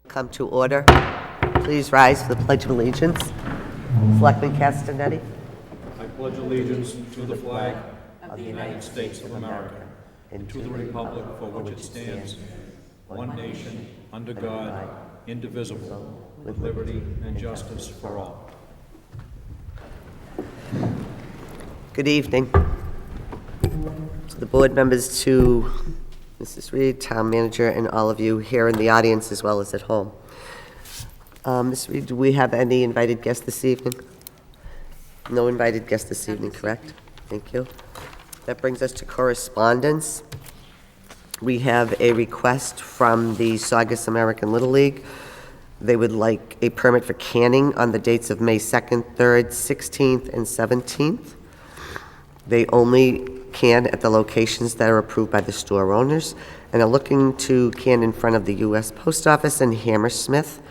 Come to order. Please rise for the Pledge of Allegiance. Selectman Castanetti. I pledge allegiance to the flag of the United States of America and to the republic for which it stands, one nation, under God, indivisible, with liberty and justice for all. Good evening to the board members, to Mrs. Reed, Town Manager, and all of you here in the audience as well as at home. Ms. Reed, do we have any invited guests this evening? No invited guests this evening, correct? Thank you. That brings us to correspondence. We have a request from the Saugus American Little League. They would like a permit for canning on the dates of May 2nd, 3rd, 16th, and 17th. They only can at the locations that are approved by the store owners, and are looking to can in front of the U.S. Post Office and Hammersmith,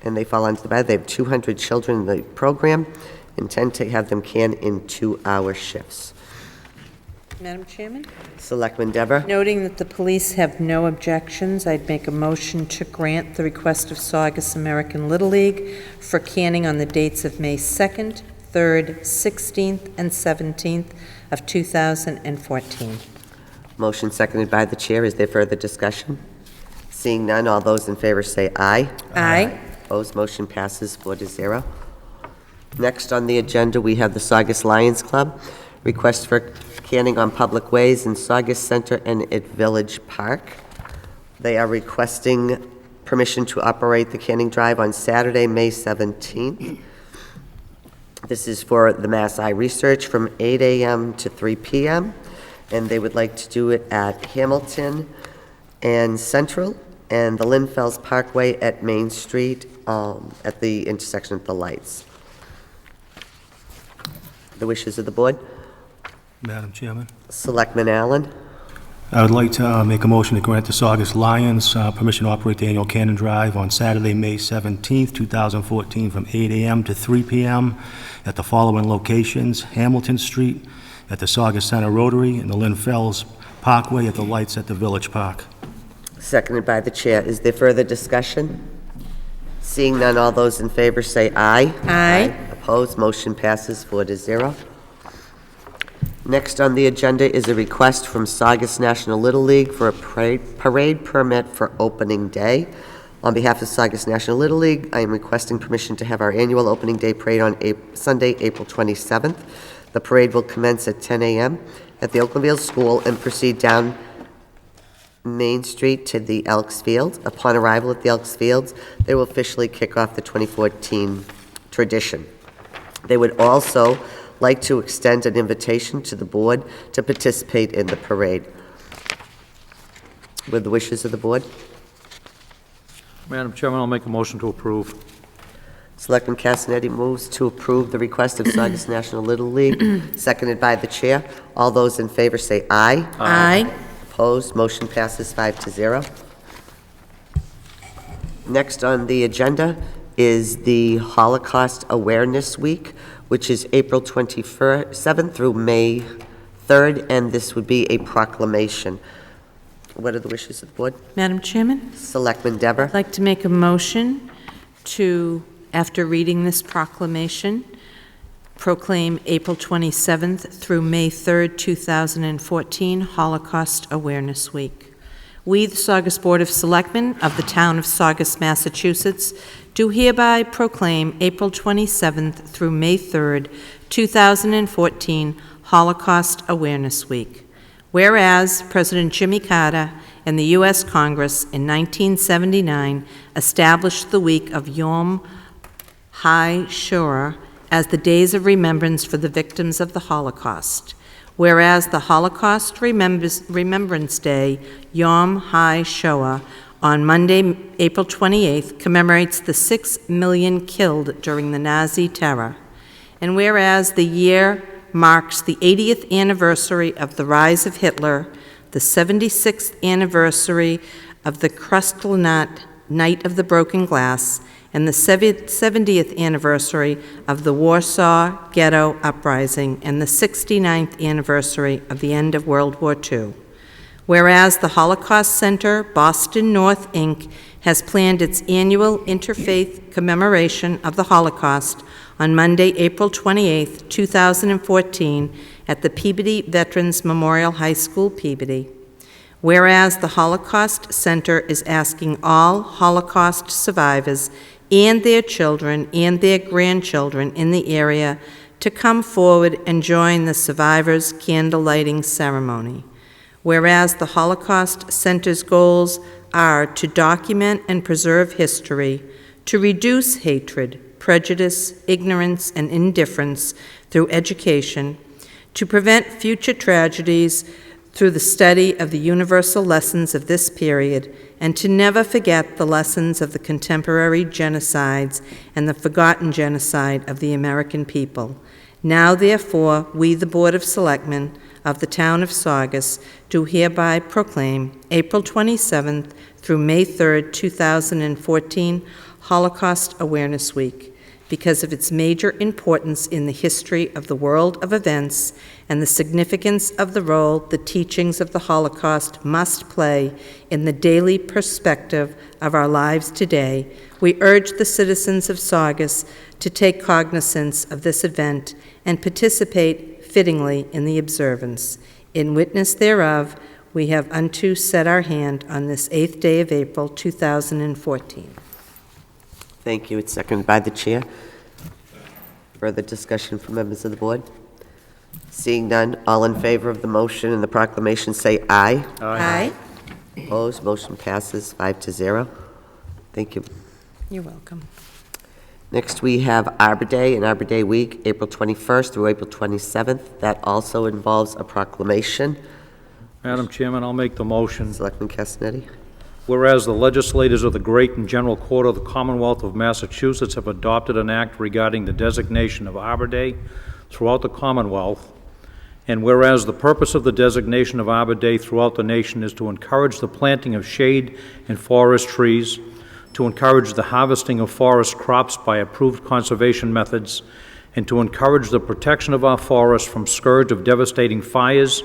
and they fall under the bed. They have 200 children in the program, intend to have them can in 2-hour shifts. Madam Chairman? Selectman Deborah. Noting that the police have no objections, I'd make a motion to grant the request of Saugus American Little League for canning on the dates of May 2nd, 3rd, 16th, and 17th of 2014. Motion seconded by the chair. Is there further discussion? Seeing none, all those in favor say aye. Aye. Opposed, motion passes 4-0. Next on the agenda, we have the Saugus Lions Club. Request for canning on public ways in Saugus Center and at Village Park. They are requesting permission to operate the canning drive on Saturday, May 17th. This is for the Mass Eye Research from 8 a.m. to 3 p.m. And they would like to do it at Hamilton and Central and the Linfells Parkway at Main Street at the intersection of the lights. The wishes of the board. Madam Chairman, Selectman Allen. I would like to make a motion to grant the Saugus Lions permission to operate the annual cannon drive on Saturday, May 17th, 2014, from 8 a.m. to 3 p.m. at the following locations: Hamilton Street, at the Saugus Center Rotary, and the Linfells Parkway at the lights at the Village Park. Seconded by the chair. Is there further discussion? Seeing none, all those in favor say aye. Aye. Opposed, motion passes 4-0. Next on the agenda is a request from Saugus National Little League for a parade permit for opening day. On behalf of Saugus National Little League, I am requesting permission to have our annual opening day parade on Sunday, April 27th. The parade will commence at 10 a.m. at the Oaklandville School and proceed down Main Street to the Elks Field. Upon arrival at the Elks Fields, they will officially kick off the 2014 tradition. They would also like to extend an invitation to the board to participate in the parade. With the wishes of the board. Madam Chairman, I'll make a motion to approve. Selectman Castanetti moves to approve the request of Saugus National Little League, seconded by the chair. All those in favor say aye. Aye. Opposed, motion passes 5-0. Next on the agenda is the Holocaust Awareness Week, which is April 27th through May 3rd, and this would be a proclamation. What are the wishes of the board? Madam Chairman? Selectman Deborah. I'd like to make a motion to, after reading this proclamation, proclaim April 27th through May 3rd, 2014, Holocaust Awareness Week. We, the Saugus Board of Selectmen of the town of Saugus, Massachusetts, do hereby proclaim April 27th through May 3rd, 2014, Holocaust Awareness Week. Whereas President Jimmy Carter and the U.S. Congress in 1979 established the week of Yom HaShoah as the days of remembrance for the victims of the Holocaust. Whereas the Holocaust Remembrance Day, Yom HaShoah, on Monday, April 28th, commemorates the 6 million killed during the Nazi terror. And whereas the year marks the 80th anniversary of the rise of Hitler, the 76th anniversary of the Kristallnacht, Night of the Broken Glass, and the 70th anniversary of the Warsaw Ghetto Uprising and the 69th anniversary of the end of World War II. Whereas the Holocaust Center, Boston North, Inc., has planned its annual interfaith commemoration of the Holocaust on Monday, April 28, 2014, at the Peabody Veterans Memorial High School, Peabody. Whereas the Holocaust Center is asking all Holocaust survivors and their children and their grandchildren in the area to come forward and join the survivors' candle lighting ceremony. Whereas the Holocaust Center's goals are to document and preserve history, to reduce hatred, prejudice, ignorance, and indifference through education, to prevent future tragedies through the study of the universal lessons of this period, and to never forget the lessons of the contemporary genocides and the forgotten genocide of the American people. Now, therefore, we, the Board of Selectmen of the Town of Saugus, do hereby proclaim April 27th through May 3rd, 2014, Holocaust Awareness Week, because of its major importance in the history of the world of events and the significance of the role the teachings of the Holocaust must play in the daily perspective of our lives today. We urge the citizens of Saugus to take cognizance of this event and participate fittingly in the observance. In witness thereof, we have unto set our hand on this 8th day of April, 2014. Thank you. It's seconded by the chair. Further discussion from members of the board? Seeing none, all in favor of the motion and the proclamation say aye. Aye. Opposed, motion passes 5-0. Thank you. You're welcome. Next, we have Arbor Day and Arbor Day Week, April 21st through April 27th. That also involves a proclamation. Madam Chairman, I'll make the motion. Selectman Castanetti. Whereas the legislators of the Great and General Court of the Commonwealth of Massachusetts have adopted an act regarding the designation of Arbor Day throughout the Commonwealth, and whereas the purpose of the designation of Arbor Day throughout the nation is to encourage the planting of shade and forest trees, to encourage the harvesting of forest crops by approved conservation methods, and to encourage the protection of our forests from scourge of devastating fires,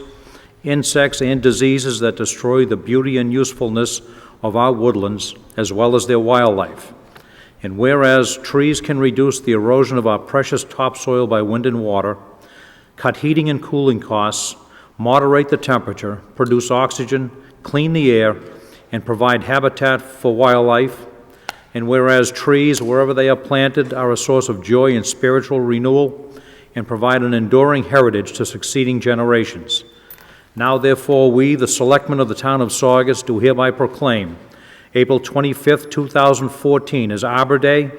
insects, and diseases that destroy the beauty and usefulness of our woodlands, as well as their wildlife. And whereas trees can reduce the erosion of our precious topsoil by wind and water, cut heating and cooling costs, moderate the temperature, produce oxygen, clean the air, and provide habitat for wildlife, and whereas trees, wherever they are planted, are a source of joy and spiritual renewal and provide an enduring heritage to succeeding generations. Now, therefore, we, the Selectmen of the Town of Saugus, do hereby proclaim April 25th, 2014 as Arbor Day,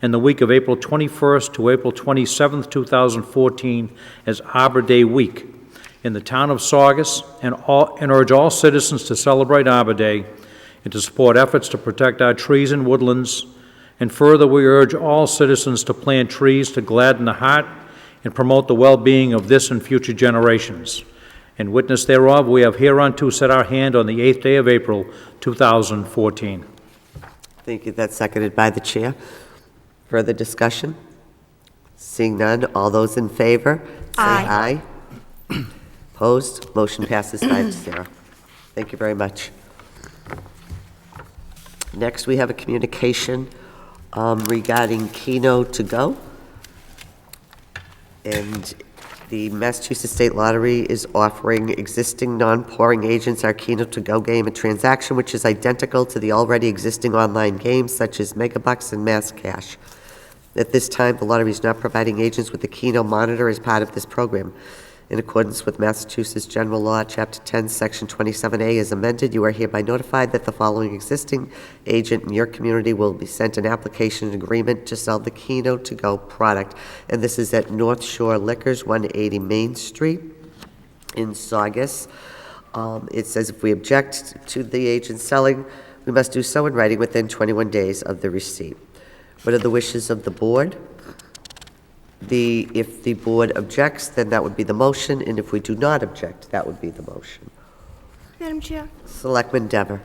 and the week of April 21st to April 27th, 2014 as Arbor Day Week in the Town of Saugus, and urge all citizens to celebrate Arbor Day and to support efforts to protect our trees and woodlands. And further, we urge all citizens to plant trees to gladden the heart and promote the well-being of this and future generations. In witness thereof, we have hereunto set our hand on the 8th day of April, 2014. Thank you. That's seconded by the chair. Further discussion? Seeing none, all those in favor? Aye. Say aye. Opposed? Motion passes 5-0. Thank you very much. Next, we have a communication regarding Keno to Go. And the Massachusetts State Lottery is offering existing non-pouring agents our Keno to Go game, a transaction which is identical to the already existing online games such as Megabucks and Mass Cash. At this time, the lottery is not providing agents with the Keno monitor as part of this program. In accordance with Massachusetts General Law, Chapter 10, Section 27A as amended, you are hereby notified that the following existing agent in your community will be sent an application and agreement to sell the Keno to Go product. And this is at North Shore Liquors, 180 Main Street in Saugus. It says if we object to the agent selling, we must do so in writing within 21 days of the receipt. What are the wishes of the board? If the board objects, then that would be the motion, and if we do not object, that would be the motion. Madam Chair. Selectman Dever.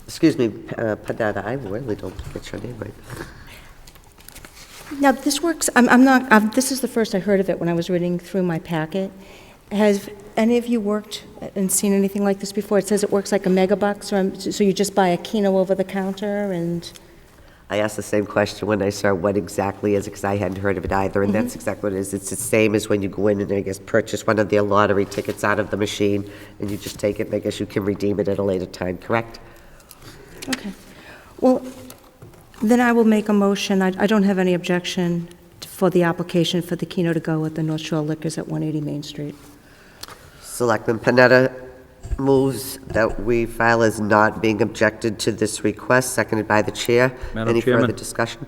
Excuse me, Padada, I really don't get your name right. Now, this works, I'm not, this is the first I heard of it when I was reading through my packet. Have any of you worked and seen anything like this before? It says it works like a megabucks, so you just buy a Keno over the counter and... I asked the same question when I saw what exactly is it, because I hadn't heard of it either, and that's exactly what it is. It's the same as when you go in and, I guess, purchase one of their lottery tickets out of the machine, and you just take it, and I guess you can redeem it at a later time, correct? Okay. Well, then I will make a motion. I don't have any objection for the application for the Keno to go at the North Shore Liquors at 180 Main Street. Selectman Panetta moves that we file as not being objected to this request, seconded by the chair. Madam Any Chairman? further discussion?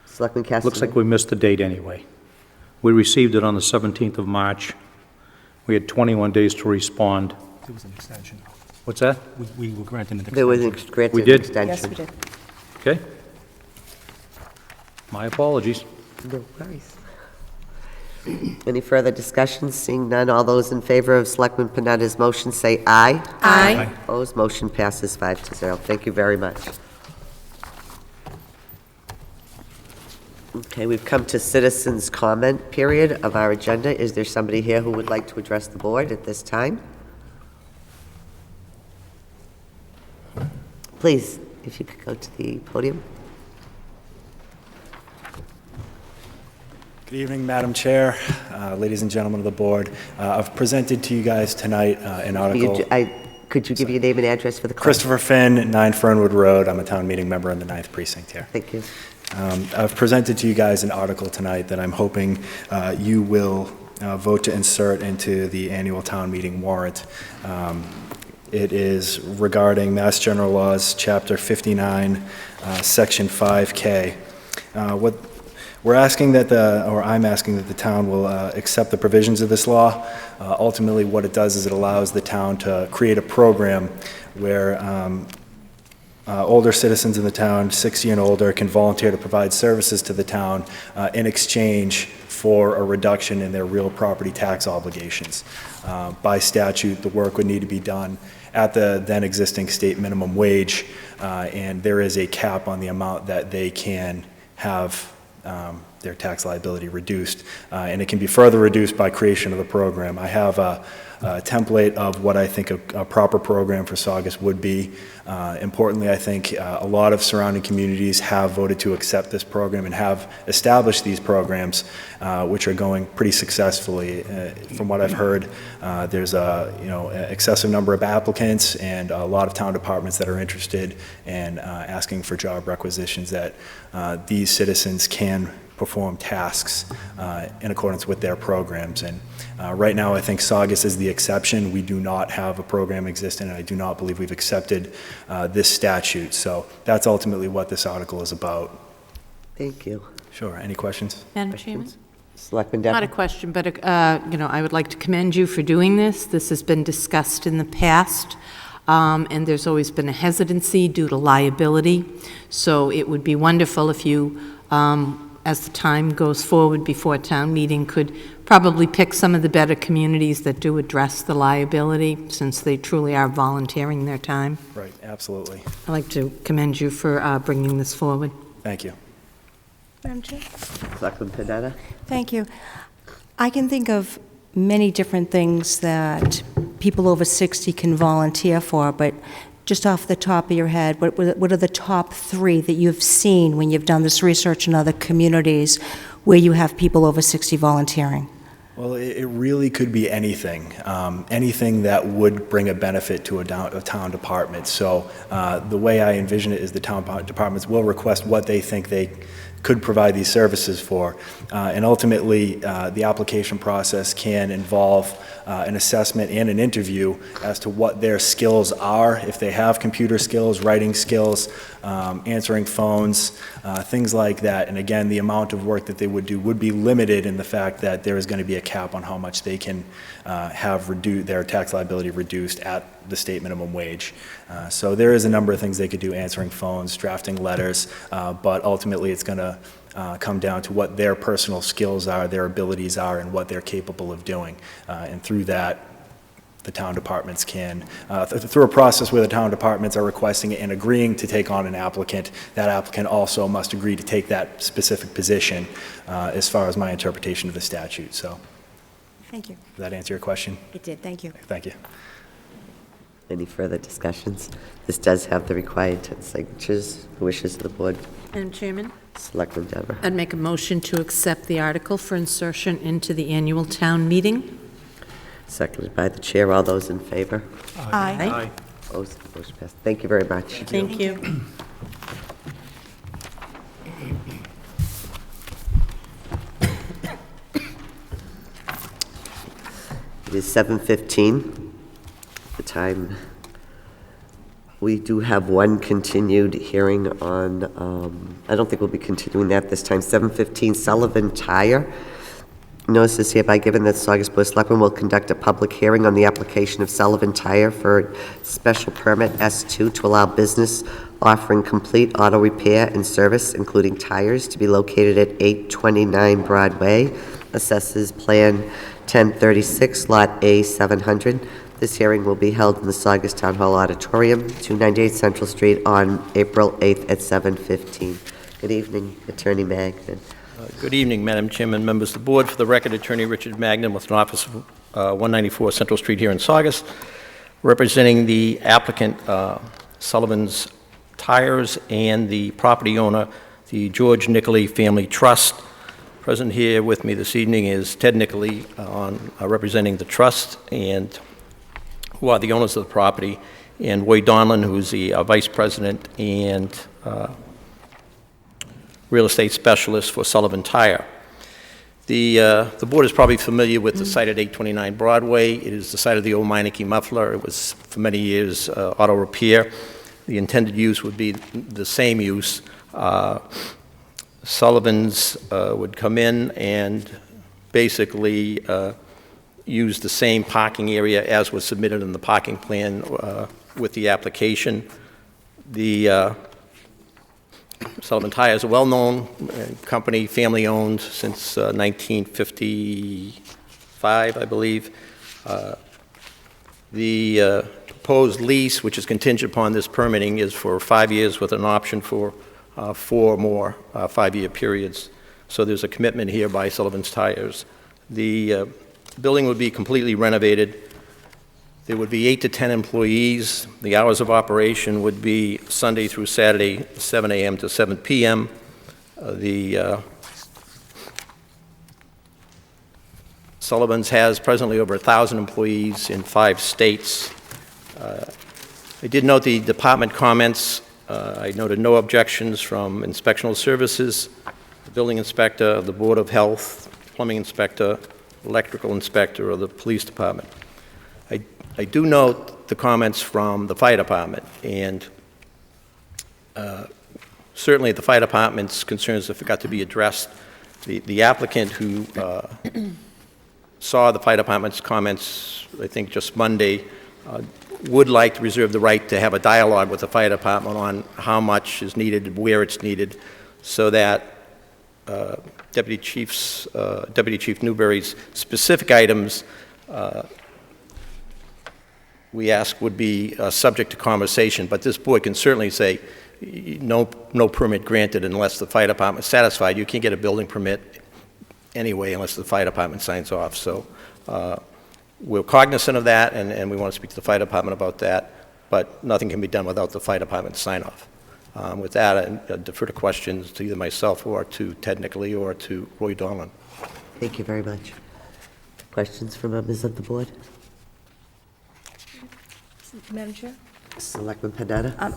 Selectman Cassidy? Looks like we missed the date anyway. We received it on the 17th of March. We had 21 days to respond. It was an extension. What's that? We were granted an extension. There was an We granted did? extension. Yes, we did. Okay? My apologies. No worries. Any further discussion? Seeing none, all those in favor of Selectman Panetta's motion say aye. Aye. Opposed, motion passes 5-0. Thank you very much. Okay, we've come to citizens' comment period of our agenda. Is there somebody here who would like to address the board at this time? Please, if you could go to the podium. Good evening, Madam Chair, ladies and gentlemen of the board. I've presented to you guys tonight an article. Could you give your name and address for the clerk? Christopher Finn, 9 Fernwood Road. I'm a town meeting member in the 9th Precinct here. Thank you. I've presented to you guys an article tonight that I'm hoping you will vote to insert into the annual town meeting warrant. It is regarding Mass General Laws, Chapter 59, Section 5K. We're asking that I'm asking that the town will accept the provisions of this law. Ultimately, what it does is it allows the town to create a program where older citizens in the town, 60 and older, can volunteer to provide services to the town in exchange for a reduction in their real property tax obligations. By statute, the work would need to be done at the then existing state minimum wage, and there is a cap on the amount that they can have their tax liability reduced, and it can be further reduced by creation of the program. I have a template of what I think a proper program for Saugus would be. Importantly, I think a lot of surrounding communities have voted to accept this program and have established these programs, which are going pretty successfully. From what I've heard, there's an excessive number of applicants and a lot of town departments that are interested in asking for job requisitions that these citizens can perform tasks in accordance with their programs. And right now, I think Saugus is the exception. We do not have a program existing, and I do not believe we've accepted this statute. So that's ultimately what this article is about. Thank you. Sure. Any questions? Madam Chairman? Selectman Not a Devlin? question, but, I would like to commend you for doing this. This has been discussed in the past, and there's always been a hesitancy due to liability. So it would be wonderful if you, as the time goes forward before town meeting, could probably pick some of the better communities that do address the liability, since they truly are volunteering their time. Right. Absolutely. I'd like to commend you for bringing this forward. Thank you. Madam Chair? Selectman Panetta? Thank you. I can think of many different things that people over 60 can volunteer for, but just off the top of your head, what are the top 3 that you've seen when you've done this research in other communities where you have people over 60 volunteering? Well, it really could be anything, anything that would bring a benefit to a town department. So the way I envision it is the town departments will request what they think they could provide these services for. And ultimately, the application process can involve an assessment and an interview as to what their skills are, if they have computer skills, writing skills, answering phones, things like that. And again, the amount of work that they would do would be limited in the fact that there is going to be a cap on how much they can have their tax liability reduced at the state minimum wage. So there is a number of things they could do, answering phones, drafting letters, but ultimately it's going to come down to what their personal skills are, their abilities are, and what they're capable of doing. And through that, the town departments can, through a process where the town departments are requesting it and agreeing to take on an applicant, that applicant also must agree to take that specific position, as far as my interpretation of the statute. So, Thank you. Does that answer your question? It did, thank you. Thank you. Any further discussions? This does have the required 10 signatures. The wishes of the board. Madam Chairman, Selectman Deborah. I'd make a motion to accept the article for insertion into the annual town meeting. Seconded by the chair. All those in favor? Aye. Opposed? Motion passed. Thank you very much. Thank you. It is 7:15. The time. We do have one continued hearing on, I don't think we'll be continuing that this time, 7:15 Sullivan Tire. Notice is hereby given that the Saugus Board of Selectmen will conduct a public hearing on the application of Sullivan Tire for special permit S2 to allow business offering complete auto repair and service, including tires, to be located at 829 Broadway, Assessors Plan 1036, Lot A 700. This hearing will be held in the Saugus Town Hall Auditorium, 298 Central Street, on April 8th at 7:15. Good evening, Attorney Magnan. Good evening, Madam Chairman, members of the board. For the record, Attorney Richard Magnan with an office of 194 Central Street here in Saugus, representing the applicant Sullivan's Tires and the property owner, the George Nicoli Family Trust. Present here with me this evening is Ted Nicoli representing the trust, and who are the owners of the property, and Roy Donlin, who's the vice president and real estate specialist for Sullivan Tire. The board is probably familiar with the site at 829 Broadway. It is the site of the old Meineke muffler. It was for many years auto repair. The intended use would be the same use. Sullivan's would come in and basically use the same parking area as was submitted in the parking plan with the application. The Sullivan Tire is a well-known company, family-owned since 1955, I believe. The proposed lease, which is contingent upon this permitting, is for 5 years with an option for 4 more 5-year periods. So there's a commitment here by Sullivan's Tires. The building would be completely renovated. There would be 8 to 10 employees. The hours of operation would be Sunday through Saturday, 7 a.m. to 7 p.m. Sullivan's has presently over 1,000 employees in 5 states. I did note the department comments. I noted no objections from inspectional services, the building inspector, the Board of Health, plumbing inspector, electrical inspector, or the police department. I do note the comments from the fire department, and certainly the fire department's concerns have got to be addressed. The applicant who saw the fire department's comments, I think just Monday, would like to reserve the right to have a dialogue with the fire department on how much is needed, where it's needed, so that Deputy Chief Newberry's specific items we ask would be subject to conversation, but this board can certainly say no permit granted unless the fire department is satisfied. You can't get a building permit anyway unless the fire department signs off. So we're cognizant of that, and we want to speak to the fire department about that, but nothing can be done without the fire department sign off. With that, I defer to questions to either myself or to Ted Nicoli or to Roy Donlin. Thank you very much. Questions from members of the board? Madam Chair? Selectman Panetta?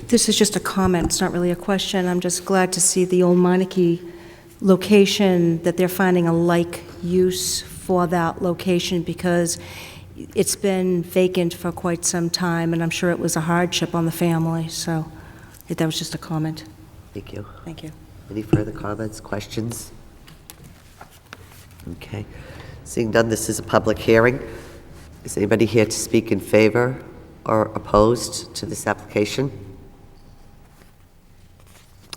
This is just a comment, it's not really a question. I'm just glad to see the old Meineke location, that they're finding a like use for that location, because it's been vacant for quite some time, and I'm sure it was a hardship on the family, so that was just a comment. Thank you. Thank you. Any further comments, questions? Okay. Seeing none, this is a public hearing. Is anybody here to speak in favor or opposed to this application?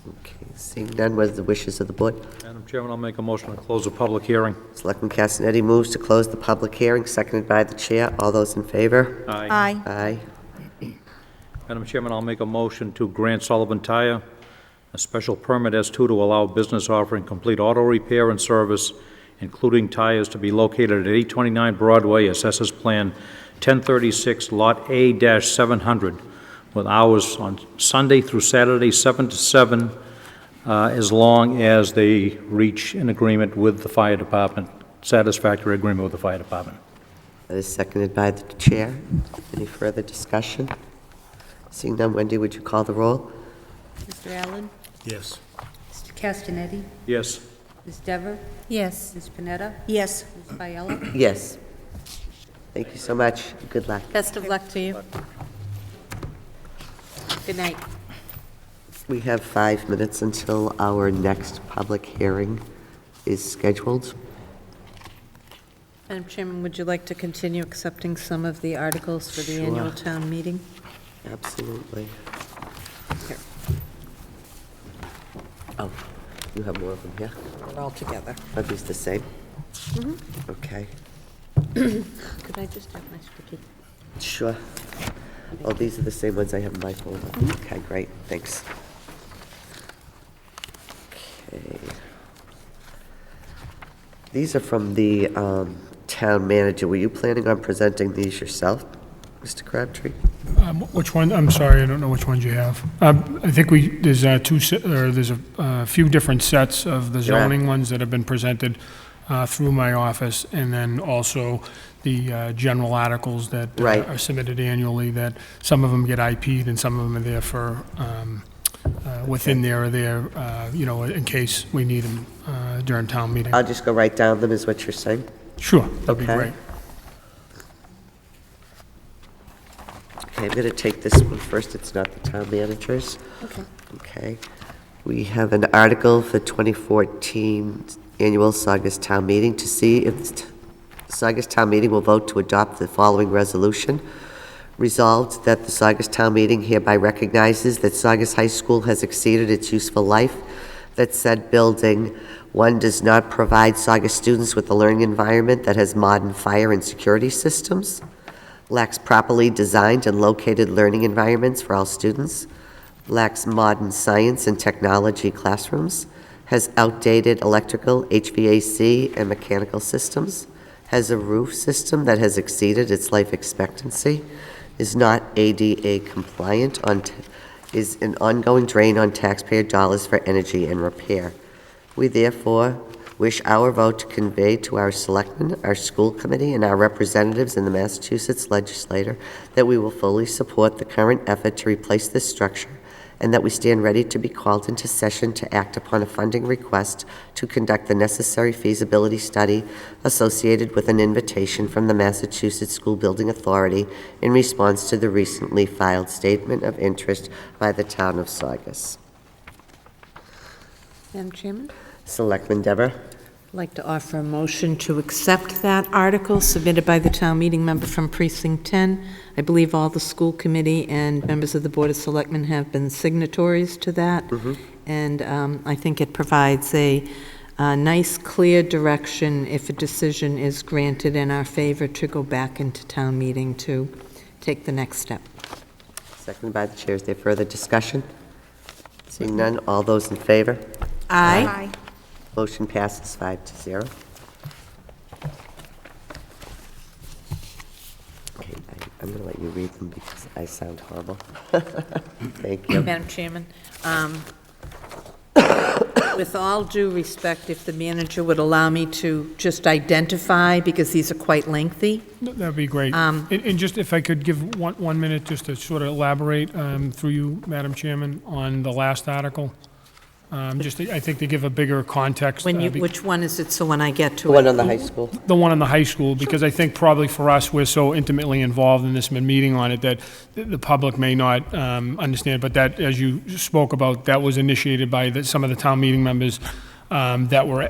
Okay. Seeing none, what are the wishes of the board? Madam Chairman, I'll make a motion to close the public hearing. Selectman Castanetti moves to close the public hearing, seconded by the chair. All those in favor? Aye. Aye. Madam Chairman, I'll make a motion to grant Sullivan Tire a special permit S2 to allow business offering complete auto repair and service, including tires, to be located at 829 Broadway, Assessors Plan 1036, Lot A-700, with hours on Sunday through Saturday, 7 to 7, as long as they reach an agreement with the fire department, satisfactory agreement with the fire department. That is seconded by the chair. Any further discussion? Seeing none, Wendy, would you call the roll? Mr. Allen? Yes. Mr. Castanetti? Yes. Ms. Dever? Yes. Ms. Panetta? Yes. Ms. Biella? Yes. Thank you so much. Good luck. Best of luck to you. Good night. We have 5 minutes until our next public hearing is scheduled. Madam Chairman, would you like to continue accepting some of the articles for the annual town meeting? Absolutely. Here. Oh, you have more of them here? They're all together. Are these the same? Okay, Could I just have my sticky? sure. Oh, these are the same ones I have in my folder. Okay, great, thanks. Okay. These are from the town manager. Were you planning on presenting these yourself, Mr. Crabtree? Which one? I'm sorry, I don't know which ones you have. I think there's there's a few different sets of the zoning ones that have been presented through my office, and then also the general articles that Right. are submitted annually, that some of them get IP'd and some of them are there for, within there or there, in case we need them during town meeting. I'll just go right down them, is what you're saying? Sure, that'd be Okay. great. Okay, I'm going to take this one first. It's not the town manager's. Okay. Okay. We have an article for 2014 annual Saugus Town Meeting to see if the Saugus Town Meeting will vote to adopt the following resolution. Resolved that the Saugus Town Meeting hereby recognizes that Saugus High School has exceeded its useful life, that said building, 1, does not provide Saugus students with a learning environment that has modern fire and security systems, lacks properly designed and located learning environments for all students, lacks modern science and technology classrooms, has outdated electrical, HVAC, and mechanical systems, has a roof system that has exceeded its life expectancy, is not ADA compliant, is an ongoing drain on taxpayer dollars for energy and repair. We therefore wish our vote to convey to our selectmen, our school committee, and our representatives in the Massachusetts legislature that we will fully support the current effort to replace this structure, and that we stand ready to be called into session to act upon a funding request to conduct the necessary feasibility study associated with an invitation from the Massachusetts School Building Authority in response to the recently filed statement of interest by the town of Saugus. Madam Chairman? Selectman Dever? I'd like to offer a motion to accept that article submitted by the town meeting member from Precinct 10. I believe all the school committee and members of the Board of Selectmen have been signatories to that. And I think it provides a nice, clear direction if a decision is granted in our favor to go back into town meeting to take the next step. Seconded by the chair. Is there further discussion? Seeing none, all those in favor? Aye. Motion passes 5-0. Okay, I'm going to let you read them because I sound horrible. Thank you. Madam Chairman, with all due respect, if the manager would allow me to just identify, because these are quite lengthy. That'd be great. And just if I could give one minute just to sort of elaborate through you, Madam Chairman, on the last article. I think to give a bigger context. Which one is it, so when I get to The it? one on the high school. The one in the high school, because I think probably for us, we're so intimately involved in this meeting on it that the public may not understand, but that, as you spoke about, that was initiated by some of the town meeting members that were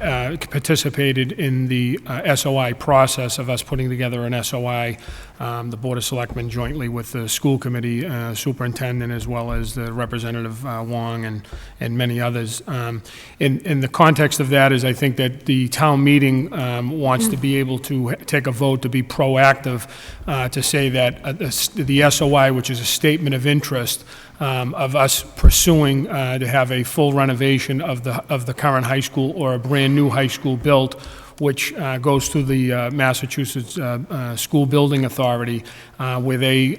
participated in the SOI process of us putting together an SOI, the Board of Selectmen jointly with the school committee superintendent, as well as the Representative Wong and many others. In the context of that is, I think that the town meeting wants to be able to take a vote to be proactive, to say that the SOI, which is a statement of interest, of us pursuing to have a full renovation of the current high school or a brand-new high school built, which goes through the Massachusetts School Building Authority, where they,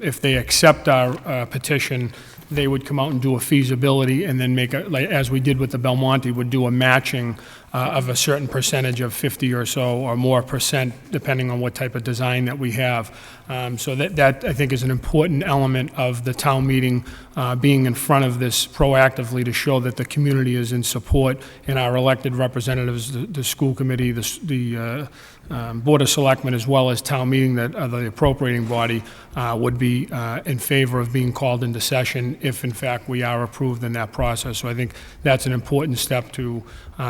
if they accept our petition, they would come out and do a feasibility and then make, as we did with the Belmonte, would do a matching of a certain percentage of 50 or so or more percent, depending on what type of design that we have. So that I think is an important element of the town meeting being in front of this proactively to show that the community is in support, and our elected representatives, the school committee, the Board of Selectmen, as well as town meeting, that are the appropriating body, would be in favor of being called into session if, in fact, we are approved in that process. So I think that's an important step to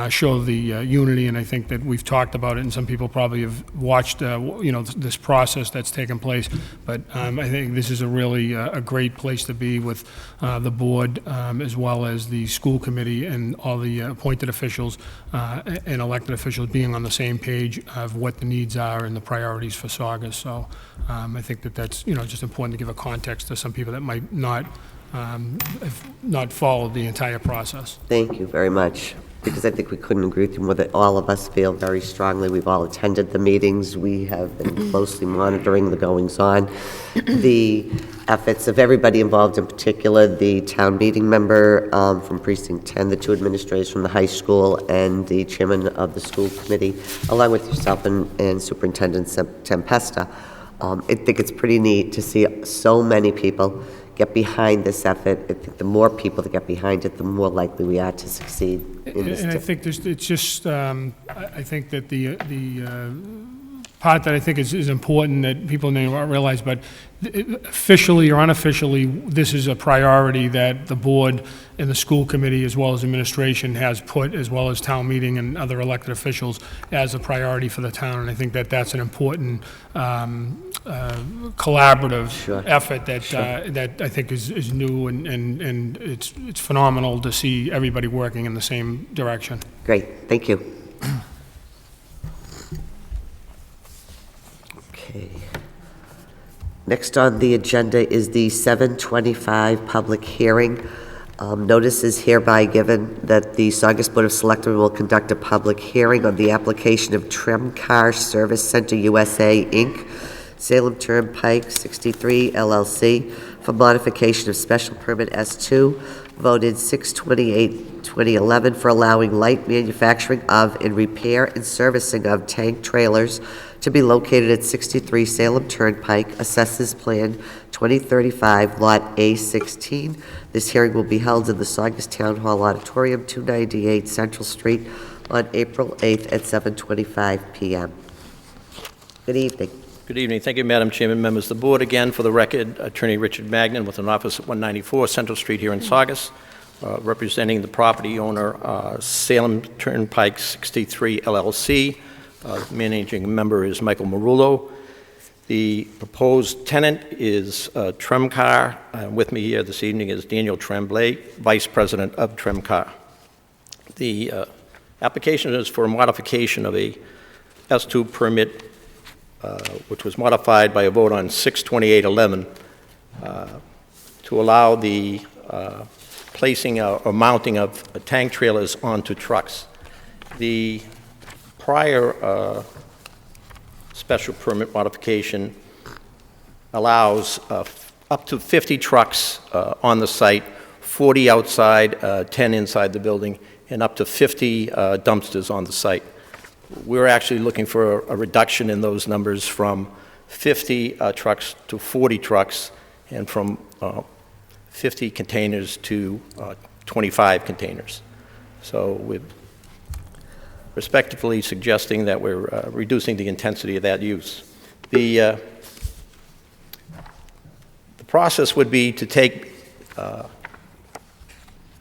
show the unity, and I think that we've talked about it, and some people probably have watched, this process that's taken place. But I think this is a really a great place to be with the board, as well as the school committee and all the appointed officials and elected officials being on the same page of what the needs are and the priorities for Saugus. So I think that that's, just important to give a context to some people that might not have not followed the entire process. Thank you very much, because I think we couldn't agree with you more, that all of us feel very strongly. We've all attended the meetings. We have been closely monitoring the goings-on. The efforts of everybody involved, in particular the town meeting member from Precinct 10, the two administrators from the high school, and the chairman of the school committee, along with yourself and Superintendent Tempesta. I think it's pretty neat to see so many people get behind this effort. I think the more people that get behind it, the more likely we are to succeed in this. And I think it's just, I think that the part that I think is important that people may not realize, but officially or unofficially, this is a priority that the board and the school committee, as well as administration, has put, as well as town meeting and other elected officials, as a priority for the town. And I think that that's an important collaborative effort that that I think is new, and it's phenomenal to see everybody working in the same direction. Great, thank you. Okay. Next on the agenda is the 7:25 public hearing. Notice is hereby given that the Saugus Board of Selectmen will conduct a public hearing on the application of Trim Car Service Center USA, Inc., Salem Turnpike 63 LLC, for modification of special permit S2, voted 6/28/2011, for allowing light manufacturing of and repair and servicing of tank trailers to be located at 63 Salem Turnpike, Assessors Plan 2035, Lot A16. This hearing will be held in the Saugus Town Hall Auditorium, 298 Central Street, on April 8th at 7:25 p.m. Good evening. Good evening. Thank you, Madam Chairman, members of the board. Again, for the record, Attorney Richard Magnan with an office at 194 Central Street here in Saugus, representing the property owner, Salem Turnpike 63 LLC. Managing member is Michael Marullo. The proposed tenant is Tremcar. With me here this evening is Daniel Tremblay, Vice President of Tremcar. The application is for a modification of a S2 permit, which was modified by a vote on 6/28/11 to allow the placing or mounting of tank trailers onto trucks. The prior special permit modification allows up to 50 trucks on the site, 40 outside, 10 inside the building, and up to 50 dumpsters on the site. We're actually looking for a reduction in those numbers from 50 trucks to 40 trucks, and from 50 containers to 25 containers. So we're respectively suggesting that we're reducing the intensity of that use. The process would be to take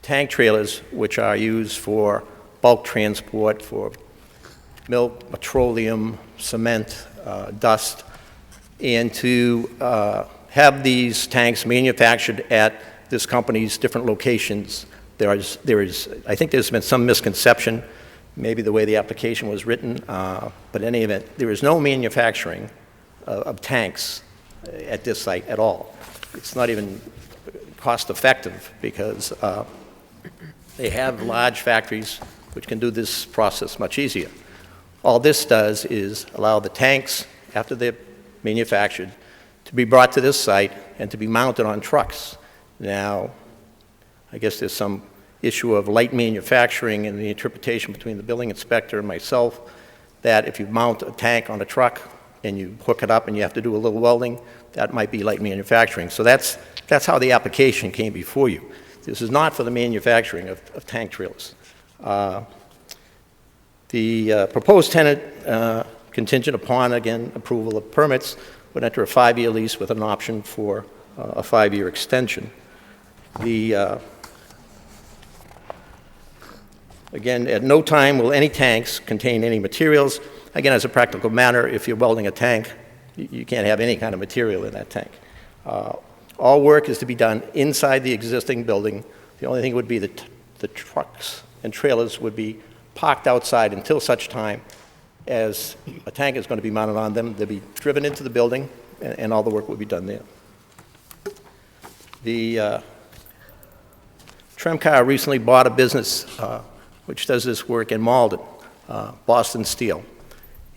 tank trailers, which are used for bulk transport for milk, petroleum, cement, dust, and to have these tanks manufactured at this company's different locations. There is, I think there's been some misconception, maybe the way the application was written, but in any event, there is no manufacturing of tanks at this site at all. It's not even cost-effective because they have large factories which can do this process much easier. All this does is allow the tanks, after they're manufactured, to be brought to this site and to be mounted on trucks. Now, I guess there's some issue of light manufacturing and the interpretation between the building inspector and myself that if you mount a tank on a truck and you hook it up and you have to do a little welding, that might be light manufacturing. So that's how the application came before you. This is not for the manufacturing of tank trailers. The proposed tenant, contingent upon, again, approval of permits, would enter a 5-year lease with an option for a 5-year extension. Again, at no time will any tanks contain any materials. Again, as a practical matter, if you're welding a tank, you can't have any kind of material in that tank. All work is to be done inside the existing building. The only thing would be the trucks and trailers would be parked outside until such time as a tank is going to be mounted on them. They'll be driven into the building, and all the work will be done there. The Tremcar recently bought a business which does this work in Malden, Boston Steel.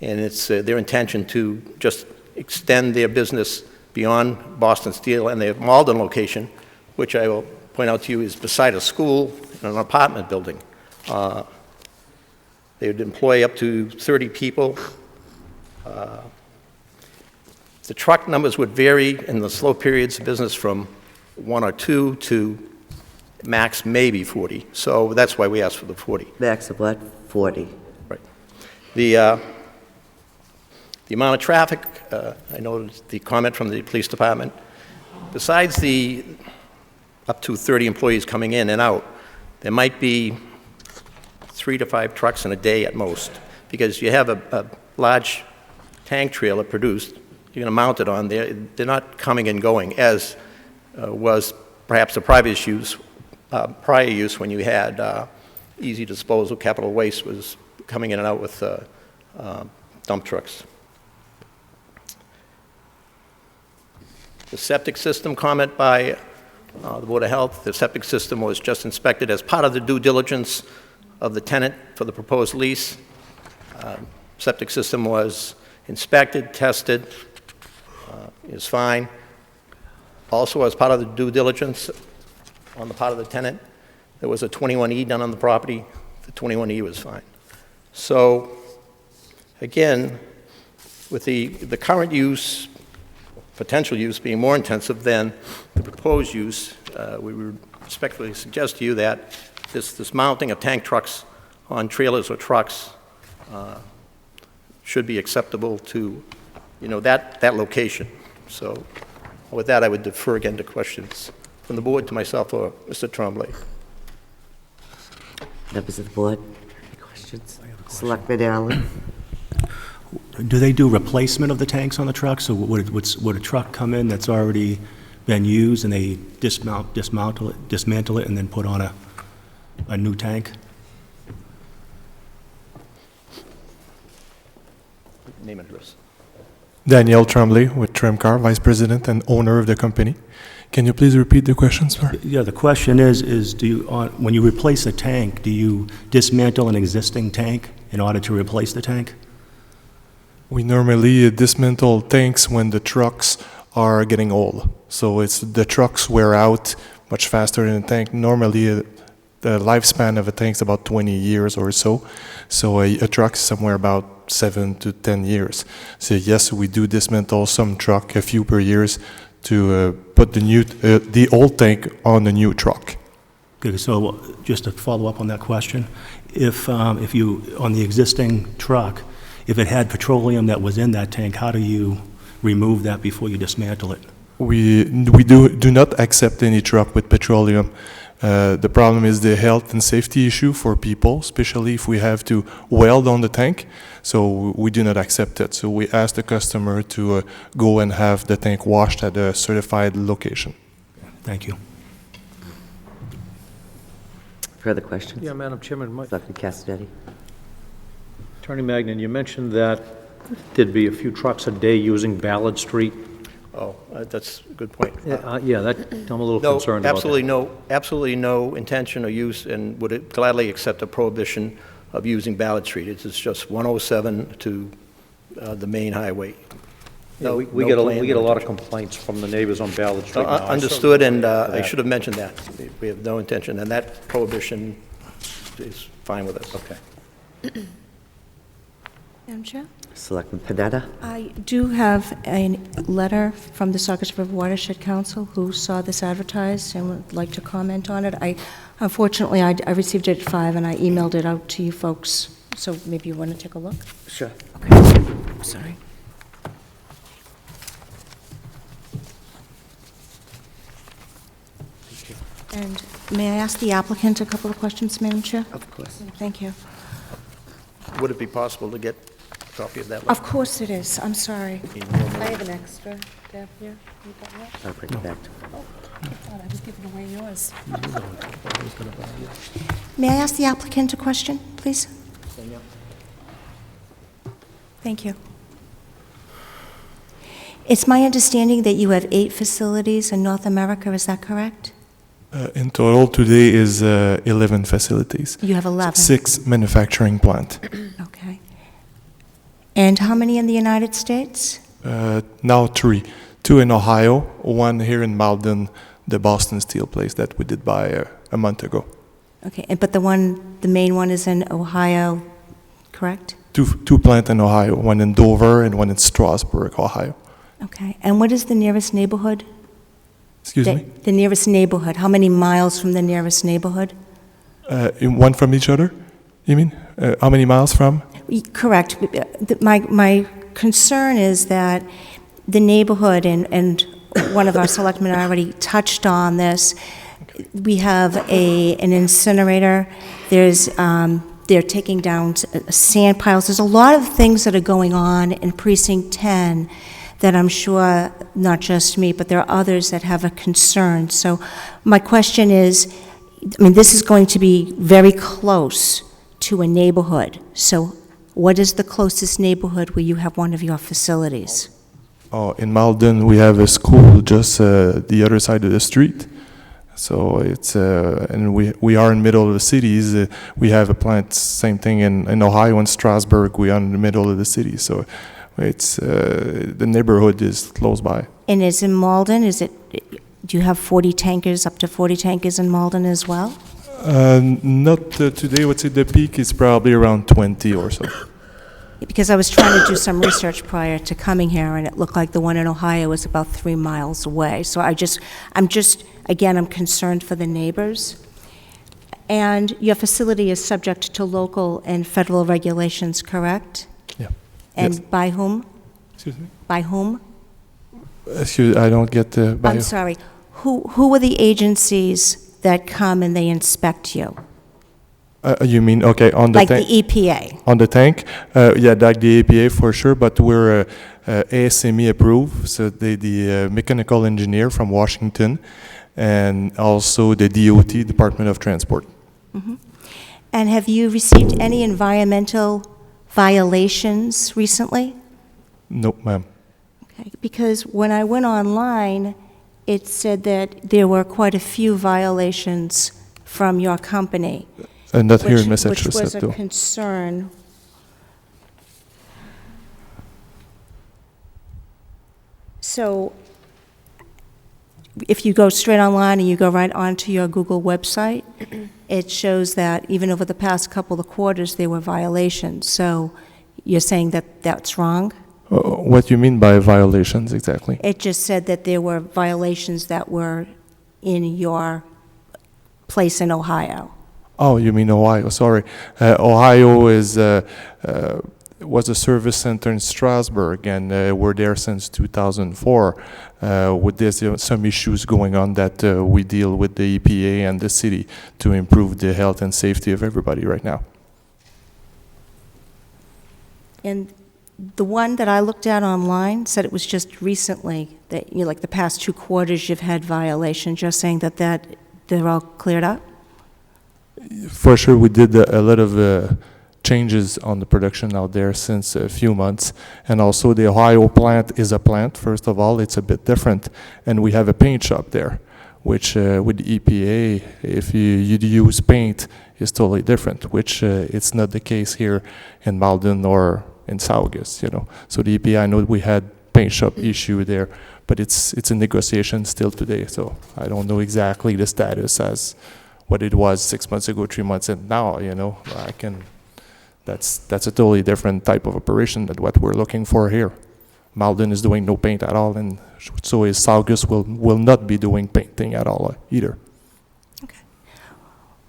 And it's their intention to just extend their business beyond Boston Steel and their Malden location, which I will point out to you is beside a school and an apartment building. They would employ up to 30 people. The truck numbers would vary in the slow periods of business from 1 or 2 to max maybe 40. So that's why we asked for the 40. Max of what? 40. Right. The amount of traffic, I noticed the comment from the police department. Besides the up to 30 employees coming in and out, there might be 3 to 5 trucks in a day at most, because you have a large tank trailer produced, you're going to mount it on there. They're not coming and going, as was perhaps the prior use when you had easy disposal. Capital Waste was coming in and out with dump trucks. The septic system comment by the Board of Health. The septic system was just inspected as part of the due diligence of the tenant for the proposed lease. Septic system was inspected, tested, is fine. Also, as part of the due diligence on the part of the tenant, there was a 21E done on the property. The 21E was fine. So, again, with the current use, potential use being more intensive than the proposed use, we would respectfully suggest to you that this mounting of tank trucks on trailers or trucks should be acceptable to, that location. So, with that, I would defer again to questions from the board to myself or Mr. Tremblay. Members of the board, any questions? Selectman Allen? Do they do replacement of the tanks on the trucks, or would a truck come in that's already been used and they dismantle it, and then put on a new tank? Name and address. Daniel Tremblay with Tremcar, Vice President and owner of the company. Can you please repeat the question, sir? Yeah, the question is do you, when you replace a tank, do you dismantle an existing tank in order to replace the tank? We normally dismantle tanks when the trucks are getting old. So it's the trucks wear out much faster than a tank. Normally, the lifespan of a tank is about 20 years or so. So a truck is somewhere about 7 to 10 years. So yes, we do dismantle some truck, a few per years, to put the old tank on the new truck. Okay, so just to follow up on that question, if you, on the existing truck, if it had petroleum that was in that tank, how do you remove that before you dismantle it? We do not accept any truck with petroleum. The problem is the health and safety issue for people, especially if we have to weld on the tank. So we do not accept it. So we ask the customer to go and have the tank washed at a certified location. Thank you. Further questions? Yeah, Madam Chairman, Selectman Cassidy? Attorney Magnan, you mentioned that there'd be a few trucks a day using Ballard Street. Oh, that's a good point. Yeah, that, I'm a little No, concerned about that. absolutely no intention or use, and would gladly accept a prohibition of using Ballard Street. It's just 107 to the main highway. Yeah, we No get a plan, lot of intention. complaints from the neighbors on Ballard Street now. Understood, and I that. should have mentioned that. We have no intention, and that prohibition is fine with us. Okay. Madam Chair? Selectman Panetta? I do have a letter from the Saugus River Watershed Council who saw this advertised and would like to comment on it. Unfortunately, I received it at 5 and I emailed it out to you folks, so maybe you want to take a look? Sure. Okay. Sorry. And may I ask the applicant a couple of questions, Madam Chair? Of course. Thank you. Would it be possible to get a copy of that letter? Of course it is. I'm sorry. I have an extra, Deb, here. You got one? I'll bring it back to I thought I was giving away yours. May I ask the applicant a question, please? Thank you. It's my understanding that you have 8 facilities in North America, is that correct? In total, today is 11 facilities. You have 11. 6 manufacturing plant. Okay. And how many in the United States? Now 3. 2 in Ohio, 1 here in Malden, the Boston Steel place that we did buy a month ago. Okay, but the main one is in Ohio, correct? 2 plants in Ohio, 1 in Dover and 1 in Strasburg, Ohio. Okay, and what is the nearest neighborhood? Excuse me? The nearest neighborhood, how many miles from the nearest neighborhood? One from each other, you mean? How many miles from? Correct. My concern is that the neighborhood, and one of our selectmen already touched on this, we have an incinerator, they're taking down sand piles. There's a lot of things that are going on in Precinct 10 that I'm sure, not just me, but there are others that have a concern. So my question is, this is going to be very close to a neighborhood. So what is the closest neighborhood where you have one of your facilities? Oh, in Malden, we have a school just the other side of the street. So it's, and we are in the middle of the cities. We have a plant, same thing in Ohio and Strasburg. We are in the middle of the city. So it's, the neighborhood is close by. And is in Malden, do you have 40 tankers, up to 40 tankers in Malden as well? Not today. I would say the peak is probably around 20 or so. Because I was trying to do some research prior to coming here, and it looked like the one in Ohio was about 3 miles away. So I'm concerned for the neighbors. And your facility is subject to local and federal regulations, correct? Yeah. And Yes. by whom? Excuse me? By whom? Excuse, I don't get the. I'm sorry. Who are the agencies that come and they inspect you? You mean, okay, on the Like tank? the EPA? On the tank? Yeah, like the EPA for sure, but we're ASME approved, so the mechanical engineer from Washington, and also the DOT, Department of Transport. Mm-hmm. And have you received any environmental violations recently? No, ma'am. Okay, because when I went online, it said that there were quite a few violations from your company. And not here in which Massachusetts, was a though. concern. So if you go straight online and you go right onto your Google website, it shows that even over the past couple of quarters, there were violations. So you're saying that that's wrong? What do you mean by violations exactly? It just said that there were violations that were in your place in Ohio. Oh, you mean Ohio, sorry. Ohio was a service center in Strasburg, and we're there since 2004. There's some issues going on that we deal with the EPA and the city to improve the health and safety of everybody right now. And the one that I looked at online said it was just recently, that, like the past 2 quarters, you've had violations. You're saying that they're all cleared up? For sure, we did a lot of changes on the production out there since a few months. And also the Ohio plant is a plant, first of all, it's a bit different. And we have a paint shop there, which with the EPA, if you'd use paint, is totally different, which it's not the case here in Malden or in Saugus, you know. So the EPA, I know we had paint shop issue there, but it's in negotiation still today. So I don't know exactly the status as what it was 6 months ago, 3 months, and now, you know, that's a totally different type of operation than what we're looking for here. Malden is doing no paint at all, and so is Saugus will not be doing painting at all either.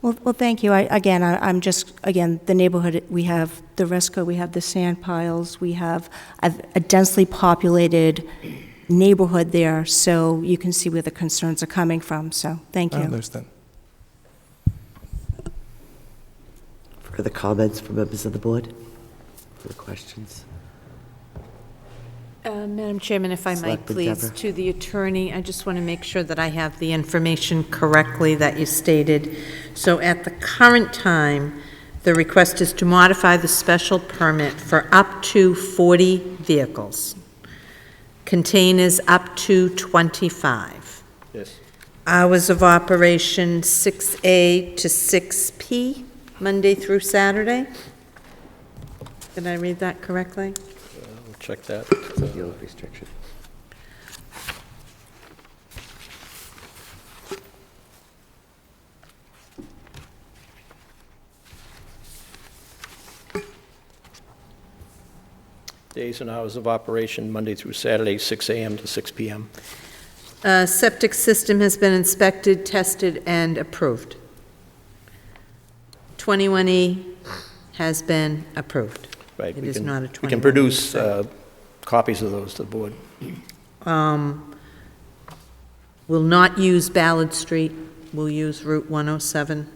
Well, thank you. I'm just, the neighborhood, we have the Resco, we have the sand piles, we have a densely populated neighborhood there, so you can see where the concerns are coming from, so thank you. I understand. Further comments from members of the board? Further questions? Madam Chairman, if I might, Selectman please, Deborah. to the attorney, I just want to make sure that I have the information correctly that you stated. So at the current time, the request is to modify the special permit for up to 40 vehicles. Containers up to 25. Yes. Hours of operation 6A to 6P, Monday through Saturday? Did I read that correctly? We'll check that. Yield restriction. Days and hours of operation, Monday through Saturday, 6 a.m. to 6 p.m. Septic system has been inspected, tested, and approved. 21E has been approved. Right. It is not a 21E. We can produce copies of those to the board. Will not use Ballard Street, will use Route 107.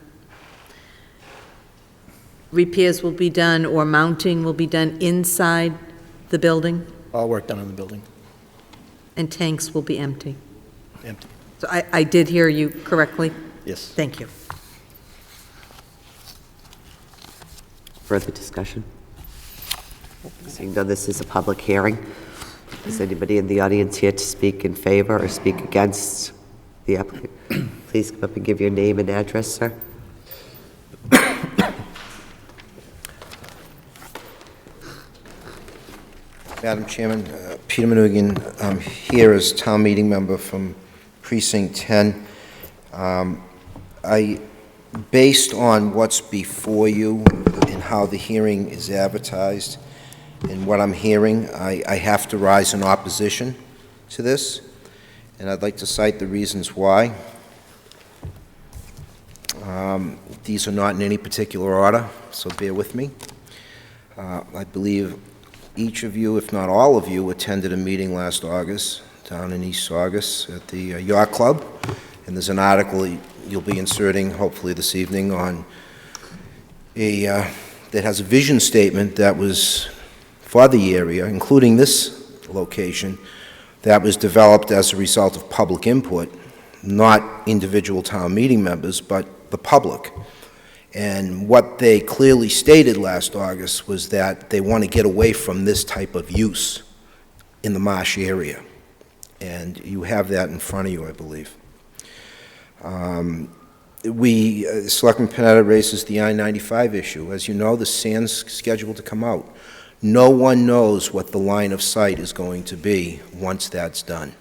Repairs will be done, or mounting will be done inside the building, All work done in the building. and tanks will be empty. Empty. So I did hear you correctly? Yes. Thank you. Further discussion? Seeing none, this is a public hearing. Is anybody in the audience here to speak in favor or speak against the applicant? Please come up and give your name and address, sir. Madam Chairman, Peter Manoogian, I'm here as town meeting member from Precinct 10. Based on what's before you and how the hearing is advertised and what I'm hearing, I have to rise in opposition to this, and I'd like to cite the reasons why. These are not in any particular order, so bear with me. I believe each of you, if not all of you, attended a meeting last August down in East Saugus at the Yacht Club, and there's an article you'll be inserting hopefully this evening on that has a vision statement that was for the area, including this location, that was developed as a result of public input, not individual town meeting members, but the public. And what they clearly stated last August was that they want to get away from this type of use in the marsh area. And you have that in front of you, I believe. Selectman Panetta raises the I-95 issue. As you know, the sand's scheduled to come out. No one knows what the line of sight is going to be once that's done.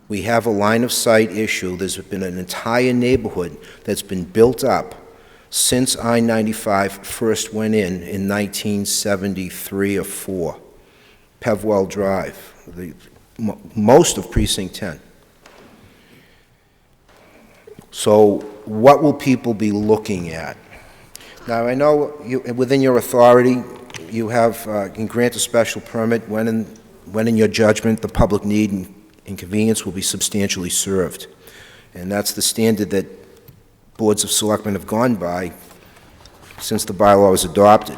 We have a line of sight issue. There's been an entire neighborhood that's been built up since I-95 first went in 1973 or 4, Pevwell Drive, most of Precinct 10. So what will people be looking at? Now, I know within your authority, you can grant a special permit when in your judgment the public need and inconvenience will be substantially served. And that's the standard that boards of selectmen have gone by since the bylaw was adopted.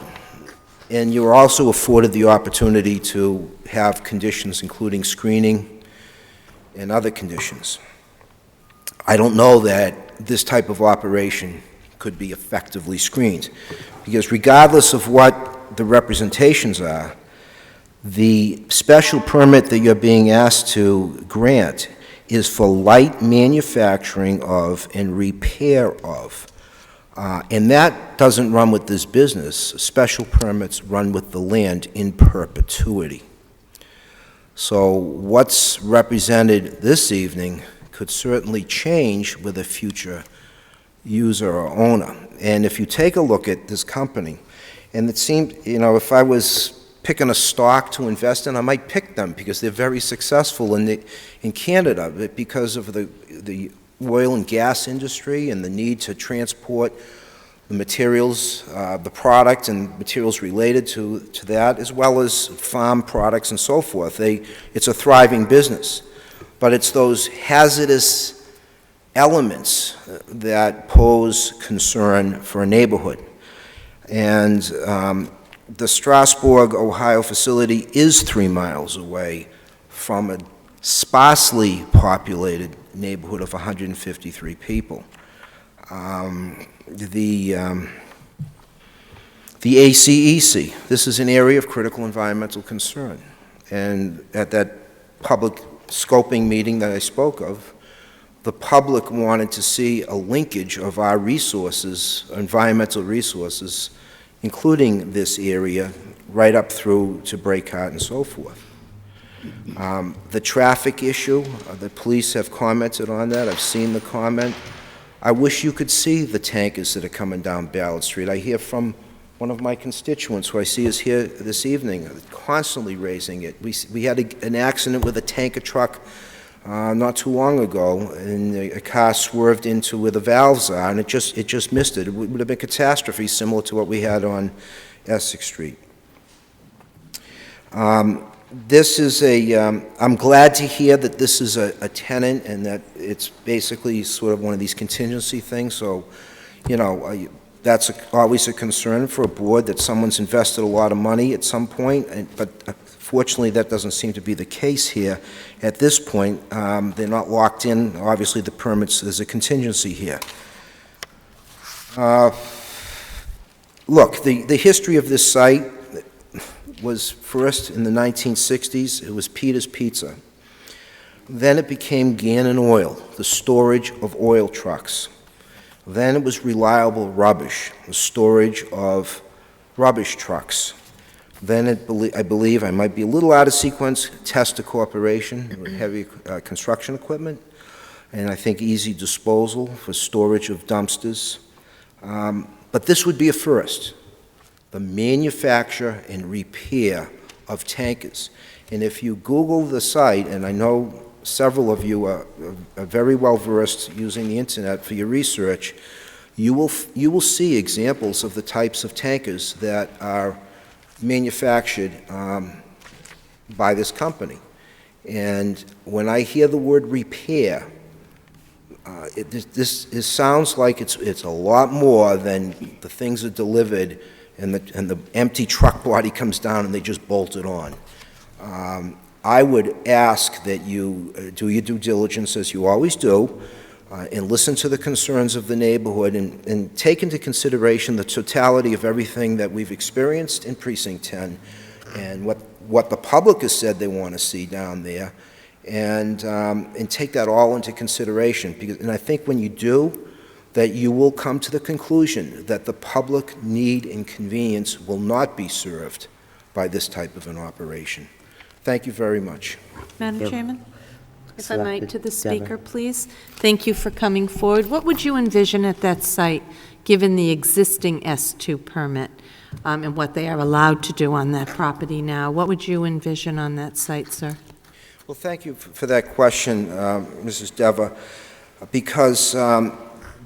And you are also afforded the opportunity to have conditions including screening and other conditions. I don't know that this type of operation could be effectively screened. Because regardless of what the representations are, the special permit that you're being asked to grant is for light manufacturing of and repair of. And that doesn't run with this business. Special permits run with the land in perpetuity. So what's represented this evening could certainly change with a future user or owner. And if you take a look at this company, and it seemed, if I was picking a stock to invest in, I might pick them because they're very successful in Canada, because of the oil and gas industry and the need to transport the materials, the product and materials related to that, as well as farm products and so forth. It's a thriving business. But it's those hazardous elements that pose concern for a neighborhood. And the Strasburg, Ohio facility is 3 miles away from a sparsely populated neighborhood of 153 people. The ACEC, this is an area of critical environmental concern. And at that public scoping meeting that I spoke of, the public wanted to see a linkage of our resources, environmental resources, including this area, right up through to Braycott and so forth. The traffic issue, the police have commented on that. I've seen the comment. I wish you could see the tankers that are coming down Ballard Street. I hear from one of my constituents who I see is here this evening, constantly raising it. We had an accident with a tanker truck not too long ago, and a car swerved into where the valves are, and it just missed it. It would have been a catastrophe similar to what we had on Essex Street. This is I'm glad to hear that this is a tenant and that it's basically sort of one of these contingency things. So, that's always a concern for a board, that someone's invested a lot of money at some point, but fortunately that doesn't seem to be the case here. At this point, they're not locked in. Obviously the permits, there's a contingency here. Look, the history of this site was first in the 1960s, it was Peter's Pizza. Then it became Gannon Oil, the storage of oil trucks. Then it was Reliable Rubbish, the storage of rubbish trucks. Then I believe, I might be a little out of sequence, Testa Corporation, with heavy construction equipment, and I think Easy Disposal for storage of dumpsters. But this would be a first. The manufacture and repair of tankers. And if you Google the site, and I know several of you are very well versed using the internet for your research, you will see examples of the types of tankers that are manufactured by this company. And when I hear the word repair, this sounds like it's a lot more than the things are delivered and the empty truck body comes down and they just bolt it on. I would ask that you do your due diligence, as you always do, and listen to the concerns of the neighborhood and take into consideration the totality of everything that we've experienced in Precinct 10 and what the public has said they want to see down there, and take that all into consideration. And I think when you do, that you will come to the conclusion that the public need and convenience will not be served by this type of an operation. Thank you very much. Madam Chairman? If I might, to the Selectman speaker, please. Thank you for coming forward. What would you envision at that site, given the existing S2 permit and what they are allowed to do on that property now? What would you envision on that site, sir? Well, thank you for that question, Mrs. Deva, because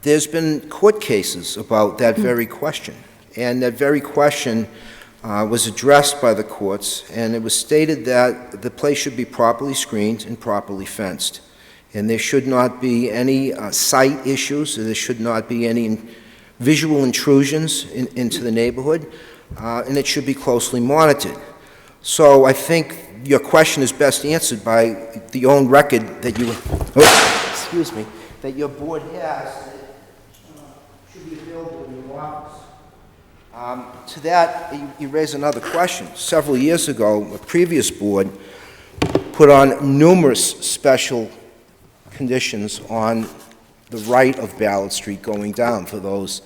there's been court cases about that very question, and that very question was addressed by the courts, and it was stated that the place should be properly screened and properly fenced, and there should not be any site issues, there should not be any visual intrusions into the neighborhood, and it should be closely monitored. So I think your question is best answered by the own record that you, that your board has. Should be available To that, you raise another question. Several years ago, a previous board put on numerous special conditions on the right of Ballard Street going down for those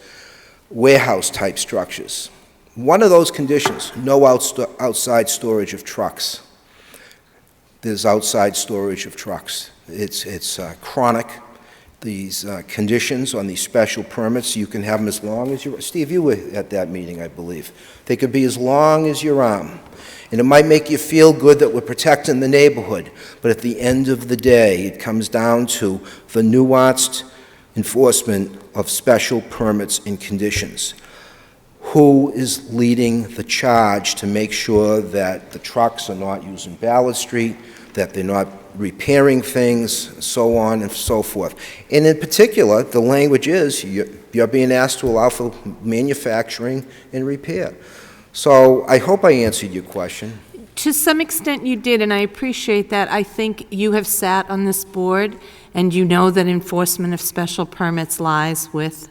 warehouse-type structures. One of those conditions, no outside storage of trucks. There's outside storage of trucks. It's chronic. These conditions on these special permits, you can have them as long as you... Steve, you were at that meeting, I believe. They could be as long as your arm. And it might make you feel good that we're protecting the neighborhood, but at the end of the day, it comes down to the nuanced enforcement of special permits and conditions. Who is leading the charge to make sure that the trucks are not using Ballard Street, that they're not repairing things, so on and so forth? And in particular, the language is you're being asked to allow for manufacturing and repair. So I hope I answered your question. To some extent you did, and I appreciate that. I think you have sat on this board, and you know that enforcement of special permits lies with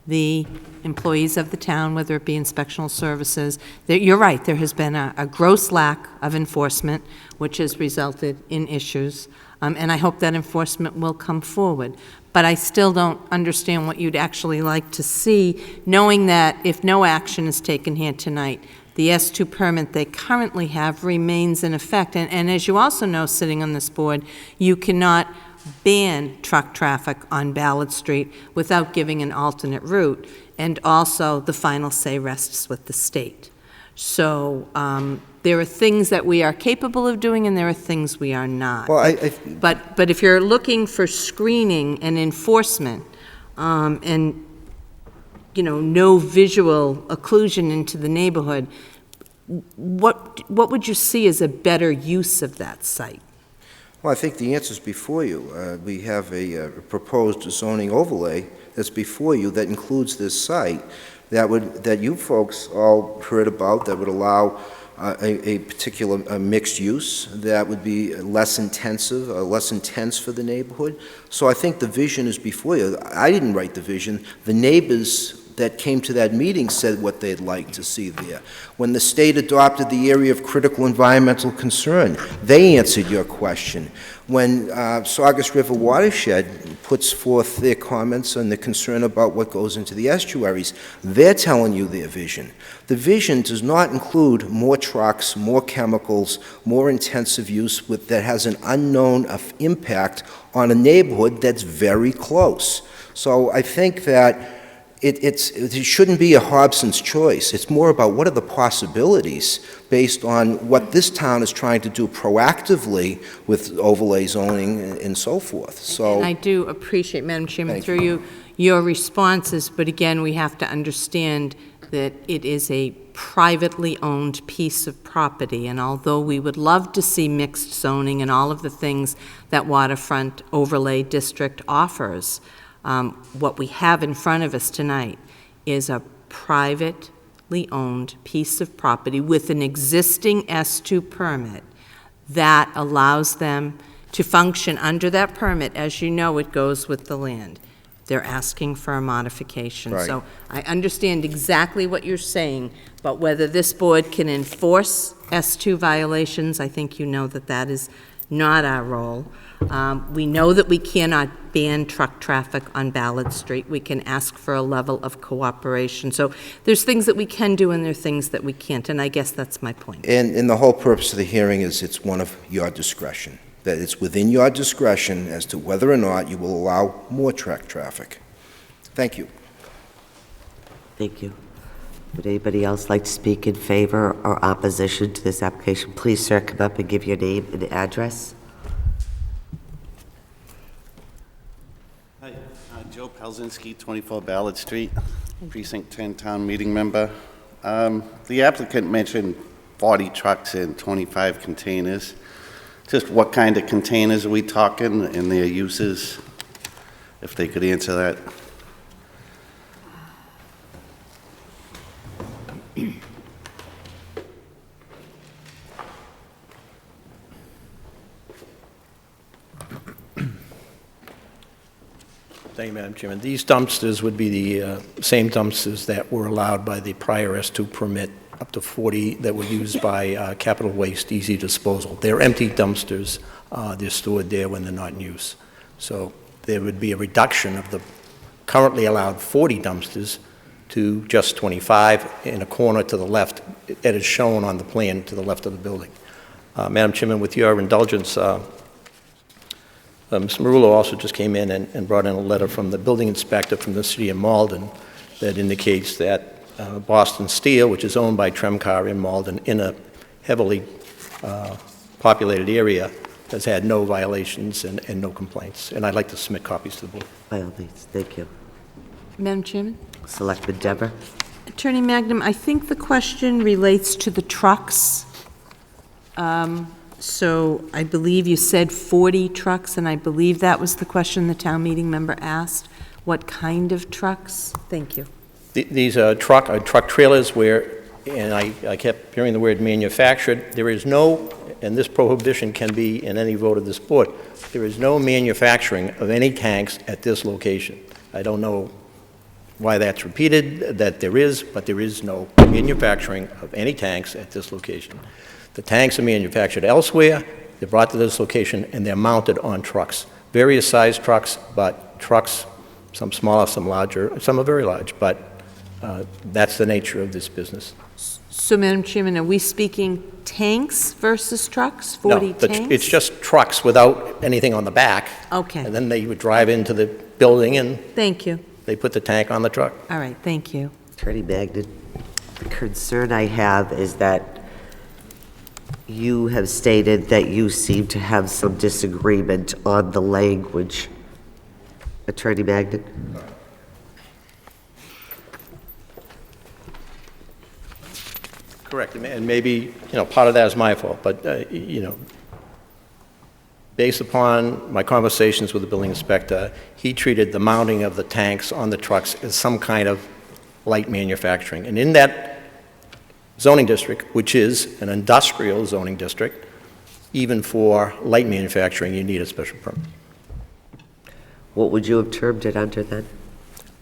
the employees of the town, whether it be inspectional services. You're right, there has been a gross lack of enforcement, which has resulted in issues, and I hope that enforcement will come forward. But I still don't understand what you'd actually like to see, knowing that if no action is taken here tonight, the S2 permit they currently have remains in effect. And as you also know, sitting on this board, you cannot ban truck traffic on Ballard Street without giving an alternate route. And also, the final say rests with the state. So there are things that we are capable of doing, and there are things we are not. Well, But if you're looking for screening and enforcement, and no visual occlusion into the neighborhood, what would you see as a better use of that site? Well, I think the answer's before you. We have a proposed zoning overlay that's before you that includes this site that you folks all heard about, that would allow a particular mixed use that would be less intensive, less intense for the neighborhood. So I think the vision is before you. I didn't write the vision. The neighbors that came to that meeting said what they'd like to see there. When the state adopted the area of critical environmental concern, they answered your question. When Saugus River Watershed puts forth their comments and their concern about what goes into the estuaries, they're telling you their vision. The vision does not include more trucks, more chemicals, more intensive use that has an unknown impact on a neighborhood that's very close. So I think that it shouldn't be a Hobson's choice. It's more about what are the possibilities based on what this town is trying to do proactively with overlay zoning and so forth. So, and I do appreciate, Madam Chairman, through you, your responses, but again, we have to understand that it is a privately owned piece of property, and although we would love to see mixed zoning and all of the things that Waterfront Overlay District offers, what we have in front of us tonight is a privately owned piece of property with an existing S2 permit that allows them to function under that permit. As you know, it goes with the land. They're asking for a modification. Right. So I understand exactly what you're saying, but whether this board can enforce S2 violations, I think you know that that is not our role. We know that we cannot ban truck traffic on Ballard Street. We can ask for a level of cooperation. So there's things that we can do and there are things that we can't, and I guess that's my point. and the whole purpose of the hearing is it's one of your discretion, that it's within your discretion as to whether or not you will allow more truck traffic. Thank you. Thank you. Would anybody else like to speak in favor or opposition to this application? Please, sir, come up and give your name and address. Hi, Joe Pelzinski, 24 Ballard Street, Precinct 10 Town Meeting Member. The applicant mentioned 40 trucks and 25 containers. Just what kind of containers are we talking and their uses, if they could answer that? Thank you, Madam Chairman. These dumpsters would be the same dumpsters that were allowed by the prior S2 permit, up to 40 that were used by Capital Waste Easy Disposal. They're empty dumpsters. They're stored there when they're not in use. So there would be a reduction of the currently allowed 40 dumpsters to just 25 in a corner to the left that is shown on the plan to the left of the building. Madam Chairman, with your indulgence, Mr. Marullo also just came in and brought in a letter from the building inspector from the city of Malden that indicates that Boston Steel, which is owned by Tremcar in Malden, in a heavily populated area, has had no violations and no complaints. And I'd like to submit copies to the board. By all means, thank you. Madam Chairman? Selectman Dever? Attorney Magnum, I think the question relates to the trucks. So I believe you said 40 trucks, and I believe that was the question the town meeting member asked. What kind of trucks? Thank you. These are truck trailers where, and I kept hearing the word manufactured. There is no, and this prohibition can be in any vote of this board, there is no manufacturing of any tanks at this location. I don't know why that's repeated, that there is, but there is no manufacturing of any tanks at this location. The tanks are manufactured elsewhere, they're brought to this location, and they're mounted on trucks. Various size trucks, but trucks, some smaller, some larger, some are very large, but that's the nature of this business. So, Madam Chairman, are we speaking tanks versus trucks? 40 tanks? It's just trucks without anything on the back. Okay. And then they would drive into the building and Thank you. they put the tank on the truck. All right, thank you. Attorney Magnin, the concern I have is that you have stated that you seem to have some disagreement on the language. Attorney Magnin? Correct, and maybe, part of that is my fault, but, based upon my conversations with the building inspector, he treated the mounting of the tanks on the trucks as some kind of light manufacturing. And in that zoning district, which is an industrial zoning district, even for light manufacturing, you need a special permit. What would you have termed it under then?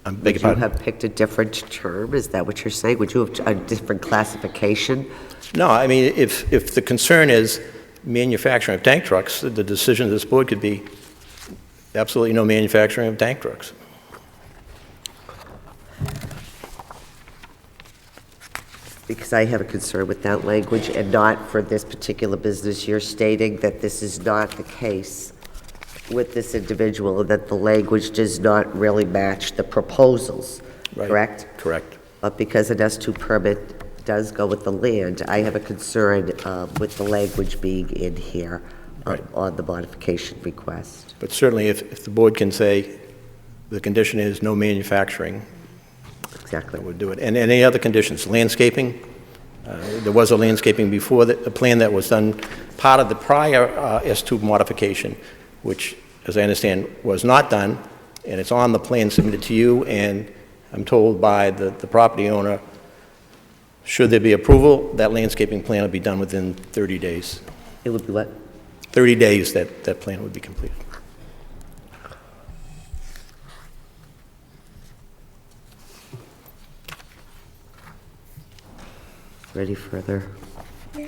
Beg your Would you pardon? have picked a different term? Is that what you're saying? Would you have a different classification? No, I mean, if the concern is manufacturing of tank trucks, the decision of this board could be absolutely no manufacturing of tank trucks. Because I have a concern with that language, and not for this particular business. You're stating that this is not the case with this individual, and that the language does not really match the proposals, Right. correct? Correct. But because an S2 permit does go with the land, I have a concern with the language being in here Right. on the modification request. But certainly, if the board can say the condition is no manufacturing, Exactly. that would do it. And any other conditions? Landscaping? There was a landscaping before, the plan that was done, part of the prior S2 modification, which, as I understand, was not done, and it's on the plan submitted to you, and I'm told by the property owner, should there be approval, that landscaping plan will be done within 30 days. It would be what? 30 days that plan would be completed. Ready further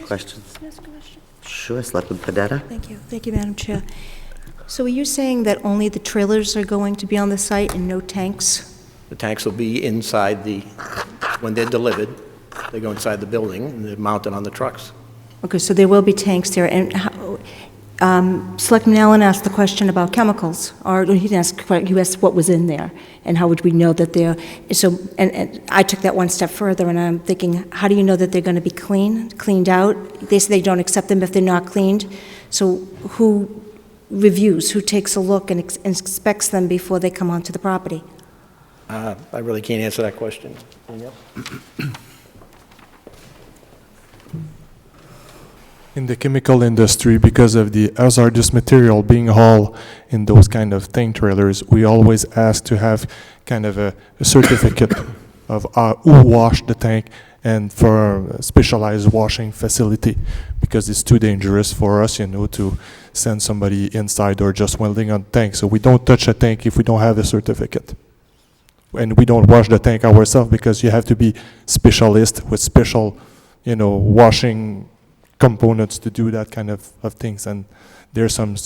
questions? Can I ask a question? Sure, Selectman Panetta? Thank you. Thank you, Madam Chair. So are you saying that only the trailers are going to be on the site and no tanks? The tanks will be inside when they're delivered, they go inside the building, and they're mounted on the trucks. Okay, so there will be tanks there. And Selectman Allen asked the question about chemicals, or he didn't ask, he asked what was in there, and how would we know that they're, so, and I took that one step further, and I'm thinking, how do you know that they're going to be cleaned out? They say they don't accept them if they're not cleaned, so who reviews, who takes a look and inspects them before they come onto the property? I really can't answer that question. In the chemical industry, because of the hazardous material being hauled in those kind of tank trailers, we always ask to have kind of a certificate of who wash the tank and for a specialized washing facility, because it's too dangerous for us, to send somebody inside or just welding on tank. So we don't touch a tank if we don't have a certificate. And we don't wash the tank ourselves because you have to be specialist with special, washing components to do that kind of things. And there's some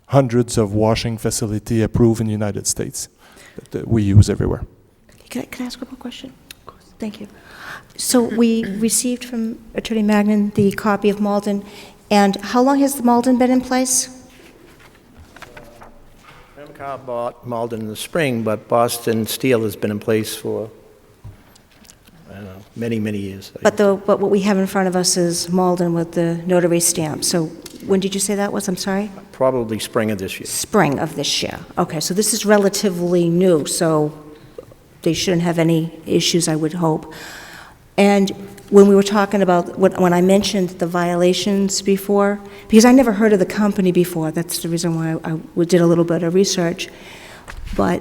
hundreds of washing facility approved in the United States that we use everywhere. Can I ask one more question? Of course. Thank you. So we received from Attorney Magnan the copy of Malden, and how long has the Malden been in place? Remcar bought Malden in the spring, but Boston Steel has been in place for, I don't know, many, many years. But what we have in front of us is Malden with the notary stamp. So when did you say that was? I'm sorry? Probably spring of this year. Spring of this year. Okay, so this is relatively new, so they shouldn't have any issues, I would hope. And when we were talking about, when I mentioned the violations before, because I never heard of the company before, that's the reason why I did a little bit of research. But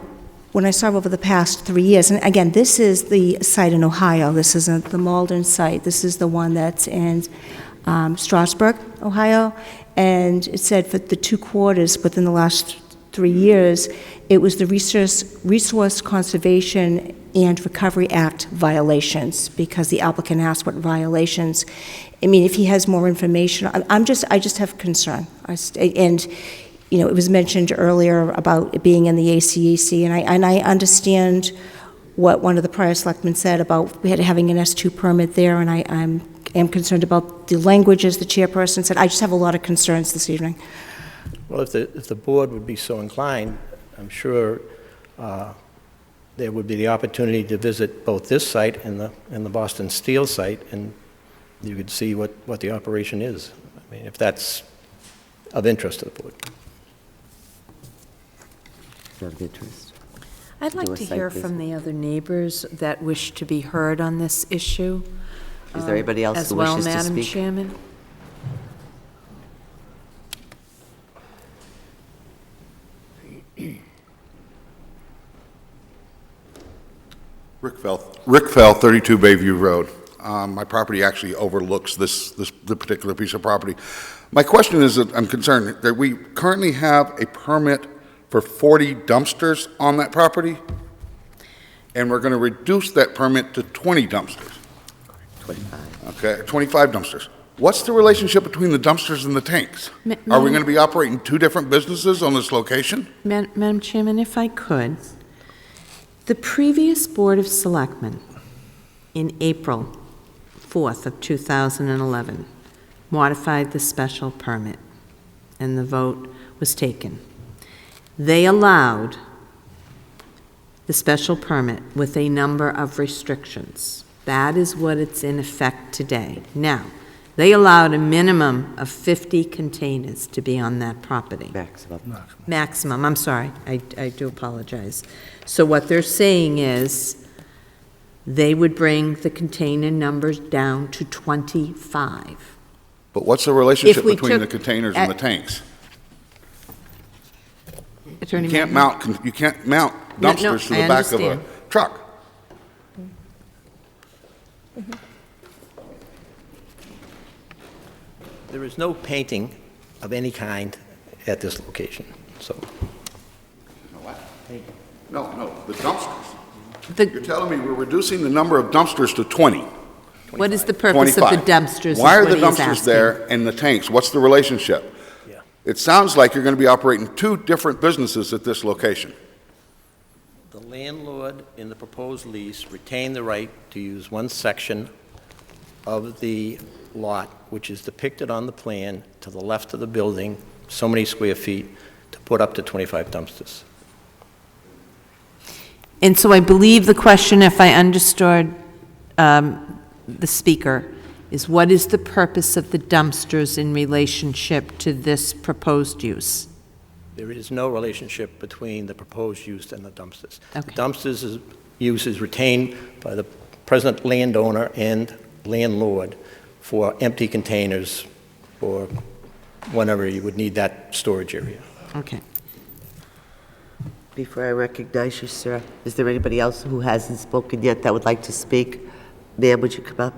when I saw over the past 3 years, and again, this is the site in Ohio, this isn't the Malden site, this is the one that's in Strasburg, Ohio, and it said for the 2 quarters within the last 3 years, it was the Resource Conservation and Recovery Act violations, because the applicant asked what violations. I mean, if he has more information, I just have concern. And it was mentioned earlier about it being in the ACAC, and I understand what one of the prior selectmen said about having an S2 permit there, and I am concerned about the language, as the chairperson said. I just have a lot of concerns this evening. Well, if the board would be so inclined, I'm sure there would be the opportunity to visit both this site and the Boston Steel site, and you could see what the operation is. I mean, if that's of interest to the board. Not of interest. I'd like Do a to site hear visit. from the other neighbors that wish to be heard on this issue. Is there anybody else who wishes to As well, Madam speak? Chairman? Rick Fell, 32 Bayview Road. My property actually overlooks the particular piece of property. My question is that I'm concerned that we currently have a permit for 40 dumpsters on that property, and we're going to reduce that permit to 20 dumpsters. 25. Okay, 25 dumpsters. What's the relationship between the dumpsters and the tanks? Are we going to be operating 2 different businesses on this location? Madam Chairman, if I could, the previous Board of Selectmen, in April 4th of 2011, modified the special permit, and the vote was taken. They allowed the special permit with a number of restrictions. That is what it's in effect today. Now, they allowed a minimum of 50 containers to be on that property. Maximum, I'm sorry, I do apologize. So what they're saying is they would bring the container numbers down to 25. But what's the relationship If we between the took containers and the tanks? Attorney You can't Magnan? mount dumpsters to the I back of a understand. truck. There is no painting of any kind at this location, so. No, the dumpsters. The- You're telling me we're reducing the number of dumpsters to 20? What is the purpose of the 25. dumpsters? Why are the is what he's dumpsters asking. there and the tanks? What's the relationship? Yeah. It sounds like you're going to be operating 2 different businesses at this location. The landlord in the proposed lease retained the right to use one section of the lot, which is depicted on the plan to the left of the building, so many square feet, to put up to 25 dumpsters. And so I believe the question, if I understood the speaker, is what is the purpose of the dumpsters in relationship to this proposed use? There is no relationship between the proposed use and the dumpsters. Okay. Dumpsters' use is retained by the present landowner and landlord for empty containers or whenever you would need that storage area. Okay. Before I recognize you, sir, is there anybody else who hasn't spoken yet that would like to speak? Ma'am, would you come up?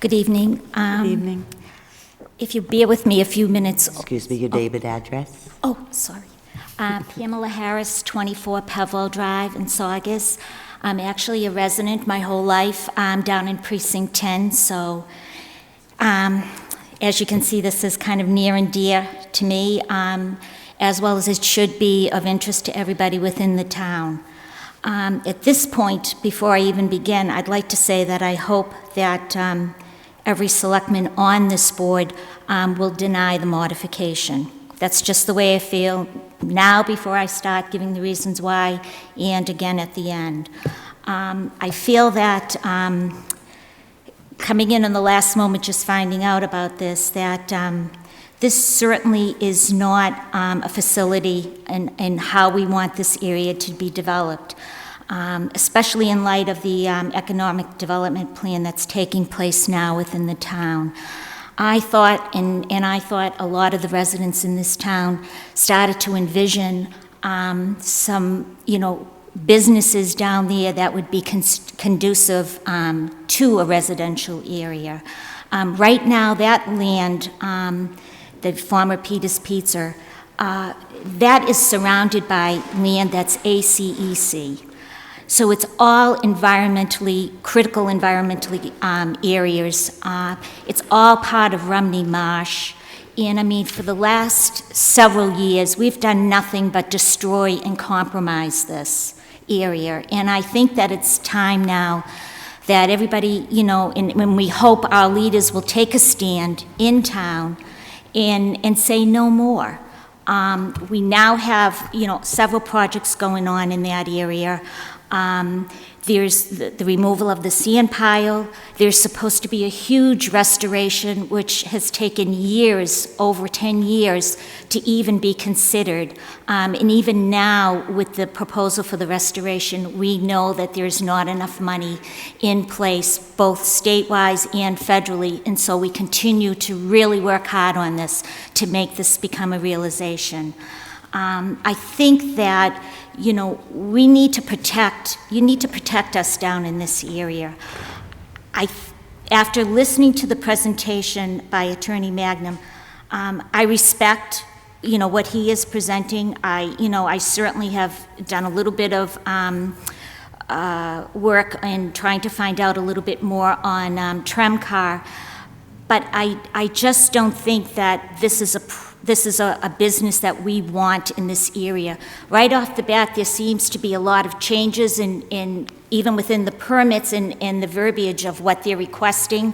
Good evening. Good evening. If you bear with me a few minutes. Excuse me, your name and address? Oh, sorry. Pamela Harris, 24 Pevwell Drive in Saugus. I'm actually a resident my whole life. I'm down in Precinct 10, so as you can see, this is kind of near and dear to me, as well as it should be of interest to everybody within the town. At this point, before I even begin, I'd like to say that I hope that every selectman on this board will deny the modification. That's just the way I feel now before I start giving the reasons why, and again at the end. I feel that coming in the last moment, just finding out about this, that this certainly is not a facility in how we want this area to be developed, especially in light of the economic development plan that's taking place now within the town. I thought, and I thought a lot of the residents in this town started to envision some, businesses down there that would be conducive to a residential area. Right now, that land, the former Peter's Pizza, that is surrounded by land that's ACEC. So it's all critical environmentally areas. It's all part of Rumney Marsh. And I mean, for the last several years, we've done nothing but destroy and compromise this area. And I think that it's time now that everybody, and when we hope our leaders will take a stand in town and say no more. We now have, several projects going on in that area. There's the removal of the sand pile. There's supposed to be a huge restoration, which has taken years, over 10 years, to even be considered. And even now, with the proposal for the restoration, we know that there's not enough money in place, both statewide and federally, and so we continue to really work hard on this to make this become a realization. I think that, we need to protect, you need to protect us down in this area. After listening to the presentation by Attorney Magnum, I respect, what he is presenting. I certainly have done a little bit of work in trying to find out a little bit more on Tremcar, but I just don't think that this is a business that we want in this area. Right off the bat, there seems to be a lot of changes in even within the permits and the verbiage of what they're requesting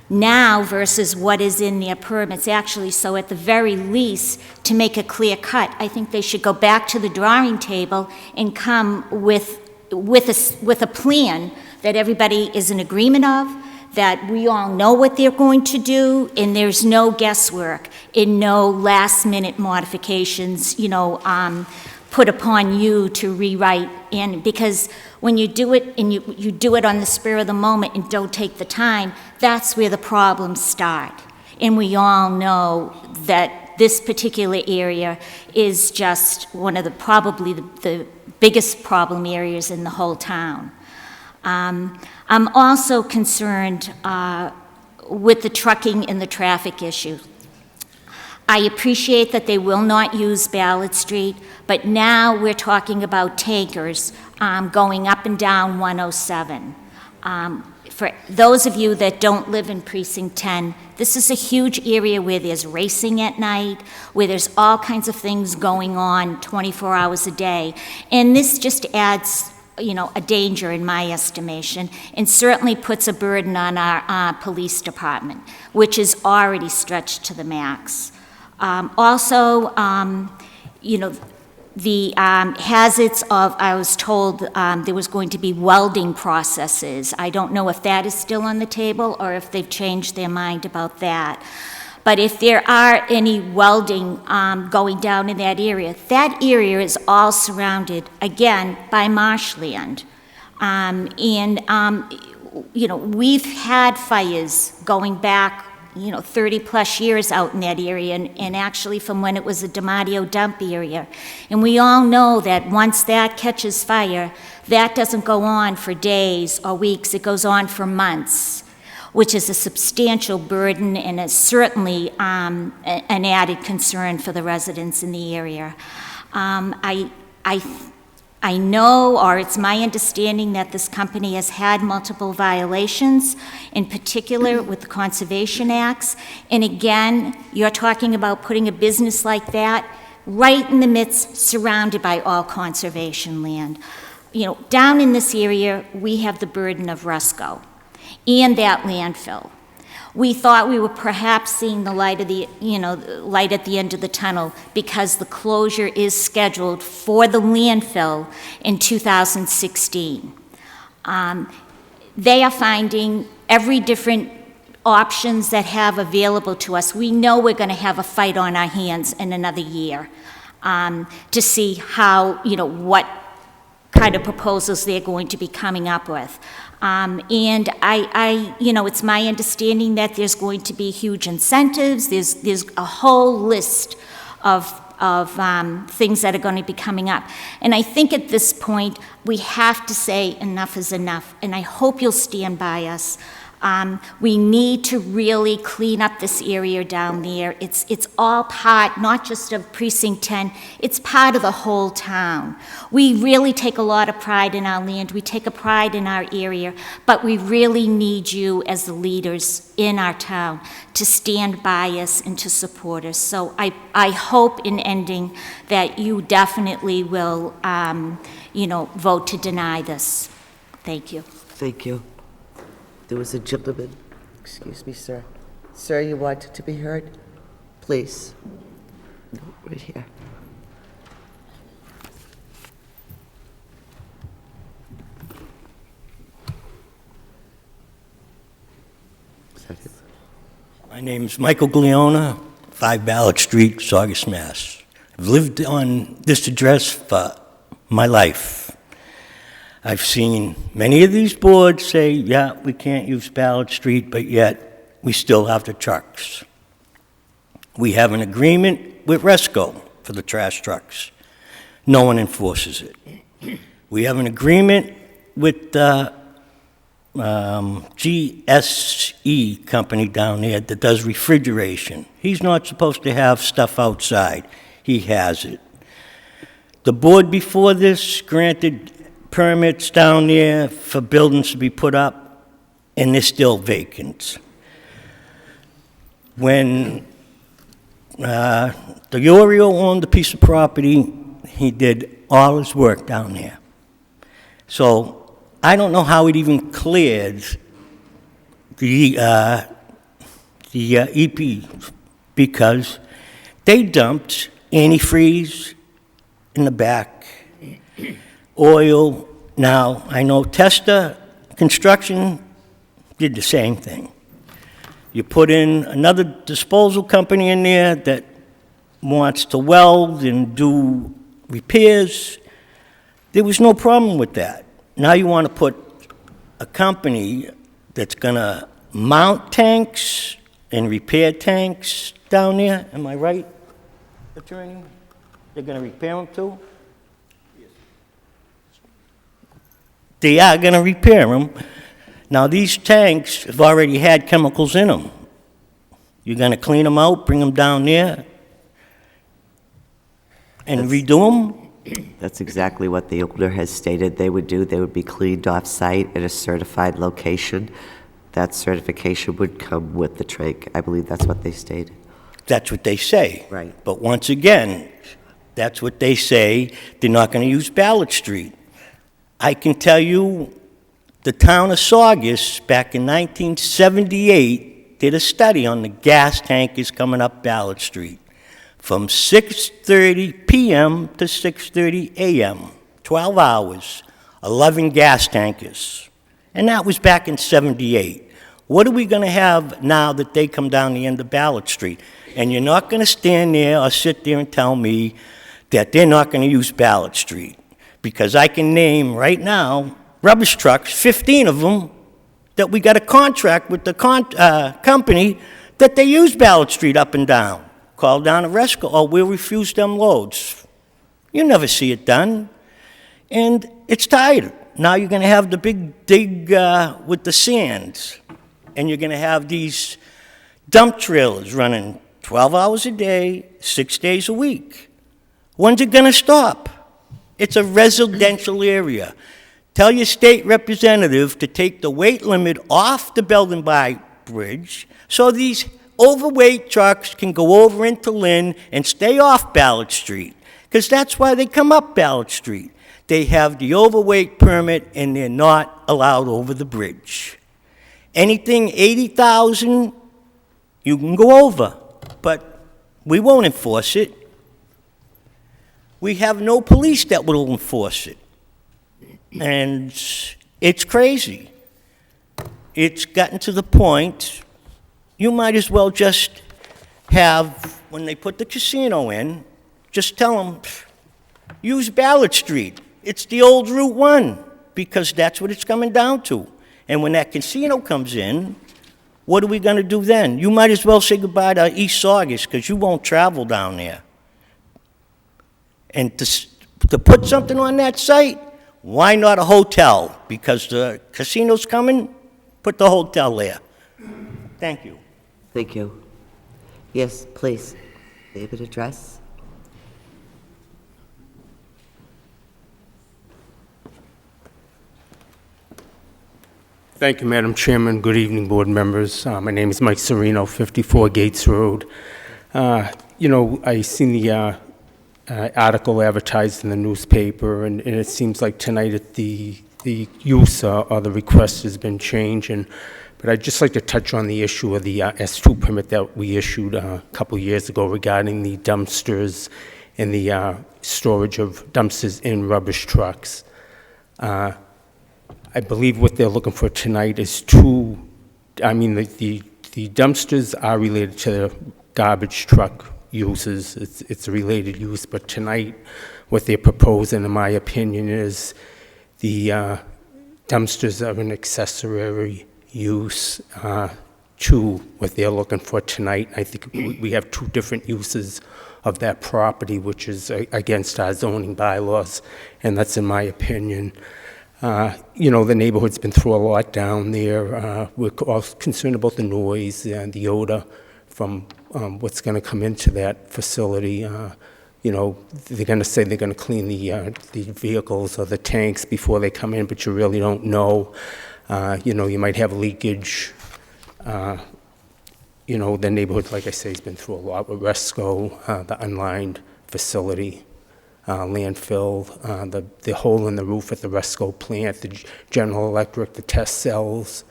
now versus what is in their permits actually. So at the very least, to make a clear cut, I think they should go back to the drawing table and come with a plan that everybody is in agreement of, that we all know what they're going to do, and there's no guesswork and no last-minute modifications, put upon you to rewrite. And because when you do it, and you do it on the spur of the moment and don't take the time, that's where the problems start. And we all know that this particular area is just one of probably the biggest problem areas in the whole town. I'm also concerned with the trucking and the traffic issue. I appreciate that they will not use Ballard Street, but now we're talking about tankers going up and down 107. For those of you that don't live in Precinct 10, this is a huge area where there's racing at night, where there's all kinds of things going on 24 hours a day. And this just adds a danger in my estimation, and certainly puts a burden on our police department, which is already stretched to the max. Also, the hazards of, I was told there was going to be welding processes. I don't know if that is still on the table or if they've changed their mind about that. But if there are any welding going down in that area is all surrounded, again, by marshland. we've had fires going back, 30-plus years out in that area, and actually from when it was a DiMatteo dump area. And we all know that once that catches fire, that doesn't go on for days or weeks, it goes on for months, which is a substantial burden and is certainly an added concern for the residents in the area. I know, or it's my understanding, that this company has had multiple violations, in particular with the Conservation Acts. And again, you're talking about putting a business like that right in the midst, surrounded by all conservation land. Down in this area, we have the burden of Rusco and that landfill. We thought we were perhaps seeing the light at the end of the tunnel, because the closure is scheduled for the landfill in 2016. They are finding every different options that have available to us. We know we're going to have a fight on our hands in another year to see how, what kind of proposals they're going to be coming up with. And it's my understanding that there's going to be huge incentives. There's a whole list of things that are going to be coming up. And I think at this point, we have to say enough is enough, and I hope you'll stand by us. We need to really clean up this area down there. It's all part, not just of Precinct 10, it's part of the whole town. We really take a lot of pride in our land, we take a pride in our area, but we really need you as the leaders in our town to stand by us and to support us. So I hope in ending that you definitely will, vote to deny this. Thank you. Thank you. There was a gentleman, excuse me, sir. Sir, you wanted to be heard? Please. No, right here. Is that it? My name's Michael Gliona, 5 Ballard Street, Saugus, Mass. I've lived on this address for my life. I've seen many of these boards say, yeah, we can't use Ballard Street, but yet we still have the trucks. We have an agreement with Resco for the trash trucks. No one enforces it. We have an agreement with the GSE company down there that does refrigeration. He's not supposed to have stuff outside. He has it. The board before this granted permits down there for buildings to be put up, and they're still vacant. When the Iorio owned the piece of property, he did all his work down there. So I don't know how it even cleared the EP, because they dumped antifreeze in the back, oil. Now, I know Testa Construction did the same thing. You put in another disposal company in there that wants to weld and do repairs. There was no problem with that. Now you want to put a company that's going to mount tanks and repair tanks down there. Am I right, attorney? They're going to repair them too? They are going to repair them. Now, these tanks have already had chemicals in them. You're going to clean them out, bring them down there, and redo them? That's exactly what the owner has stated they would do. They would be cleaned off-site at a certified location. That certification would come with the tank. I believe that's what they stated. That's what they say. Right. But once again, that's what they say. They're not going to use Ballard Street. I can tell you the town of Saugus, back in 1978, did a study on the gas tankers coming up Ballard Street from 6:30 p.m. to 6:30 a.m., 12 hours, 11 gas tankers. And that was back in 78. What are we going to have now that they come down the end of Ballard Street? And you're not going to stand there or sit there and tell me that they're not going to use Ballard Street. Because I can name right now rubbish trucks, 15 of them, that we got a contract with the company that they use Ballard Street up and down. Call down to Resco, oh, we'll refuse them loads. You never see it done. And it's tired. Now you're gonna have the big dig with the sands, and you're gonna have these dump trailers running 12 hours a day, 6 days a week. When's it gonna stop? It's a residential area. Tell your state representative to take the weight limit off the Beldenby Bridge so these overweight trucks can go over into Lynn and stay off Ballard Street, because that's why they come up Ballard Street. They have the overweight permit and they're not allowed over the bridge. Anything 80,000, you can go over, but we won't enforce it. We have no police that will enforce it. And it's crazy. It's gotten to the point, you might as well just have, when they put the casino in, just tell them, use Ballard Street. It's the old Route 1, because that's what it's coming down to. And when that casino comes in, what are we going to do then? You might as well say goodbye to East Saugus, because you won't travel down there. And to put something on that site, why not a hotel? Because the casino's coming, put the hotel there. Thank you. Thank you. Yes, please. David, address. Thank you, Madam Chairman. Good evening, board members. My name is Mike Serino, 54 Gates Road. You know, I seen the article advertised in the newspaper, and it seems like tonight the use or the request has been changed. But I'd just like to touch on the issue of the S2 permit that we issued a couple years ago regarding the dumpsters and the storage of dumpsters in rubbish trucks. I believe what they're looking for tonight is the dumpsters are related to the garbage truck uses. It's a related use, but tonight what they're proposing, in my opinion, is the dumpsters are an accessory use to what they're looking for tonight. I think we have two different uses of that property, which is against our zoning bylaws, and that's in my opinion. You know, the neighborhood's been through a lot down there. We're all concerned about the noise and the odor from what's going to come into that facility. You know, they're going to say they're going to clean the vehicles or the tanks before they come in, but you really don't know. You know, you might have leakage. You know, the neighborhood, like I say, has been through a lot with Resco, the unlined facility. Landfill, the hole in the roof at the Resco plant, the General Electric, the test cells,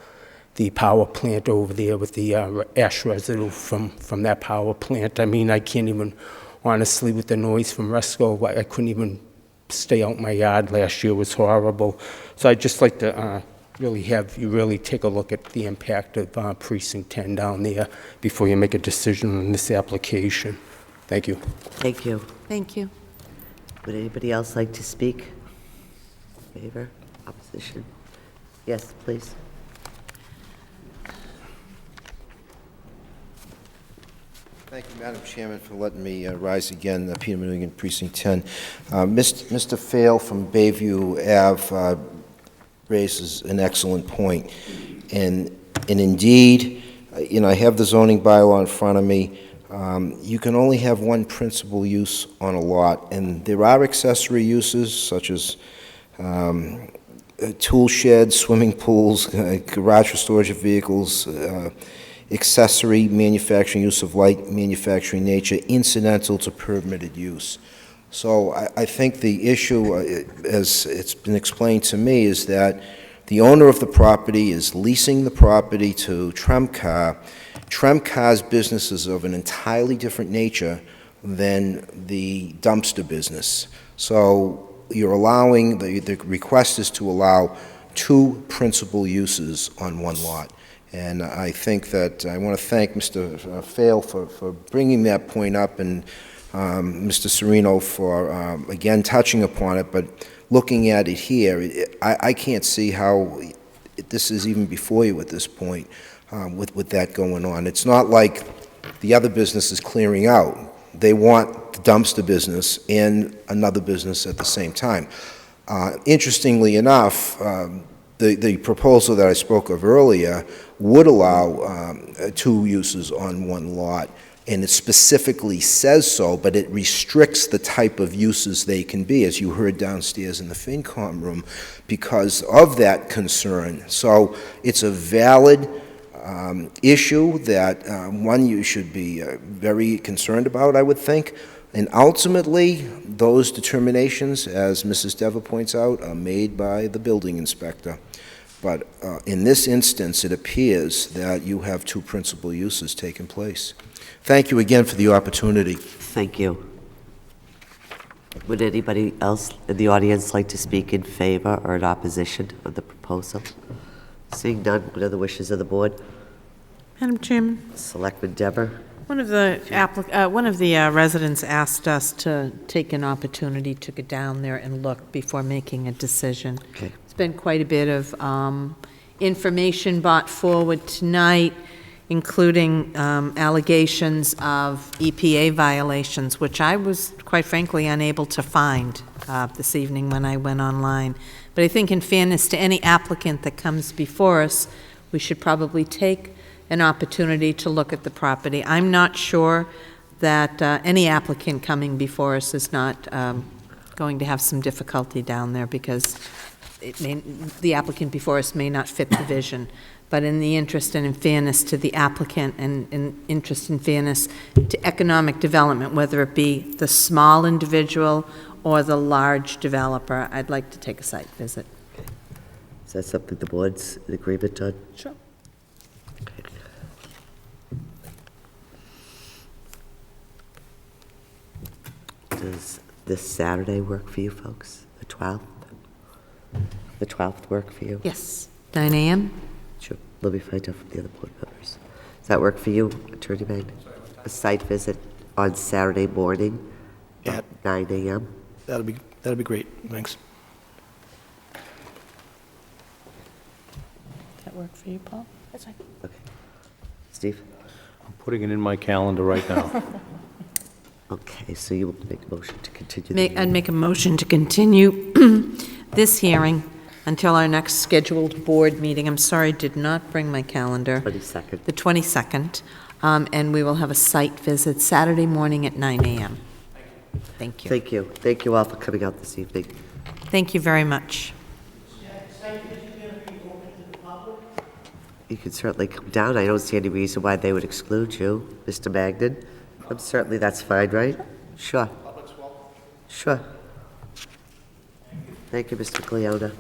the power plant over there with the ash residue from that power plant. I mean, I can't even, honestly, with the noise from Resco, I couldn't even stay out in my yard last year. It was horrible. So I'd just like to really have you really take a look at the impact of Precinct 10 down there before you make a decision on this application. Thank you. Thank you. Thank you. Would anybody else like to speak? Favor? Opposition? Yes, please. Thank you, Madam Chairman, for letting me rise again. Peter Milligan, Precinct 10. Mr. Fail from Bayview Ave raises an excellent point. And indeed, you know, I have the zoning bylaw in front of me. You can only have one principal use on a lot, and there are accessory uses such as tool sheds, swimming pools, garage for storage of vehicles, accessory manufacturing use of light manufacturing nature, incidental to permitted use. So I think the issue, as it's been explained to me, is that the owner of the property is leasing the property to Tremcar. Tremcar's business is of an entirely different nature than the dumpster business. So you're allowing, the request is to allow two principal uses on one lot. And I think that I want to thank Mr. Fail for bringing that point up, and Mr. Serino for, again, touching upon it. But looking at it here, I can't see how this is even before you at this point, with that going on. It's not like the other business is clearing out. They want the dumpster business and another business at the same time. Interestingly enough, the proposal that I spoke of earlier would allow 2 uses on one lot, and it specifically says so, but it restricts the type of uses they can be, as you heard downstairs in the FinCom room, because of that concern. So it's a valid issue that, one, you should be very concerned about, I would think. And ultimately, those determinations, as Mrs. Dever points out, are made by the building inspector. But in this instance, it appears that you have 2 principal uses taking place. Thank you again for the opportunity. Thank you. Would anybody else in the audience like to speak in favor or in opposition of the proposal? Seeing none, what are the wishes of the board? Madam Chairman? Selectman Dever? One of the residents asked us to take an opportunity to go down there and look before making a decision. Okay. There's been quite a bit of information brought forward tonight, including allegations of EPA violations, which I was, quite frankly, unable to find this evening when I went online. But I think in fairness to any applicant that comes before us, we should probably take an opportunity to look at the property. I'm not sure that any applicant coming before us is not going to have some difficulty down there, because the applicant before us may not fit the vision. But in the interest and in fairness to the applicant, and in interest and fairness to economic development, whether it be the small individual or the large developer, I'd like to take a site visit. Okay. Is that something the board's in agreement on? Sure. Okay. Does this Saturday work for you folks, the 12th? The 12th work for you? Yes, 9 a.m.? Sure, let me find out from the other board members. Does that work for you, Attorney Magnin? A site visit on Saturday morning at 9 a.m.? That'll be great. Thanks. Does that work for you, Paul? That's fine. Okay. Steve? I'm putting it in my calendar right now. Okay, so you will make a motion to continue the I'd meeting. make a motion to continue this hearing until our next scheduled board meeting. I'm sorry, I did not bring my calendar. 22nd. The 22nd, and we will have a site visit Saturday morning at 9 a.m. Thank you. Thank you. Thank you all for coming out this evening. Thank you very much. You can certainly come down. I don't see any reason why they would exclude you, Mr. Magnin. Certainly that's fine, right? Sure. Sure. Thank you, Mr. Cleona.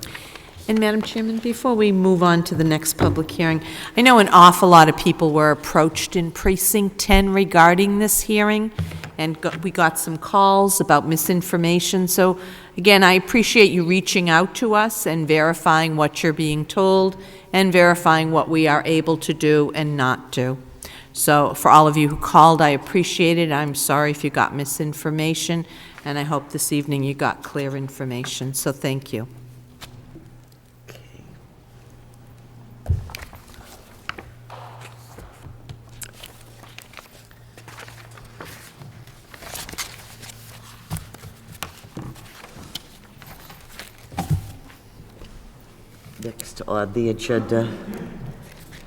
And Madam Chairman, before we move on to the next public hearing, I know an awful lot of people were approached in Precinct 10 regarding this hearing, and we got some calls about misinformation. So again, I appreciate you reaching out to us and verifying what you're being told and verifying what we are able to do and not do. So for all of you who called, I appreciate it. I'm sorry if you got misinformation, and I hope this evening you got clear information. So thank you. Next on the agenda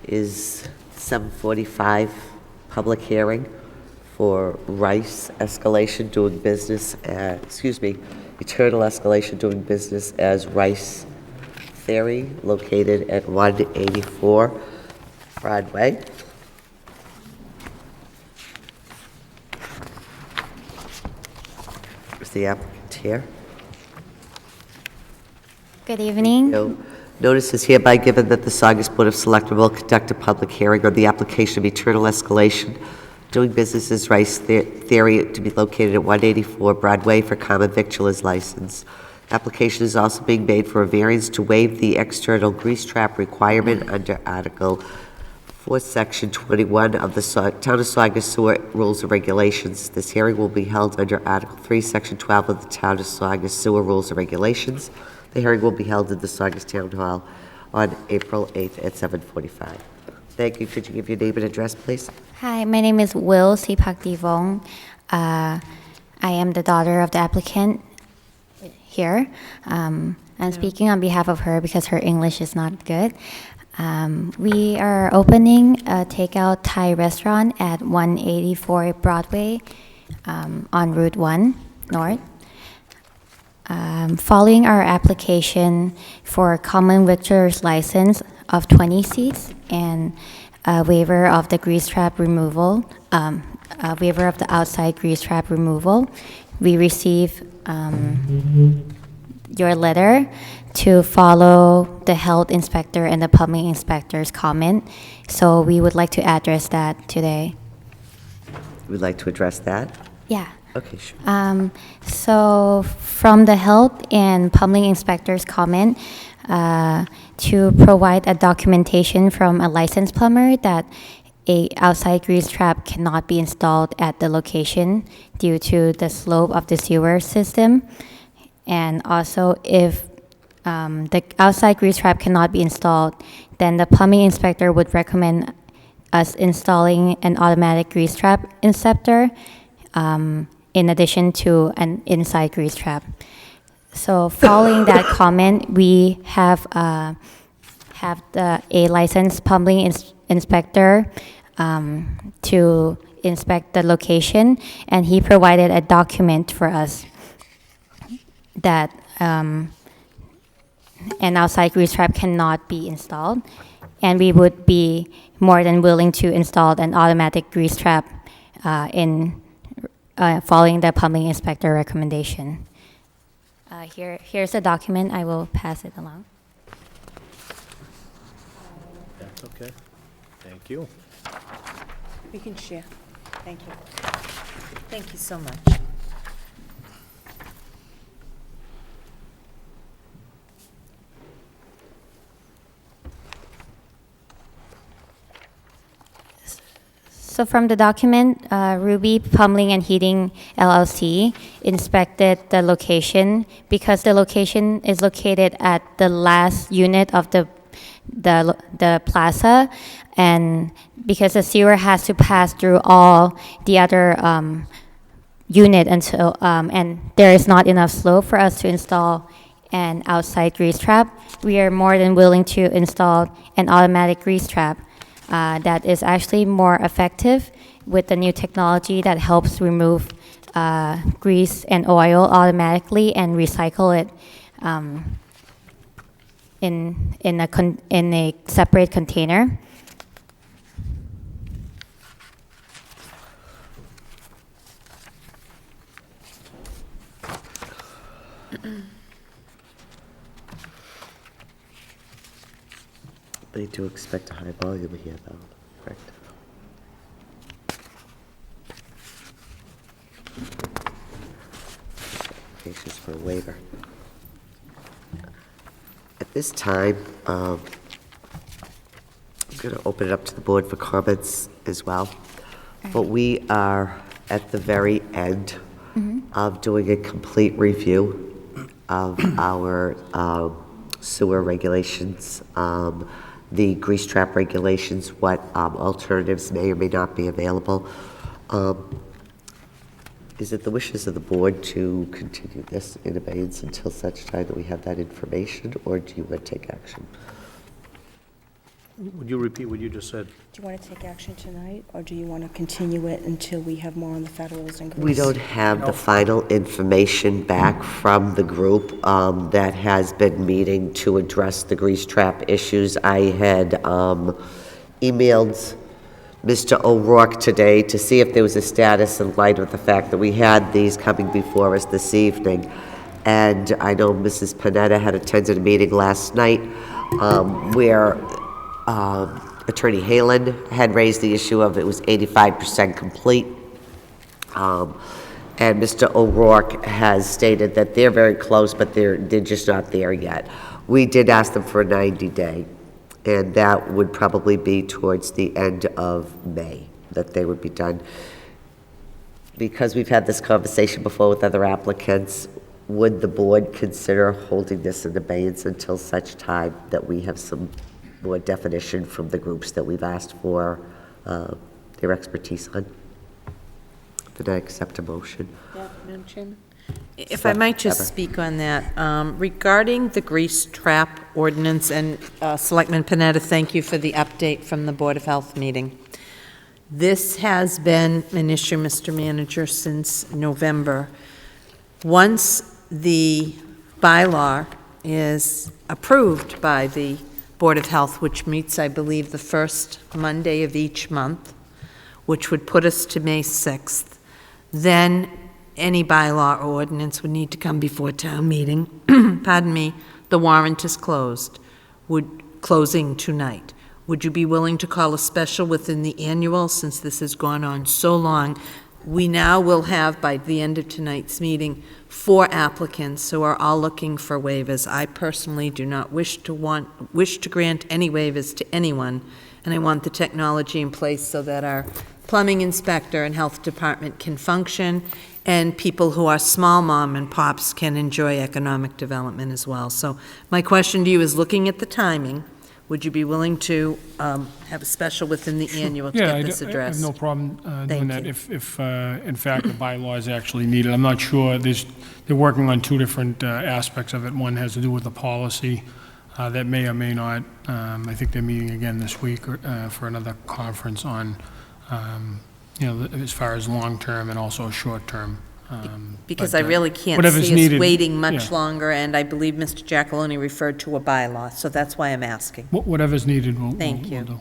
is 7:45 public hearing for Rice Escalation doing business, Eternal Escalation doing business as Rice Theory, located at 184 Broadway. Is the applicant here? Good evening. No. Notice is hereby given that the Saugus Board of Selectmen will conduct a public hearing on the application of Eternal Escalation doing business as Rice Theory to be located at 184 Broadway for common victualer's license. Application is also being made for a variance to waive the external grease trap requirement under Article 4, Section 21 of the Town of Saugus Sewer Rules and Regulations. This hearing will be held under Article 3, Section 12 of the Town of Saugus Sewer Rules and Regulations. The hearing will be held in the Saugus Town Hall on April 8th at 7:45. Thank you. Could you give your name and address, please? Hi, my name is Will Sipak Divong. I am the daughter of the applicant here. I'm speaking on behalf of her because her English is not good. We are opening a takeout Thai restaurant at 184 Broadway on Route 1 North. Following our application for common victor's license of 20 seats and a waiver of the grease trap removal, a waiver of the outside grease trap removal, we receive your letter to follow the health inspector and the plumbing inspector's comment. So we would like to address that today. We'd like to address that? Yeah. Okay, sure. So from the health and plumbing inspector's comment, to provide a documentation from a licensed plumber that a outside grease trap cannot be installed at the location due to the slope of the sewer system. And also, if the outside grease trap cannot be installed, then the plumbing inspector would recommend us installing an automatic grease trap inceptor in addition to an inside grease trap. So following that comment, we have a licensed plumbing inspector to inspect the location, and he provided a document for us that an outside grease trap cannot be installed, and we would be more than willing to install an automatic grease trap following the plumbing inspector recommendation. Here's the document. I will pass it along. That's okay. Thank you. We can share. Thank you. Thank you so much. So from the document, Ruby Plumbing and Heating LLC inspected the location because the location is located at the last unit of the plaza, and because the sewer has to pass through all the other unit until and there is not enough slope for us to install an outside grease trap, we are more than willing to install an automatic grease trap. That is actually more effective with the new technology that helps remove grease and oil automatically and recycle it in a separate container. They do expect a high volume here, though, correct? Applications for a waiver. At this time, I'm going to open it up to the board for comments as well. But we are at the very end of doing a complete review of our sewer regulations, the grease trap regulations, what alternatives may or may not be available. Is it the wishes of the board to continue this in abeyance until such time that we have that information, or do you want to take action? Would you repeat what you just said? Do you want to take action tonight, or do you want to continue it until we have more on the federals and grease? We don't have the final information back from the group that has been meeting to address the grease trap issues. I had emailed Mr. O'Rourke today to see if there was a status in light of the fact that we had these coming before us this evening. And I know Mrs. Panetta had attended a meeting last night where Attorney Halen had raised the issue of it was 85% complete. And Mr. O'Rourke has stated that they're very close, but they're just not there yet. We did ask them for a 90-day, and that would probably be towards the end of May that they would be done. Because we've had this conversation before with other applicants, would the board consider holding this in abeyance until such time that we have some more definition from the groups that we've asked for their expertise on? Did I accept a motion? Yeah, Madam Chairman? If I might just speak on that, regarding the grease trap ordinance, and Selectman Panetta, thank you for the update from the Board of Health meeting. This has been an issue, Mr. Manager, since November. Once the bylaw is approved by the Board of Health, which meets, I believe, the first Monday of each month, which would put us to May 6th, then any bylaw or ordinance would need to come before town meeting. Pardon me, the warrant is closing tonight. Would you be willing to call a special within the annual, since this has gone on so long? We now will have, by the end of tonight's meeting, 4 applicants who are all looking for waivers. I personally do not wish to grant any waivers to anyone, and I want the technology in place so that our plumbing inspector and health department can function, and people who are small mom and pops can enjoy economic development as well. So my question to you is, looking at the timing, would you be willing to have a special within the annual to get this I have addressed? no problem doing that you. if in fact, the bylaw is actually needed. I'm not sure, they're working on 2 different aspects of it. One has to do with the policy that may or may not, I think they're meeting again this week for another conference on, as far as long-term and also short-term. Because but, I really can't whatever's see us needed, waiting much yeah. longer, and I believe Mr. Giacalone referred to a bylaw, so that's why I'm asking. Whatever's needed, we'll Thank you. we'll do.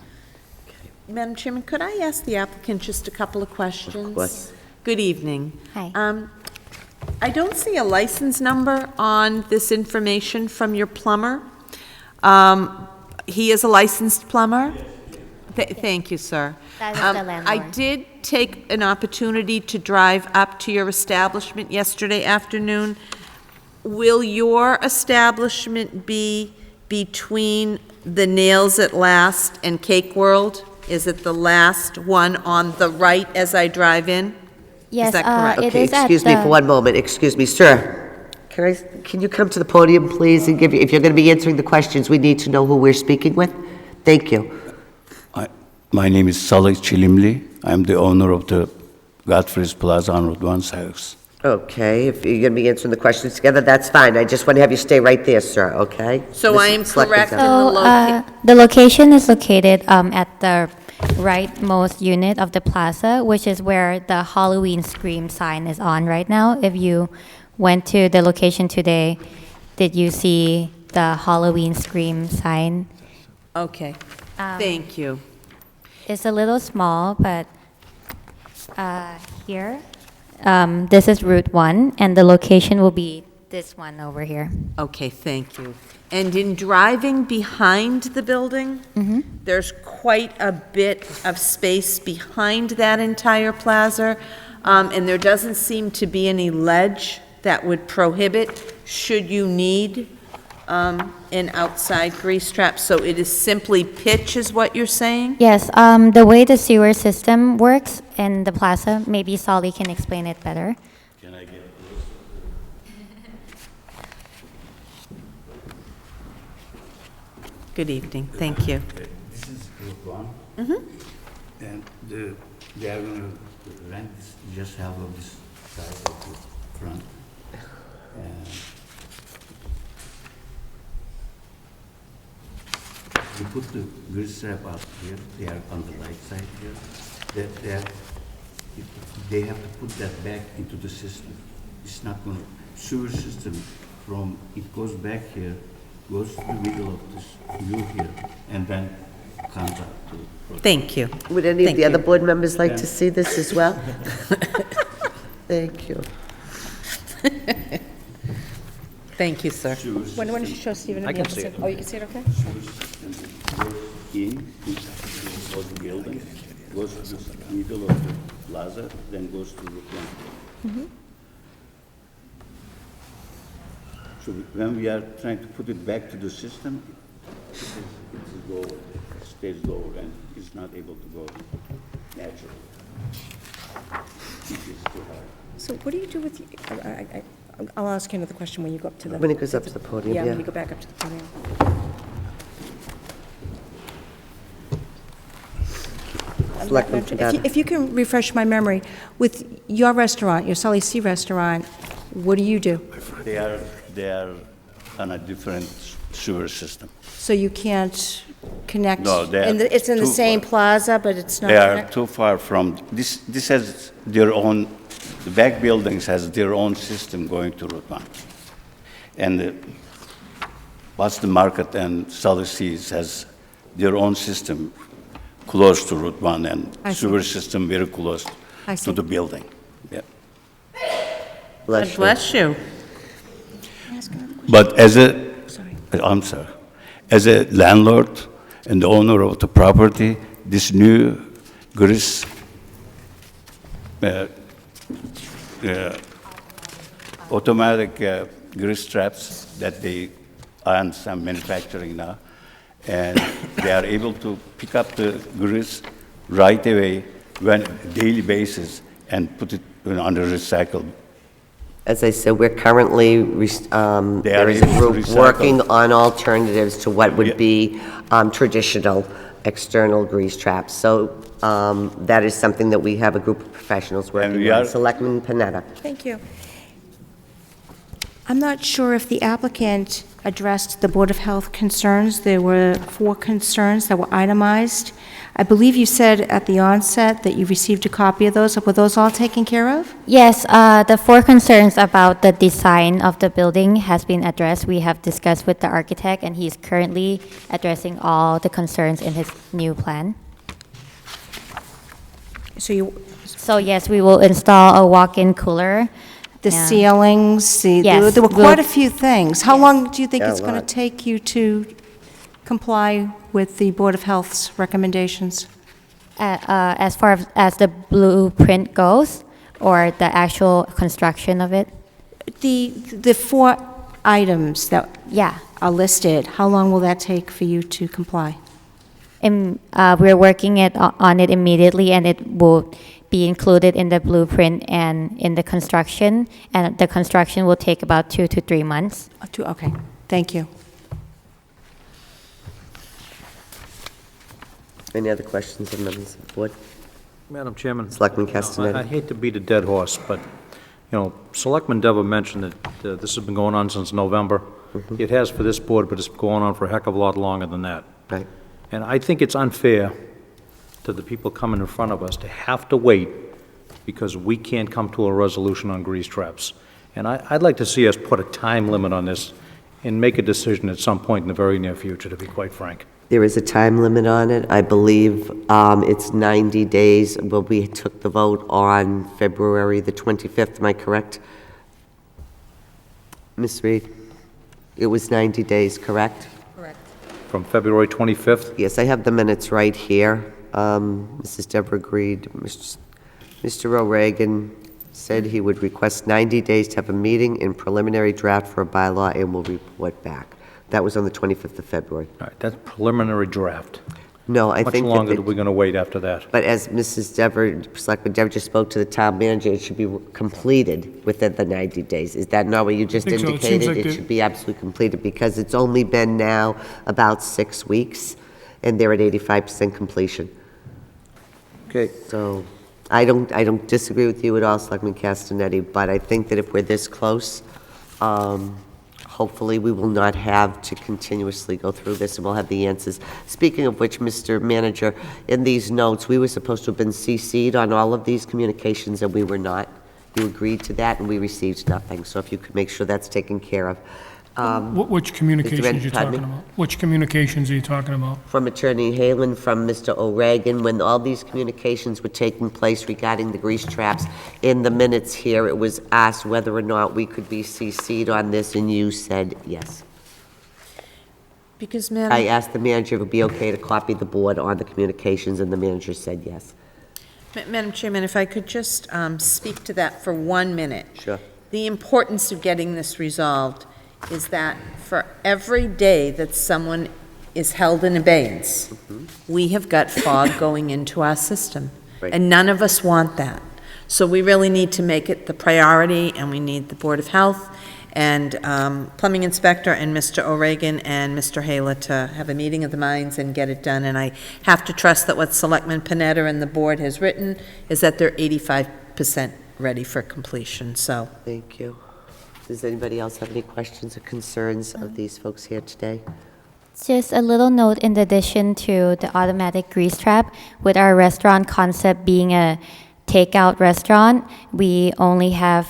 Madam Chairman, could I ask the applicant just a couple of questions? Of course. Good evening. Hi. I don't see a license number on this information from your plumber. He is a licensed plumber? Thank you, sir. That is the landlord. I did take an opportunity to drive up to your establishment yesterday afternoon. Will your establishment be between the Nails at Last and Cake World? Is it the last one on the right as I drive in? Yes, Is that correct? it Okay, is at excuse me the- for one moment. Excuse me, sir. Can you come to the podium, please, and if you're going to be answering the questions, we need to know who we're speaking with? Thank you. My name is Salih Chilimli. I'm the owner of the Godfrey's Plaza on Route 1, Saugus. Okay, if you're going to be answering the questions together, that's fine. I just want to have you stay right there, sir, okay? So I am correct in the So, the location is located at the rightmost unit of the plaza, which is where the Halloween Scream sign is on right now. If you went to the location today, did you see the Halloween Scream sign? Okay, thank you. It's a little small, but here, this is Route 1, and the location will be this one over here. Okay, thank you. And in driving behind the building, there's quite a bit of space behind that entire plaza, and there doesn't seem to be any ledge that would prohibit, should you need an outside grease trap. So it is simply pitch, is what you're saying? Yes, the way the sewer system works in the plaza, maybe Solly can explain it better. Can I get Good evening, thank you. This is Route 1. And they are going to rent just half of this side of the front. And we put the grease trap up here. They are on the right side here. They have to put that back into the system. It's not going to, sewer system from, it goes back here, goes to the middle of this U here, and then comes out to the. Thank you. Would any of Thank the other you. board members like to see this as well? Thank you. Thank you, sir. Why don't you show Stephen I and the can other see side? it. Oh, you can see it, okay? Goes to the building, goes to the middle of the plaza, then goes to the front. So when we are trying to put it back to the system, it is lower, it stays lower, and is not able to go naturally. It is too hard. So what do you do with, I'll ask you another question when you go up to the... When he goes up to the podium, Yeah, yeah. when you go back up to the podium. Selectman Fedata. If you can refresh my memory, with your restaurant, your Sully C restaurant, what do you do? They are on a different sewer system. So you can't connect? No, they are It's in the too same far. plaza, but it's not They are connected? too far from, this has their own, the back buildings has their own system going to Route 1. And Boston Market and Southern Seas has their own system close to Route 1 and I see. sewer system very close I to see. the building. Yeah. Bless you. Bless you. But I'm sorry, as a landlord and the owner of the property, this new grease automatic grease traps that they are manufacturing now, and they are able to pick up the grease right away on a daily basis and put it under recycle. As I said, we're currently, there is a able to group recycle. working on alternatives to what would be traditional external grease traps. So that is something that we have a group of professionals working we on. are- Selectman Panetta. Thank you. I'm not sure if the applicant addressed the Board of Health concerns. There were 4 concerns that were itemized. I believe you said at the onset that you received a copy of those. Were those all taken care of? Yes, the 4 concerns about the design of the building has been addressed. We have discussed with the architect, and he's currently addressing all the concerns in his new plan. So yes, we will install a walk-in cooler. The and- ceilings, Yes, there were we'll- quite a few things. How long do you think Yeah, it's a going to lot. take you to comply with the Board of Health's recommendations? As far as the blueprint goes, or the actual construction of it? The 4 items that Yeah. are listed, how long will that take for you to comply? We're working on it immediately, and it will be included in the blueprint and in the construction, and the construction will take about 2 to 3 months. Okay, thank you. Any other questions of members of the board? Madam Chairman. Selectman I Castaneda. hate to beat a dead horse, but, Selectman Dever mentioned that this has been going on since November. It has for this board, but it's been going on for a heck of a lot longer than that. Right. And I think it's unfair to the people coming in front of us to have to wait because we can't come to a resolution on grease traps. And I'd like to see us put a time limit on this and make a decision at some point in the very near future, to be quite frank. There is a time limit on it. I believe it's 90 days. Well, we took the vote on February the 25th, am I correct? Ms. Reed? It was 90 days, correct? From February 25th? Yes, I have the minutes right here. Mrs. Deborah agreed. Mr. O'Regan said he would request 90 days to have a meeting in preliminary draft for a bylaw and will report back. That was on the 25th of February. All right, that's preliminary draft. No, I think Much that longer they- are we going to wait after that? But as Mrs. Dever, Selectman Dever just spoke to the town manager, it should be completed within the 90 days. Is that not what you just I think so. It seems indicated? like It the- should be absolutely completed because it's only been now about 6 weeks, and they're at 85% completion. Okay. So I don't disagree with you at all, Selectman Castanetti, but I think that if we're this close, hopefully we will not have to continuously go through this and we'll have the answers. Speaking of which, Mr. Manager, in these notes, we were supposed to have been CC'd on all of these communications and we were not. You agreed to that and we received nothing. So if you could make sure that's taken care of. Which communications are you pardon me? talking about? Which communications are you talking about? From Attorney Halen, from Mr. O'Regan, when all these communications were taking place regarding the grease traps, in the minutes here, it was asked whether or not we could be CC'd on this, and you said yes. Because, I Madam, asked the manager if it would be okay to copy the board on the communications, and the manager said yes. Madam Chairman, if I could just speak to that for 1 minute. Sure. The importance of getting this resolved is that for every day that someone is held in abeyance, we have got fog going into our system. Right. And none of us want that. So we really need to make it the priority, and we need the Board of Health and Plumbing Inspector and Mr. O'Regan and Mr. Hayla to have a meeting of the minds and get it done. And I have to trust that what Selectman Panetta and the board has written is that they're 85% ready for completion, so. Thank you. Does anybody else have any questions or concerns of these folks here today? Just a little note in addition to the automatic grease trap, with our restaurant concept being a takeout restaurant, we only have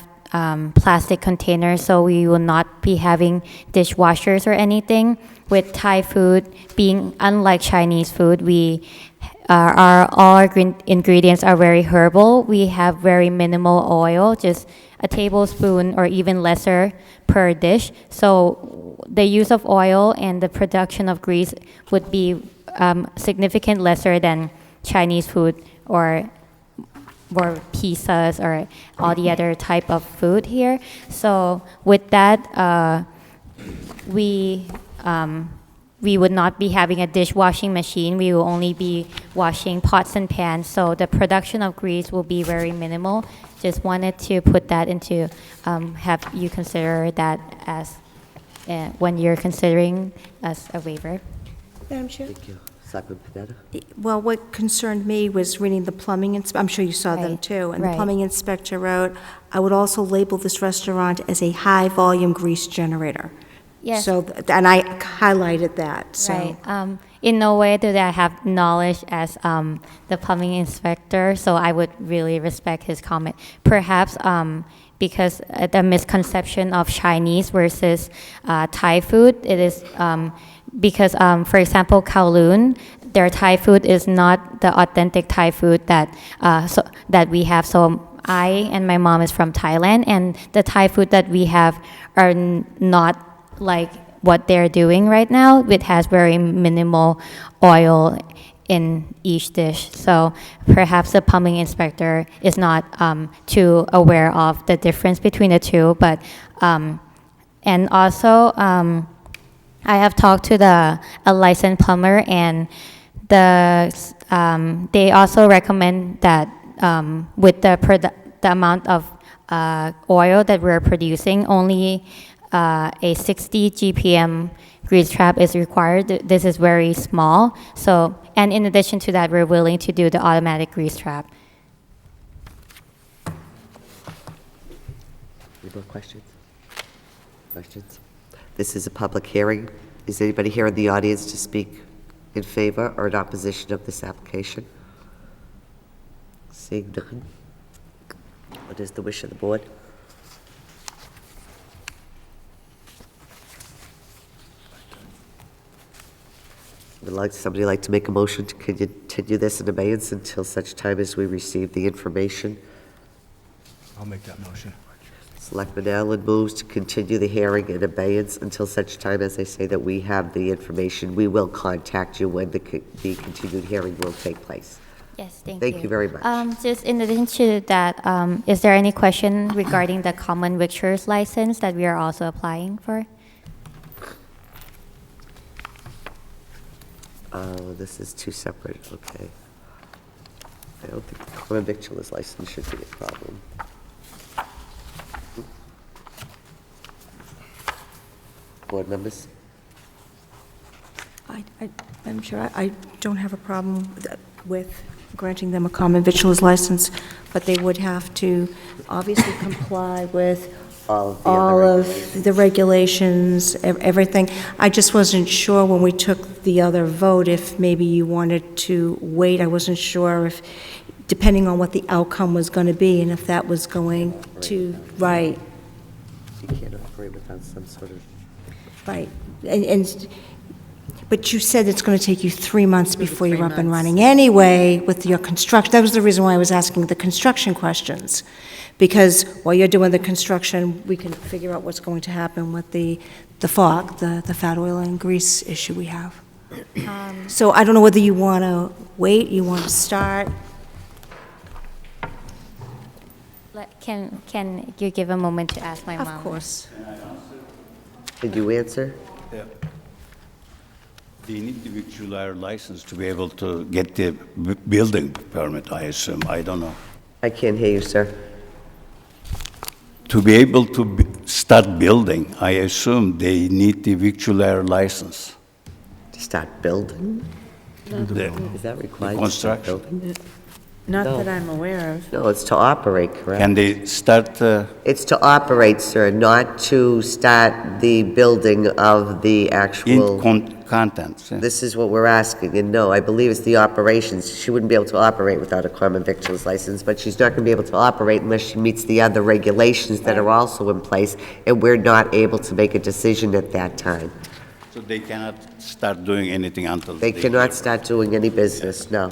plastic containers, so we will not be having dishwashers or anything. With Thai food being unlike Chinese food, all our ingredients are very herbal. We have very minimal oil, just a tablespoon or even lesser per dish. So the use of oil and the production of grease would be significant lesser than Chinese food or pizzas or all the other type of food here. So with that, we would not be having a dishwashing machine. We will only be washing pots and pans. So the production of grease will be very minimal. Just wanted to put that into, have you consider that as when you're considering as a waiver. Madam Chair? Thank you. Selectman Panetta? Well, what concerned me was reading the plumbing, I'm sure you saw them Right, too, and the right. plumbing inspector wrote, I would also label this restaurant as a high-volume grease generator. Yes. So, and I highlighted that, so. Right. In no way do I have knowledge as the plumbing inspector, so I would really respect his comment. Perhaps because the misconception of Chinese versus Thai food, it is because, for example, Kowloon, their Thai food is not the authentic Thai food that that we have. So I and my mom is from Thailand, and the Thai food that we have are not like what they're doing right now. It has very minimal oil in each dish. So perhaps the plumbing inspector is not too aware of the difference between the two. But and also I have talked to a licensed plumber, and they also recommend that with the amount of oil that we're producing, only a 60 GPM grease trap is required. This is very small. So, and in addition to that, we're willing to do the automatic grease trap. Any more questions? Questions? This is a public hearing. Is anybody here in the audience to speak in favor or in opposition of this application? Seeing none. What is the wish of the board? Would somebody like to make a motion to continue this in abeyance until such time as we receive the information? I'll make that motion. Selectman Allen moves to continue the hearing in abeyance until such time as they say that we have the information. We will contact you when the continued hearing will take place. Yes, thank you. Thank you very much. Just in addition to that, is there any question regarding the common victuals license that we are also applying for? This is two separate, okay. I don't think the common victualer's license should be a problem. Board members? I'm sure I don't have a problem with granting them a common victuals license, but they would have to obviously comply with all of the regulations, everything. I just wasn't sure when we took the other vote if maybe you wanted to wait. I wasn't sure if, depending on what the outcome was going to be, and if that was going to, right. You can't operate without some sort of... Right. But you said it's going to take you 3 months before you're up and running anyway with your construction. That was the reason why I was asking the construction questions. Because while you're doing the construction, we can figure out what's going to happen with the fog, the fat oil and grease issue we have. So I don't know whether you want to wait, you want to start. Can you give a moment to ask my mom? Of course. Did you answer? Yeah. They need the victualler license to be able to get the building permit, I assume. I don't know. I can't hear you, sir. To be able to start building, I assume they need the victualler license. To start building? Is that required? to start Construction. building? Not No. that I'm aware of. No, it's to operate, correct? Can they start, It's to operate, sir, not to start the building of the actual... contents? Yeah. This is what we're asking, and no, I believe it's the operations. She wouldn't be able to operate without a common victuals license, but she's not going to be able to operate unless she meets the other regulations that are also in place, and we're not able to make a decision at that time. So they cannot start doing anything until They cannot start doing any business, no.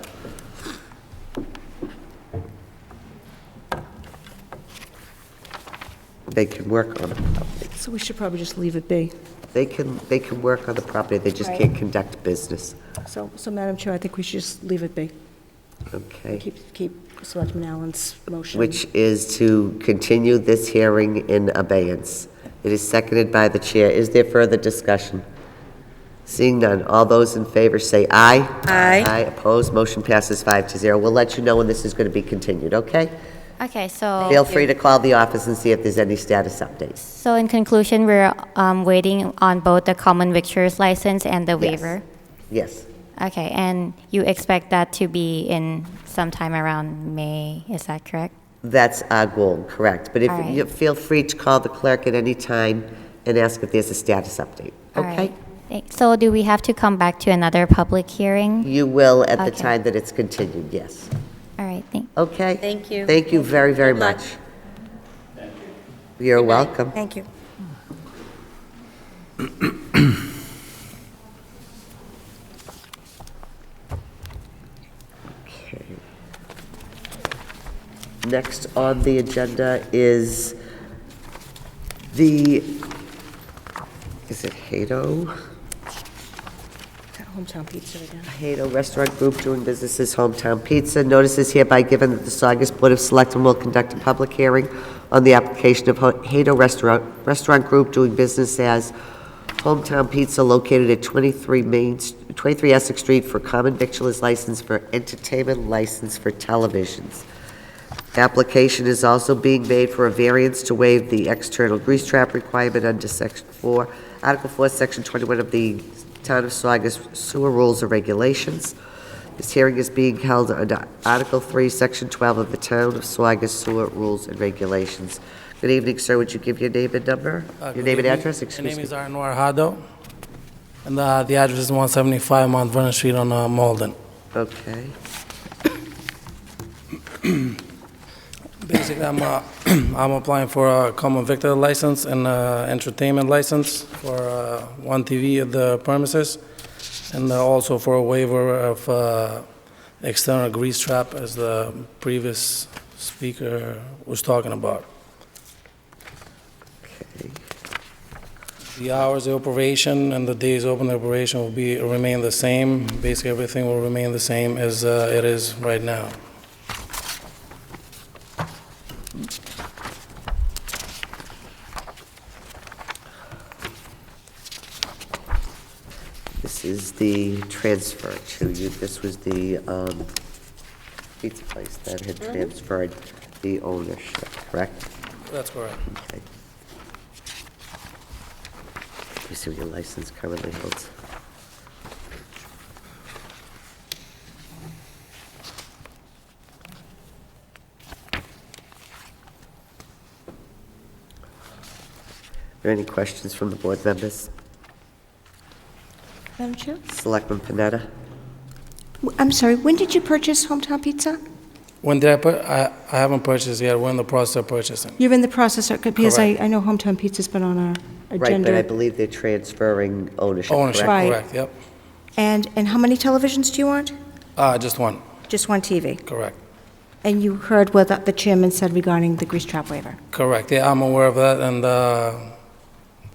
They can work on the property. So we should probably just leave it be. They can work on the property, they just Right. can't conduct business. So Madam Chair, I think we should just leave it be. Okay. Keep Selectman Allen's motion. Which is to continue this hearing in abeyance. It is seconded by the chair. Is there further discussion? Seeing none, all those in favor say aye. Aye. Aye, opposed, motion passes 5-0. We'll let you know when this is going to be continued, okay? Okay, so... Feel free to call the office and see if there's any status updates. So in conclusion, we're waiting on both the common victuals license and the waiver? Yes. Okay, and you expect that to be in sometime around May, is that correct? That's our goal, correct. But if All right. you feel free to call the clerk at any time and ask if there's a status update, All okay? right. So do we have to come back to another public hearing? You will at the Okay. time that it's continued, yes. All right, Okay? Thank you. Thank you very, very Good luck. much. You're welcome. Thank you. Okay. Next on the agenda is is it Hato? Hometown Pizza again. Hato Restaurant Group doing business as Hometown Pizza. Notice is hereby given that the Saugus Board of Selectmen will conduct a public hearing on the application of Hato Restaurant Group doing business as Hometown Pizza located at 23 Essex Street for common victualer's license for entertainment license for televisions. Application is also being made for a variance to waive the external grease trap requirement under Section 4, Article 4, Section 21 of the Town of Saugus Sewer Rules and Regulations. This hearing is being held under Article 3, Section 12 of the Town of Saugus Sewer Rules and Regulations. Good evening, sir. Would you give your name and number? Your name and address, excuse me. My name is Arnoir Hado, and the address is 175 Mount Vernon Street on Malden. Okay. Basically, I'm applying for a common victor license and entertainment license for one TV at the premises, and also for a waiver of external grease trap, as the previous speaker was talking about. The hours of operation and the days open operation will remain the same. Basically, everything will remain the same as it is right now. This is the transfer to you. This was the pizza place that had transferred the ownership, correct? That's correct. Okay. Let me see what your license currently holds. Are there any questions from the board members? Madam Chair? Selectman Panetta? I'm sorry, when did you purchase Hometown Pizza? When did I haven't purchased yet. We're in the process of purchasing. You're in the process, because Correct. I know Hometown Pizza's been on our Right, agenda. but I believe they're transferring ownership, Ownership, correct? Right. correct, yep. And how many televisions do you want? Just one, Just one TV? correct. And you heard what the chairman said regarding the grease trap waiver? Correct, yeah, I'm aware of that, and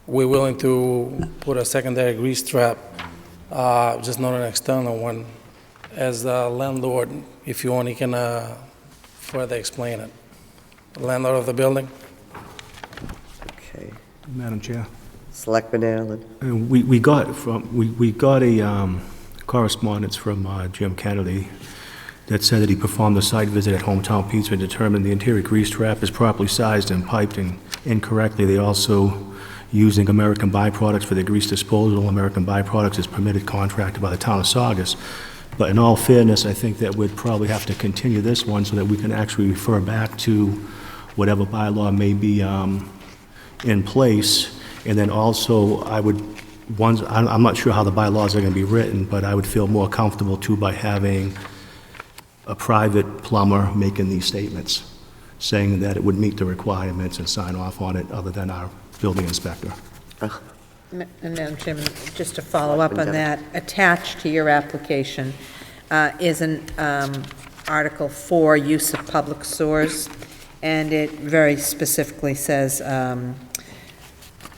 we're willing to put a secondary grease trap, just not an external one. As the landlord, if you want, you can further explain it. Landlord of the building? Okay. Madam Chair. Selectman Allen? We got a correspondence from Jim Kennedy, that said that he performed a site visit at Hometown Pizza and determined the interior grease trap is properly sized and piped incorrectly. They also using American Byproducts for their grease disposal. American Byproducts is permitted contracted by the town of Saugus. But in all fairness, I think that we'd probably have to continue this one so that we can actually refer back to whatever bylaw may be in place. And then also, I'm not sure how the bylaws are going to be written, but I would feel more comfortable too by having a private plumber making these statements, saying that it would meet the requirements and sign off on it, other than our building inspector. And Madam Chairman, just to follow up on that, attached to your application is an Article 4, use of public sewers, and it very specifically says,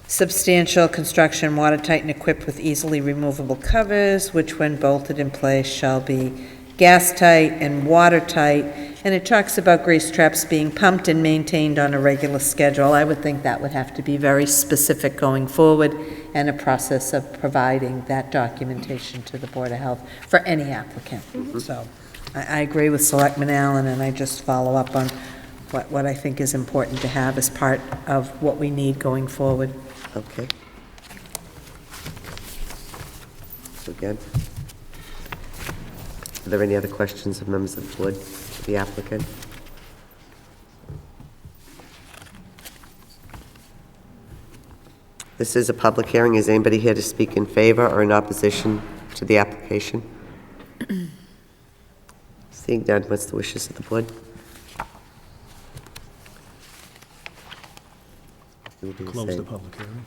substantial construction, watertight and equipped with easily removable covers, which when bolted in place shall be gas tight and watertight, and it talks about grease traps being pumped and maintained on a regular schedule. I would think that would have to be very specific going forward, and a process of providing that documentation to the Board of Health for any applicant. So I agree with Selectman Allen, and I just follow up on what I think is important to have as part of what we need going forward. Okay. So good. Are there any other questions of members of the board of the applicant? This is a public hearing. Is anybody here to speak in favor or in opposition to the application? Seeing none, what's the wishes of the board? Close the public hearing.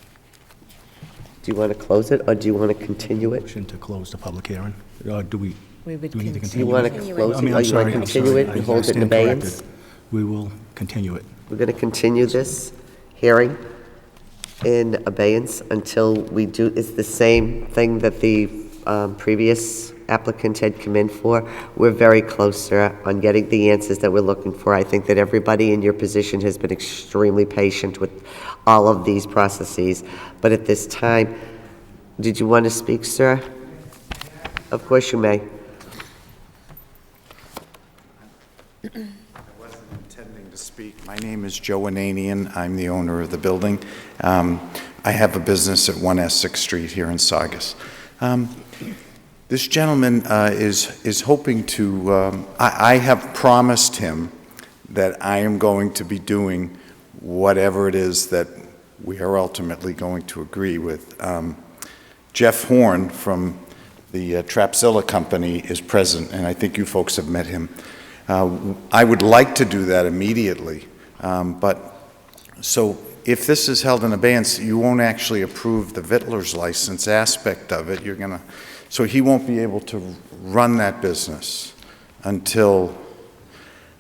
Do you want to close it, or do you want to continue it? Motion to close the public hearing. Do we We would need to continue. Do you continue? want it? to close I it, mean, or I'm you sorry, want to I'm continue sorry. it and I hold it in stand abeyance? corrected. We will continue it. We're going to continue this hearing in abeyance until we do, it's the same thing that the previous applicant had come in for. We're very close, sir, on getting the answers that we're looking for. I think that everybody in your position has been extremely patient with all of these processes. But at this time, did you want to speak, sir? Of course you may. I wasn't intending to speak. My name is Joe Ananian. I'm the owner of the building. I have a business at 1 Essex Street here in Saugus. This gentleman is hoping to, I have promised him that I am going to be doing whatever it is that we are ultimately going to agree with. Jeff Horn from the Trapzilla Company is present, and I think you folks have met him. I would like to do that immediately, but so if this is held in abeyance, you won't actually approve the Vittler's license aspect of it. You're gonna, so he won't be able to run that business until,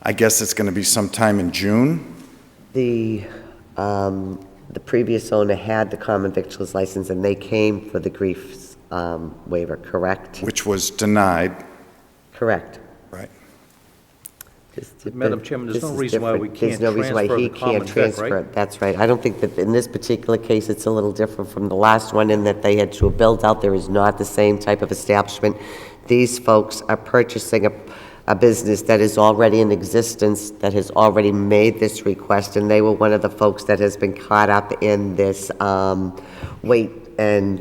I guess it's going to be sometime in June. The previous owner had the common victuals license, and they came for the grief waiver, correct? Which was denied. Correct. Right. Madam Chairman, there's This no is reason why we different. can't There's no reason why transfer he the common can't vic, transfer right? it. That's right. I don't think that in this particular case, it's a little different from the last one in that they had to have built out. There is not the same type of establishment. These folks are purchasing a business that is already in existence, that has already made this request, and they were one of the folks that has been caught up in this wait and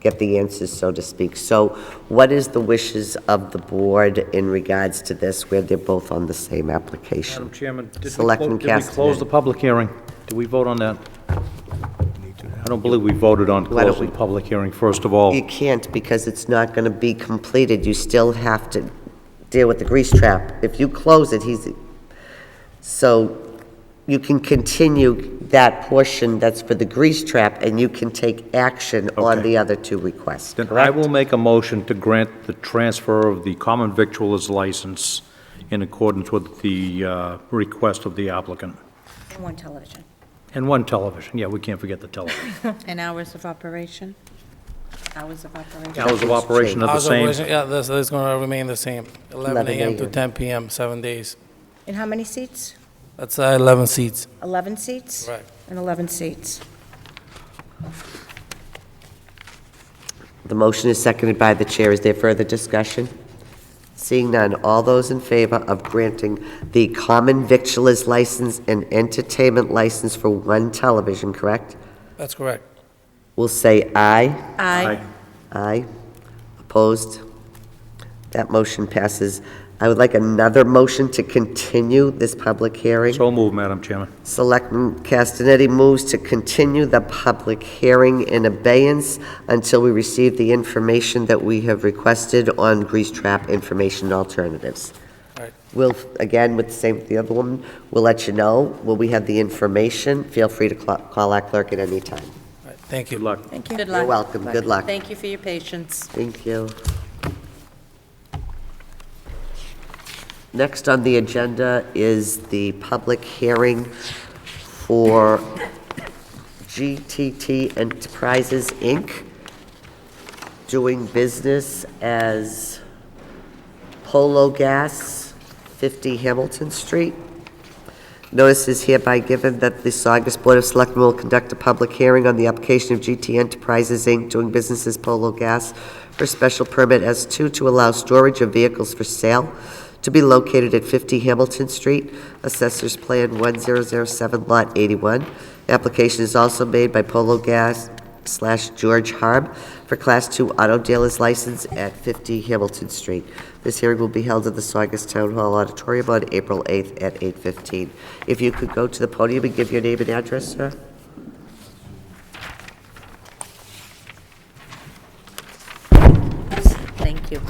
get the answers, so to speak. So what is the wishes of the board in regards to this, where they're both on the same application? Madam Chairman, did we Selectman close Castanet. the public hearing? Did we vote on that? I don't believe we voted on Why don't closing we- the public hearing, first of all. You can't, because it's not going to be completed. You still have to deal with the grease trap. If you close it, so you can continue that portion that's for the grease trap, and you can take action on the other two requests. Then I will make a motion to grant the transfer of the common victualer's license in accordance with the request of the applicant. And one television. And one television, yeah, we can't forget the television. And hours of operation? Hours of operation? Hours of operation are the Hours of same. operation, yeah, that's going to remain the same. 11 a.m. to 10 p.m., 7 days. And how many seats? That's 11 seats. 11 seats? Right. And 11 seats. The motion is seconded by the chair. Is there further discussion? Seeing none, all those in favor of granting the common victualer's license and entertainment license for one television, correct? That's correct. Will say aye. Aye. Aye. Opposed? That motion passes. I would like another motion to continue this public hearing. So moved, Madam Chairman. Selectman Castanetti moves to continue the public hearing in abeyance until we receive the information that we have requested on grease trap information alternatives. All right. We'll, again, with the same with the other woman, we'll let you know when we have the information. Feel free to call our clerk at any time. All right. Thank you. Good luck. Thank you. Good You're luck. welcome. Good luck. Thank you for your patience. Thank you. Next on the agenda is the public hearing for GTT Enterprises, Inc., doing business as Polo Gas, 50 Hamilton Street. Notice is hereby given that the Saugus Board of Selectmen will conduct a public hearing on the application of GT Enterprises, Inc., doing business as Polo Gas, for special permit S2 to allow storage of vehicles for sale to be located at 50 Hamilton Street, Assessor's Plan 1007, Lot 81. The application is also made by Polo Gas / George Harb for Class 2 auto dealer's license at 50 Hamilton Street. This hearing will be held at the Saugus Town Hall Auditorium on April 8th at 8:15. If you could go to the podium and give your name and address, sir. Thank you.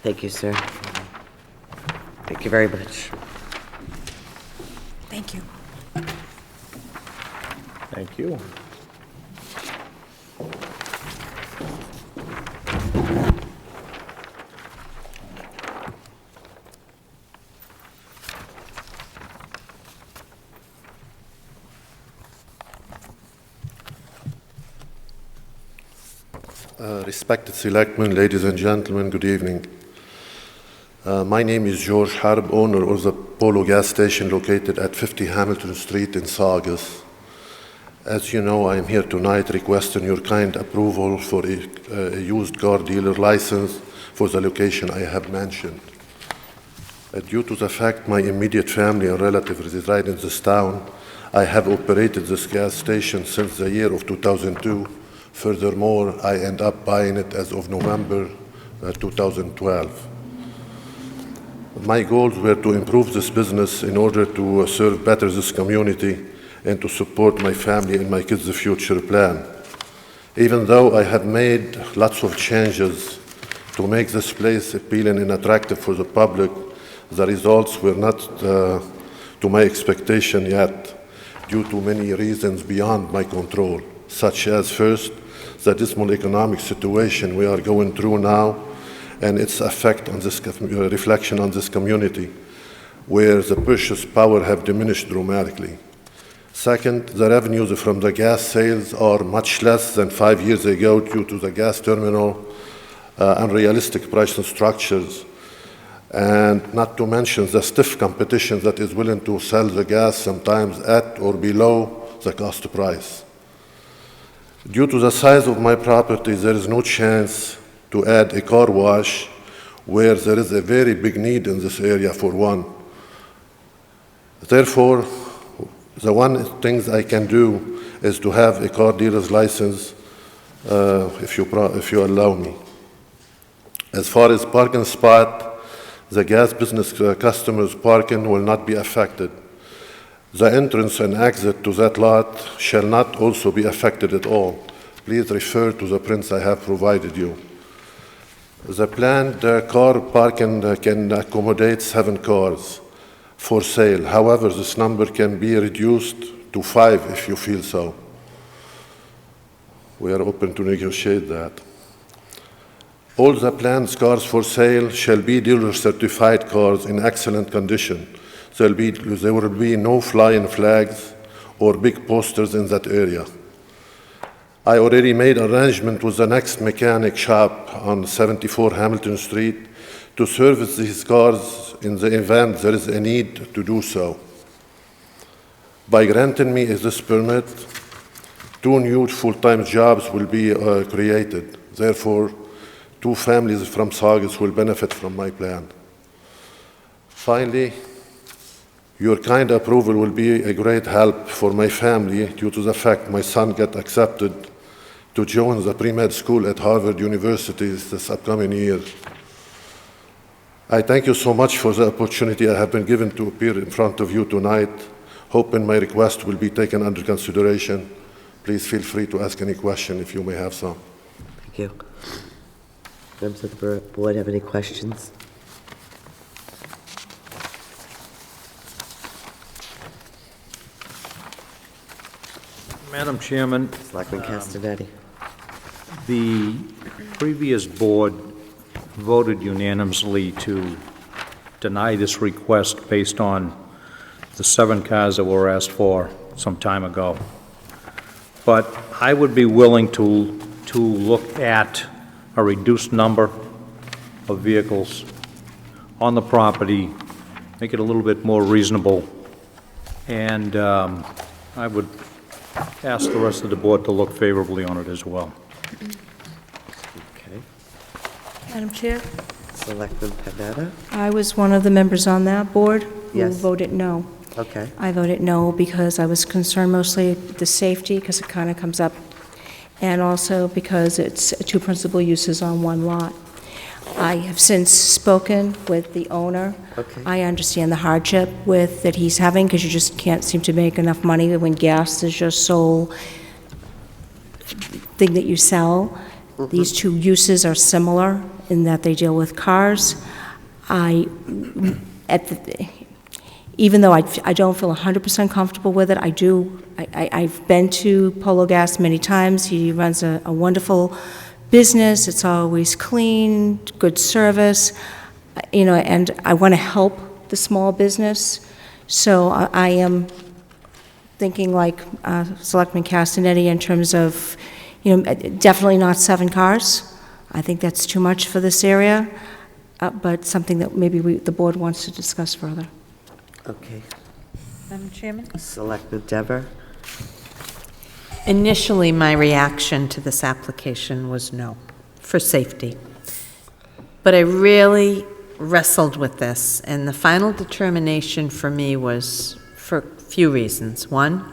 Thank you, sir. Thank you very much. Thank you. Thank you. Respected Selectmen, ladies and gentlemen, good evening. My name is George Harb, owner of the Polo gas station located at 50 Hamilton Street in Saugus. As you know, I am here tonight requesting your kind approval for a used car dealer license for the location I have mentioned. Due to the fact my immediate family and relatives reside in this town, I have operated this gas station since the year of 2002. Furthermore, I end up buying it as of November 2012. My goals were to improve this business in order to serve better this community and to support my family and my kids' future plan. Even though I have made lots of changes to make this place appealing and attractive for the public, the results were not to my expectation yet, due to many reasons beyond my control, such as first, the dismal economic situation we are going through now and its effect on this reflection on this community, where the purchase power have diminished dramatically. Second, the revenues from the gas sales are much less than 5 years ago due to the gas terminal unrealistic pricing structures, and not to mention the stiff competition that is willing to sell the gas sometimes at or below the cost price. Due to the size of my property, there is no chance to add a car wash where there is a very big need in this area for one. Therefore, the one thing I can do is to have a car dealer's license if you allow me. As far as parking spot, the gas business customers' parking will not be affected. The entrance and exit to that lot shall not also be affected at all. Please refer to the prints I have provided you. The planned car parking can accommodate 7 cars for sale. However, this number can be reduced to 5 if you feel so. We are open to negotiate that. All the planned cars for sale shall be dealer-certified cars in excellent condition. There will be no flying flags or big posters in that area. I already made arrangement with the next mechanic shop on 74 Hamilton Street to service these cars in the event there is a need to do so. By granting me this permit, 2 new full-time jobs will be created. Therefore, 2 families from Saugus will benefit from my plan. Finally, your kind approval will be a great help for my family due to the fact my son got accepted to join the pre-med school at Harvard University this upcoming year. I thank you so much for the opportunity I have been given to appear in front of you tonight, hoping my request will be taken under consideration. Please feel free to ask any question if you may have some. Thank you. Members of the board have any questions? Madam Chairman, Selectman Castanetti. the previous board voted unanimously to deny this request based on the 7 cars that were asked for some time ago. But I would be willing to look at a reduced number of vehicles on the property, make it a little bit more reasonable, and I would ask the rest of the board to look favorably on it as well. Okay. Madam Chair, Selectman Panetta? I was one of the members on that board who Yes. voted no. Okay. I voted no because I was concerned mostly with the safety, because it kind of comes up, and also because it's 2 principal uses on 1 lot. I have since spoken with the owner. Okay. I understand the hardship that he's having, because you just can't seem to make enough money when gas is your sole thing that you sell. These 2 uses are similar in that they deal with cars. Even though I don't feel 100% comfortable with it, I've been to Polo Gas many times. He runs a wonderful business. It's always clean, good service, and I want to help the small business. So I am thinking like Selectman Castanetti in terms of, definitely not 7 cars. I think that's too much for this area, but something that maybe the board wants to discuss further. Okay. Madam Chairman? Selectman Dever? Initially, my reaction to this application was no, for safety. But I really wrestled with this, and the final determination for me was for a few reasons. One,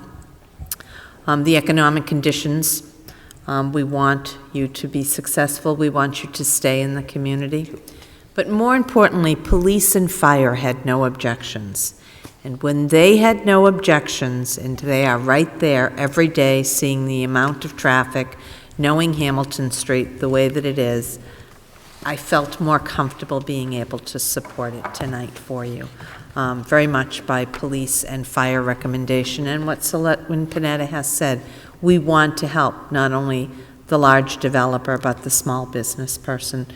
the economic conditions. We want you to be successful. We want you to stay in the community. But more importantly, police and fire had no objections. And when they had no objections, and they are right there every day seeing the amount of traffic, knowing Hamilton Street the way that it is, I felt more comfortable being able to support it tonight for you, very much by police and fire recommendation. And what Selectman Panetta has said, we want to help not only the large developer, but the small business person.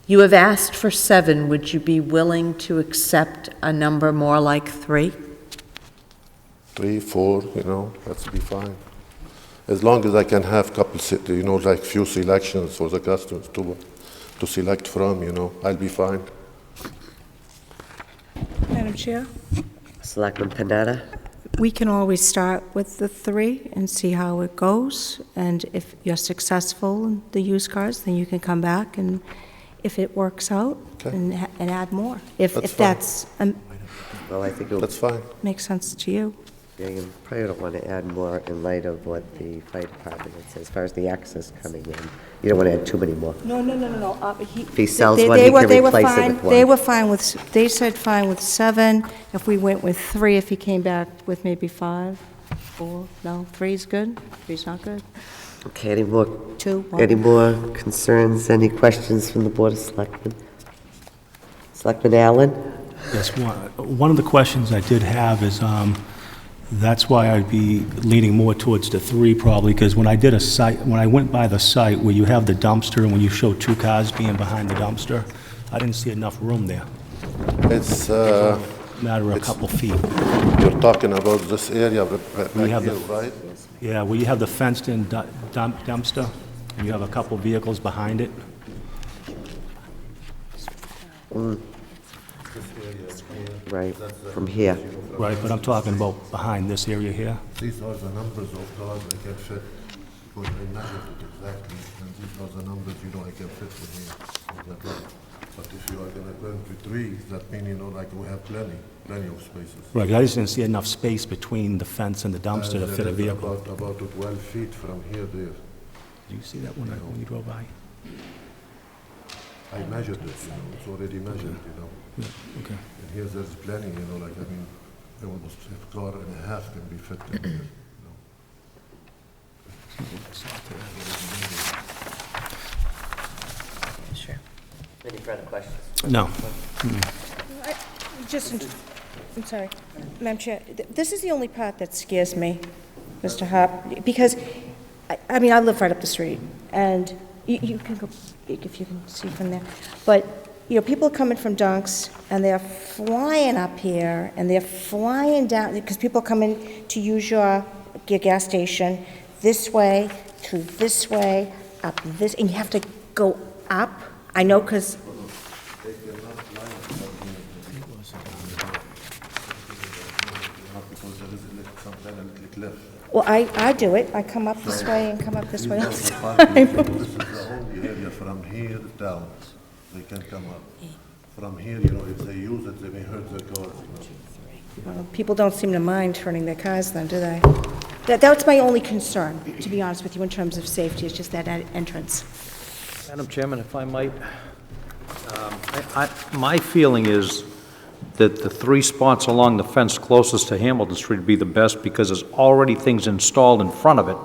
You have asked for 7. Would you be willing to accept a number more like 3? 3, 4, that's be fine. As long as I can have couple, like few selections for the customers to select from, I'll be fine. Madam Chair? Selectman Panetta? We can always start with the 3 and see how it goes, and if you're successful in the used cars, then you can come back and if it works out, and add more. If that's, Well, I think that's fine. Makes sense to you. Yeah, you probably don't want to add more in light of what the fire department says, as far as the access coming in. You don't want to add too many more. No. If he sells one, he can replace it with one. They were fine with, they said fine with 7. If we went with 3, if he came back with maybe 5, 4, no, 3's good, 3's not good. Okay, any more? 2, 1. Any more concerns, any questions from the Board of Selectmen? Selectman Allen? Yes, one of the questions I did have is, that's why I'd be leaning more towards the 3 probably, because when I went by the site where you have the dumpster and when you show 2 cars being behind the dumpster, I didn't see enough room there. It's matter of a couple feet. You're talking about this area back We have here, the- right? Yeah, where you have the fenced-in dumpster, and you have a couple vehicles behind it. Right, from here. Right, but I'm talking about behind this area here. These are the numbers of cars that can fit Because I measured it exactly, and these are the numbers, I can fit in here. on that lot. But if you are gonna plant with trees, that means, like we have plenty of spaces. Right, I just didn't see enough space between the fence and the dumpster to fit a There is vehicle. About 12 feet from here there. Did you see that when you drove by? I measured it, it's already measured, Yeah, okay. And here there's plenty, almost a car and a half can be fit in here. Sure. Any further questions? No. I'm sorry, Madam Chair, this is the only part that scares me, Mr. Harp, because, I live right up the street, and you can go, if you can see from there, but, people are coming from Dunks, and they're flying up here, and they're flying down, because people are coming to use your gas station this way, through this way, up this, and you have to go up. I know, because well, I do it. I come up this way and come up this way all the time. This is the only area from here down. They can come up. From here, if they use it, they may hurt their cars. Well, people don't seem to mind turning their cars then, do they? That's my only concern, to be honest with you, in terms of safety, is just that entrance. Madam Chairman, if I might, my feeling is that the 3 spots along the fence closest to Hamilton Street would be the best because there's already things installed in front of it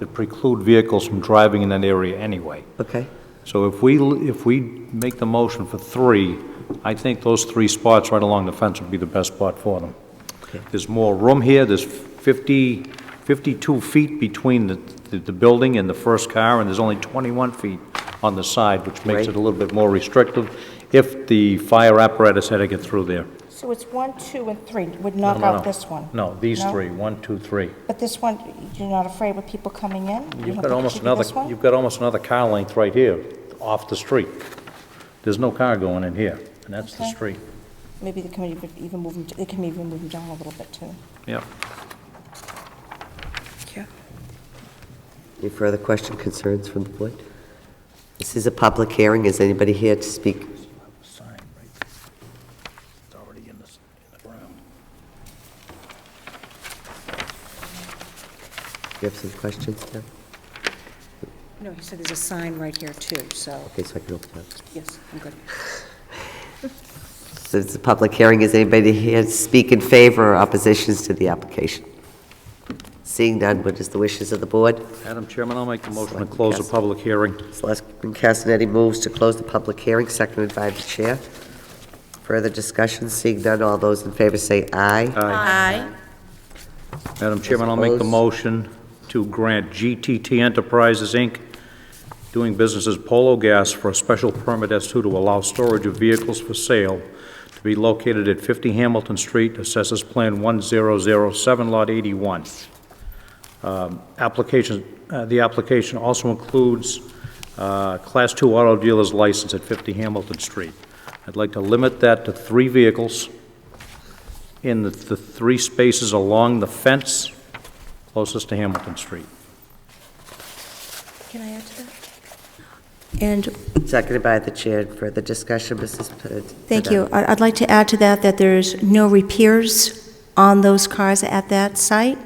that preclude vehicles from driving in that area anyway. Okay. So if we make the motion for 3, I think those 3 spots right along the fence would be the best spot for them. Okay. There's more room here. There's 52 feet between the building and the first car, and there's only 21 feet on the side, which makes it a little bit more restrictive if the fire apparatus had to get through there. So it's 1, 2, and 3, would knock out this one? No, these No? 3, 1, 2, 3. But this one, you're not afraid with people coming in? You've got almost another car length right here off the street. There's no car going in here, and that's the Okay. street. Maybe they can even move them, they can even move them down a little bit, too. Yep. Yeah. Any further question, concerns from the board? This is a public hearing. Is anybody here to speak? You have some questions, Tim? No, he said there's a sign right here, too, so, Okay, so I can open it. yes, I'm good. So it's a public hearing. Is anybody here to speak in favor or oppositions to the application? Seeing none, what is the wishes of the board? Madam Chairman, I'll make the motion to close the public hearing. Selectman Cassinetti moves to close the public hearing, seconded by the chair. Further discussion? Seeing none, all those in favor say aye. Aye. Madam Chairman, I'll make the Opposed? motion to grant GTT Enterprises, Inc., doing business as Polo Gas, for a special permit S2 to allow storage of vehicles for sale to be located at 50 Hamilton Street, Assessors Plan 1007, Lot 81. The application also includes Class 2 auto dealer's license at 50 Hamilton Street. I'd like to limit that to 3 vehicles in the 3 spaces along the fence closest to Hamilton Street. Can I add to that? And Seconded by the chair. Further discussion, Mrs. thank you. I'd like to add to that there's no repairs on those cars at that site?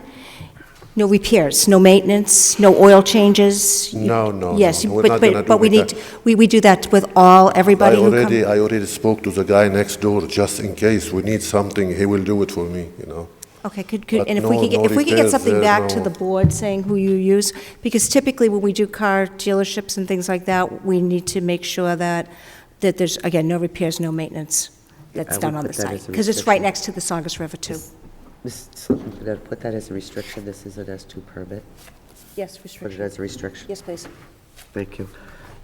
No repairs, no maintenance, no oil changes? No. Yes, We're not gonna but we do need, we do that with everybody who comes? I already spoke to the guy next door, just in case we need something, he will do it for me, Okay, But and if no- we could no if we could get repairs something there, back to no. the board saying who you use, because typically when we do car dealerships and things like that, we need to make sure that there's, again, no repairs, no maintenance that's I done would on the put that site. as a Because it's right restriction. next to the Saugus River, too. Put that as a restriction. This is an S2 permit. Yes, Put it restriction. as a restriction. Yes, please. Thank you.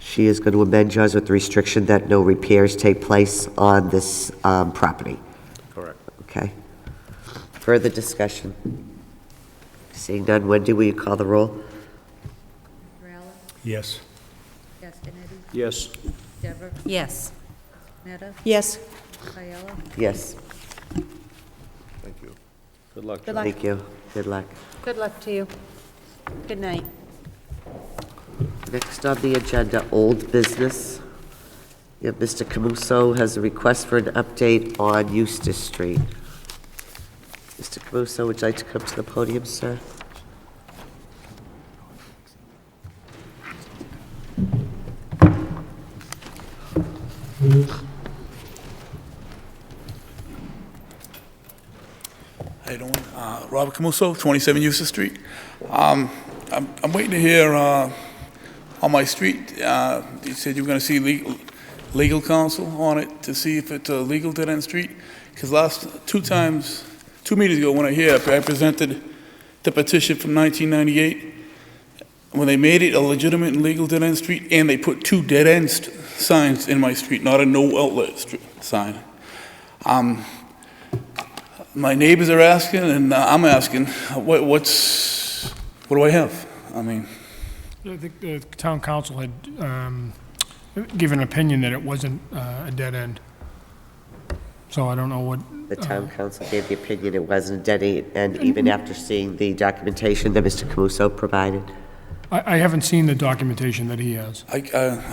She is going to amend yours with the restriction that no repairs take place on this property. Correct. Okay. Further discussion? Seeing none, Wendy, will you call the roll? Yes. Castanetti? Yes. Dever? Yes. Netta? Yes. Ayala? Yes. Thank you. Good luck, Good luck. Thank you. Good luck. Good luck to you. Good night. Next on the agenda, old business. You have Mr. Camuso has a request for an update on Eustace Street. Mr. Camuso, would you like to come to the podium, sir? How you doing? Robert Camuso, 27 Eustace Street. I'm waiting to hear on my street. You said you were going to see legal counsel on it to see if it's a legal dead-end street. Because two meetings ago when I presented the petition from 1998 when they made it a legitimate and legal dead-end street, and they put 2 dead-end signs in my street, not a no outlet sign. My neighbors are asking, and I'm asking, what do I have? I mean, I think the town council had given an opinion that it wasn't a dead end. So I don't know what... The town council gave the opinion it wasn't a dead end, even after seeing the documentation that Mr. Camuso provided. I haven't seen the documentation that he has. I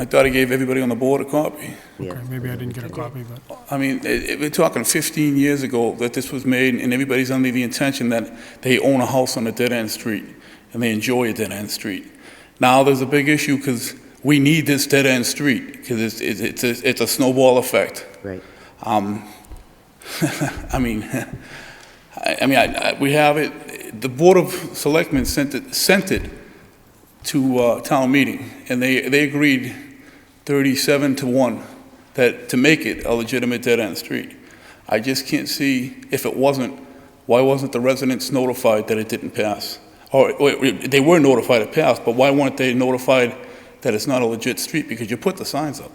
thought I gave everybody on the board a copy. Okay, maybe I didn't get a copy, but... I mean, we're talking 15 years ago that this was made, and everybody's under the intention that they own a house on a dead-end street, and they enjoy a dead-end street. Now there's a big issue because we need this dead-end street, because it's a snowball effect. Right. I mean, we have it. The Board of Selectmen sent it to town meeting, and they agreed 37-1 that to make it a legitimate dead-end street. I just can't see if it wasn't, why wasn't the residents notified that it didn't pass? Or they were notified it passed, but why weren't they notified that it's not a legit street? Because you put the signs up.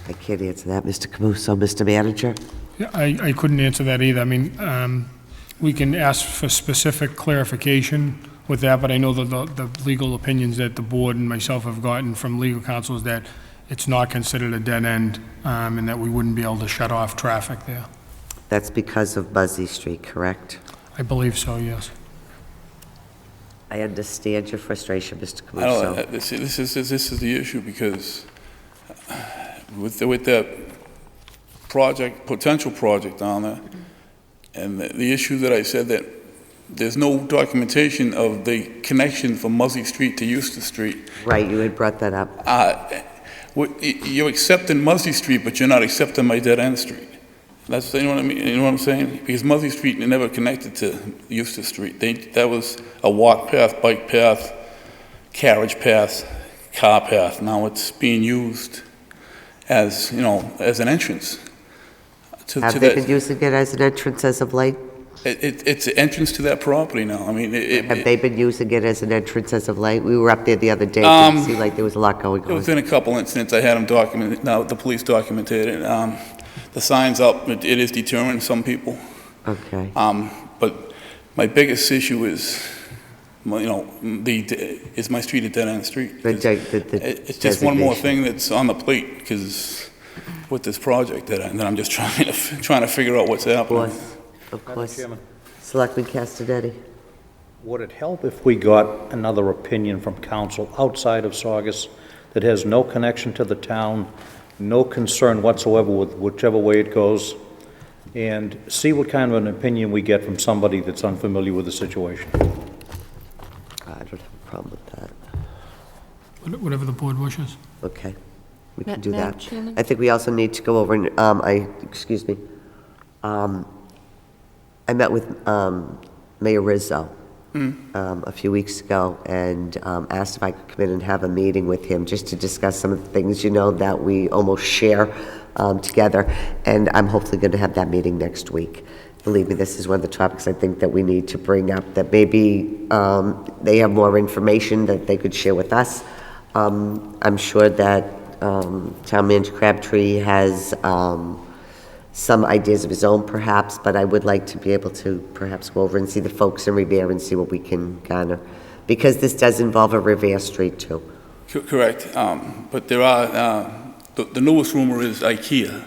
I can't answer that, Mr. Camuso. Mr. Manager? Yeah, I couldn't answer that either. I mean, we can ask for specific clarification with that, but I know that the legal opinions that the board and myself have gotten from legal counsel is that it's not considered a dead end, and that we wouldn't be able to shut off traffic there. That's because of Buzzy Street, correct? I believe so, yes. I understand your frustration, Mr. I don't, Camuso. this is the issue, because with that potential project down there, and the issue that I said that there's no documentation of the connection from Muzzy Street to Eustace Street. Right, you had brought that up. You're accepting Muzzy Street, but you're not accepting my dead-end street. That's, you know what I mean? You know what I'm saying? Because Muzzy Street never connected to Eustace Street. That was a walk path, bike path, carriage path, car path. Now it's being used as, as an entrance. Have they been using it as an entrance as of late? It's an entrance to that property now. I mean, have they been using it as an entrance as of late? We were up there the other day. It seemed like there was a lot going on. Within a couple incidents, I had them documented. Now the police documented it. The signs up. It is deterring some people. Okay. But my biggest issue is, is my street a dead-end street? It's just one more thing that's on the plate because with this project that I'm just trying to figure out what's happening. Of course. Selectman Castanetti. Would it help if we got another opinion from council outside of Saugus that has no connection to the town, no concern whatsoever with whichever way it goes, and see what kind of an opinion we get from somebody that's unfamiliar with the situation? I don't have a problem with that. Whatever the board wishes. Okay, we can do Madam that. Chairman? I think we also need to go over, and, excuse me, I met with Mayor Rizzo a few weeks ago and asked if I could come in and have a meeting with him just to discuss some of the things, that we almost share together. And I'm hopefully going to have that meeting next week. Believe me, this is one of the topics I think that we need to bring up, that maybe they have more information that they could share with us. I'm sure that Town Manager Crabtree has some ideas of his own, perhaps, but I would like to be able to perhaps go over and see the folks in Revere and see what we can garner, because this does involve a Revere Street too. Correct, but there are, the newest rumor is IKEA.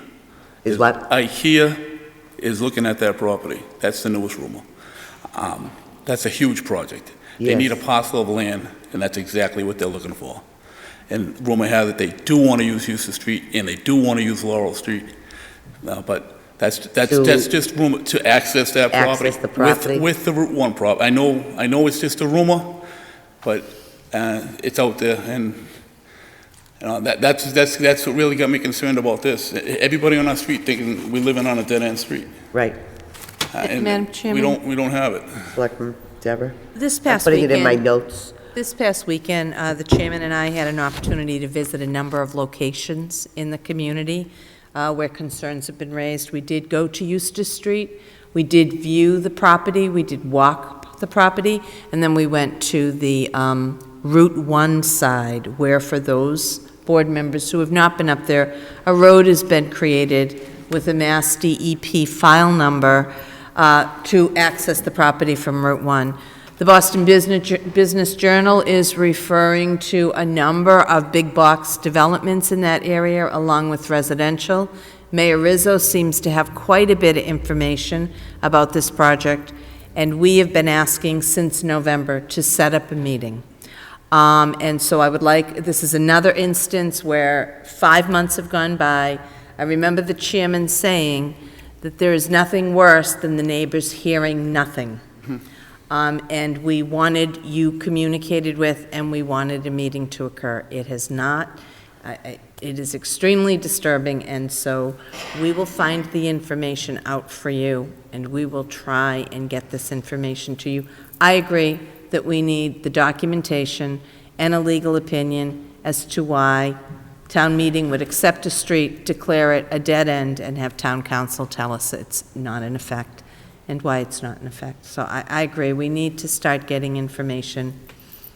Is what? IKEA is looking at that property. That's the newest rumor. That's a huge project. They Yes. need a parcel of land, and that's exactly what they're looking for. And rumor has it they do want to use Houston Street, and they do want to use Laurel Street. But that's just rumor, to access that property. Access the property? With the Route 1 property. I know it's just a rumor, but it's out there, and that's what really got me concerned about this. Everybody on our street thinking we're living on a dead-end street. Right. And Madam Chairman? we don't have it. Selectman Deborah? This past I'm putting it in my weekend- notes. This past weekend, the chairman and I had an opportunity to visit a number of locations in the community where concerns have been raised. We did go to Eustace Street, we did view the property, we did walk the property, and then we went to the Route 1 side, where for those board members who have not been up there, a road has been created with a Mass DEP file number to access the property from Route 1. The Boston Business Journal is referring to a number of big box developments in that area, along with residential. Mayor Rizzo seems to have quite a bit of information about this project, and we have been asking since November to set up a meeting. And so I would like, this is another instance where 5 months have gone by. I remember the chairman saying that there is nothing worse than the neighbors hearing nothing. And we wanted you communicated with, and we wanted a meeting to occur. It has not. It is extremely disturbing, and so we will find the information out for you, and we will try and get this information to you. I agree that we need the documentation and a legal opinion as to why town meeting would accept a street, declare it a dead end, and have town council tell us it's not in effect, and why it's not in effect. So I agree, we need to start getting information.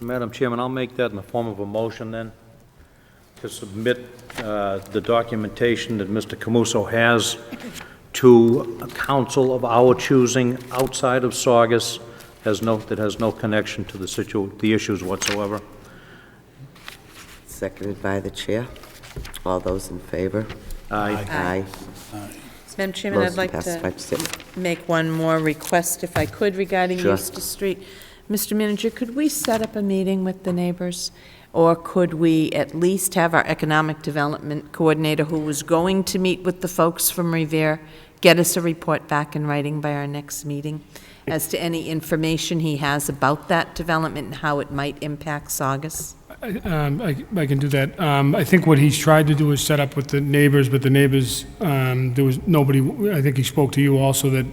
Madam Chairman, I'll make that in the form of a motion then, to submit the documentation that Mr. Camuso has to a council of our choosing outside of Saugus, that has no connection to the issues whatsoever. Seconded by the chair. All those in favor? Aye. Aye. Madam Chairman, I'd Motion like passes to 5-0. make one more request, if I could, regarding Sure. Eustace Street. Mr. Manager, could we set up a meeting with the neighbors? Or could we at least have our economic development coordinator, who was going to meet with the folks from Revere, get us a report back in writing by our next meeting as to any information he has about that development and how it might impact Saugus? I can do that. I think what he's tried to do is set up with the neighbors, but the neighbors, there was nobody, I think he spoke to you also, that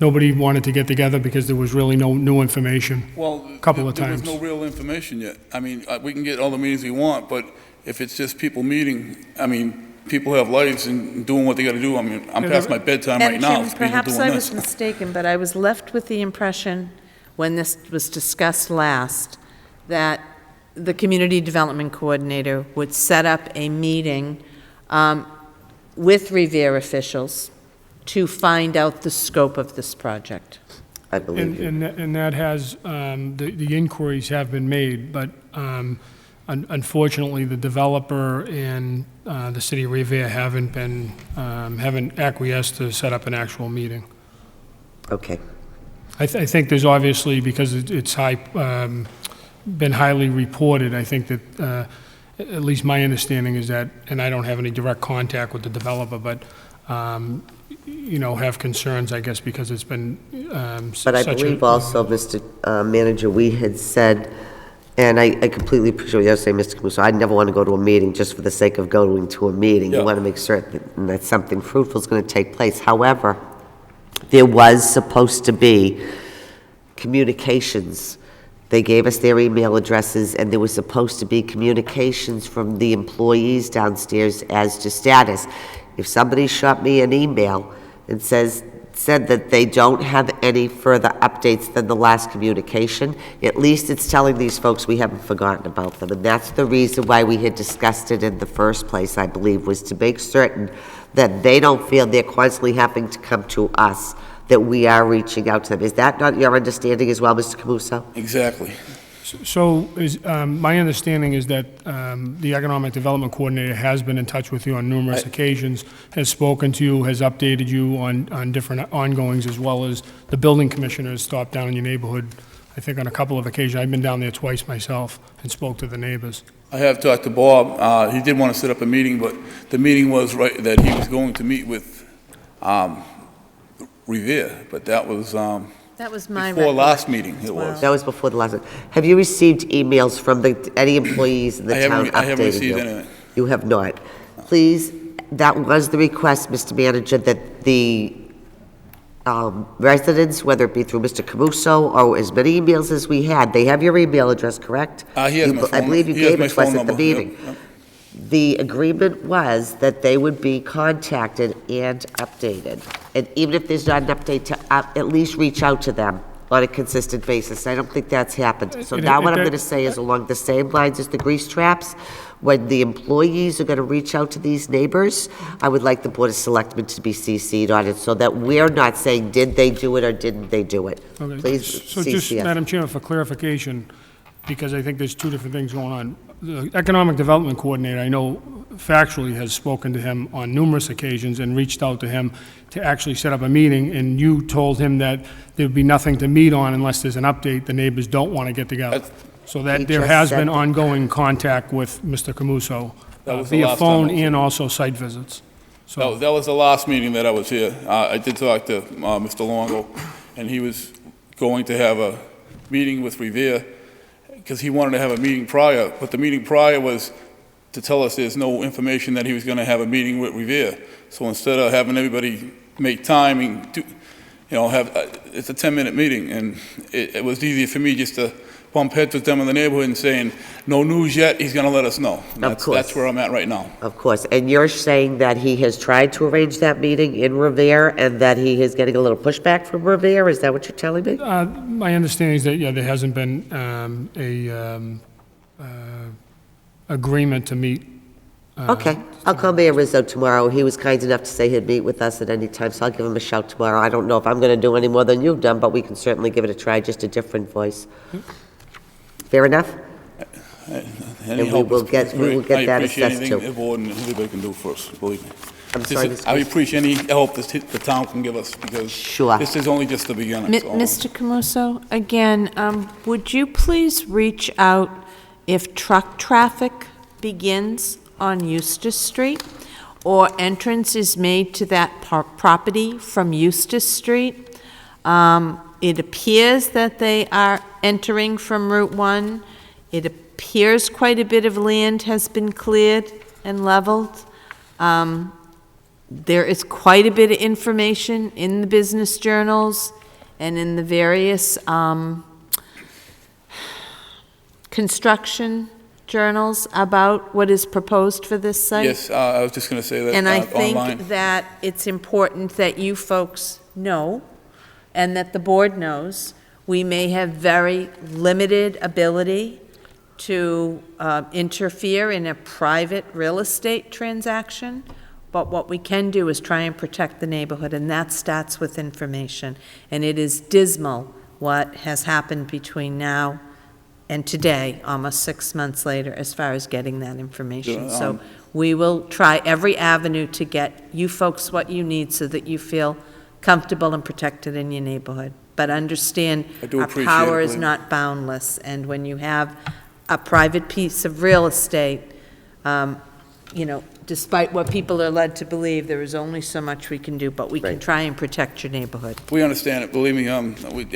nobody wanted to get together because there was really no new information. Well, a couple of there times. was no real information yet. I mean, we can get all the meetings we want, but if it's just people meeting, I mean, people have lives and doing what they got to do. I mean, I'm past my bedtime right now. And perhaps I was mistaken, but I was left with the impression, when this was discussed last, that the community development coordinator would set up a meeting with Revere officials to find out the scope of this project. I believe you. And that has, the inquiries have been made, but unfortunately, the developer and the city of Revere haven't acquiesced to set up an actual meeting. Okay. I think there's obviously, because it's been highly reported, I think that, at least my understanding is that, and I don't have any direct contact with the developer, but, have concerns, I guess, because it's been But I believe also, Mr. Manager, we had said, and I completely appreciate what you're saying, Mr. Camuso, I'd never want to go to a meeting just for the sake of going to a meeting. You want to make certain that something fruitful is going to take place. However, there was supposed to be communications. They gave us their email addresses, and there was supposed to be communications from the employees downstairs as to status. If somebody shot me an email and said that they don't have any further updates than the last communication, at least it's telling these folks we haven't forgotten about them. And that's the reason why we had discussed it in the first place, I believe, was to make certain that they don't feel they're constantly having to come to us, that we are reaching out to them. Is that not your understanding as well, Mr. Camuso? Exactly. So my understanding is that the Economic Development Coordinator has been in touch with you on numerous occasions, has spoken to you, has updated you on different ongoings, as well as the building commissioner has stopped down in your neighborhood, I think on a couple of occasions. I've been down there twice myself and spoke to the neighbors. I have talked to Bob. He did want to set up a meeting, but the meeting was that he was going to meet with Revere, but that was my before last meeting. It was. That was before the last one. Have you received emails from any employees in the town updating you? I haven't received anything. You have not. Please, that was the request, Mr. Manager, that the residents, whether it be through Mr. Camuso or as many emails as we had, they have your email address, correct? He has my phone. I believe you gave it to us at the meeting. Yep. The agreement was that they would be contacted and updated. And even if there's not an update, to at least reach out to them on a consistent basis. I don't think that's happened. So now what I'm going to say is along the same lines as the grease traps, when the employees are going to reach out to these neighbors, I would like the Board of Selectmen to be CC'd on it so that we're not saying, did they do it or didn't they do it? Okay. Please So just, CC us. Madam Chairman, for clarification, because I think there's two different things going on. The Economic Development Coordinator, I know factually, has spoken to him on numerous occasions and reached out to him to actually set up a meeting, and you told him that there'd be nothing to meet on unless there's an update. The neighbors don't want to get together. So that there has been ongoing contact with Mr. Camuso via phone and also site visits. So That was the last meeting that I was here. I did talk to Mr. Longo, and he was going to have a meeting with Revere because he wanted to have a meeting prior, but the meeting prior was to tell us there's no information that he was going to have a meeting with Revere. So instead of having everybody make time and it's a 10-minute meeting, and it was easier for me just to bump heads with them in the neighborhood and saying, no news yet, he's going to let us know. That's where I'm at right now. Of course. And you're saying that he has tried to arrange that meeting in Revere and that he is getting a little pushback from Revere? Is that what you're telling me? my understanding is that, yeah, there hasn't been agreement to meet. Okay. I'll call Mayor Rizzo tomorrow. He was kind enough to say he'd meet with us at any time, so I'll give him a shout tomorrow. I don't know if I'm going to do any more than you've done, but we can certainly give it a try, just a different voice. Fair enough? And we will get that assessed too. I appreciate anything the board and anybody can do for us, believe me. I'm sorry, I appreciate any help the town can give us, because this is only just the beginning. Mr. Camuso, again, would you please reach out if truck traffic begins on Eustace Street or entrance is made to that property from Eustace Street? It appears that they are entering from Route 1. It appears quite a bit of land has been cleared and leveled. There is quite a bit of information in the business journals and in the various construction journals about what is proposed for this site. Yes, I was just going to say that And I online. think that it's important that you folks know and that the board knows we may have very limited ability to interfere in a private real estate transaction, but what we can do is try and protect the neighborhood, and that starts with information. And it is dismal what has happened between now and today, almost 6 months later, as far as getting that information. So we will try every avenue to get you folks what you need so that you feel comfortable and protected in your neighborhood. But understand, our power is not boundless, and when you have a private piece of real estate, despite what people are led to believe, there is only so much we can do, but we can try and protect your neighborhood. We understand it, believe me.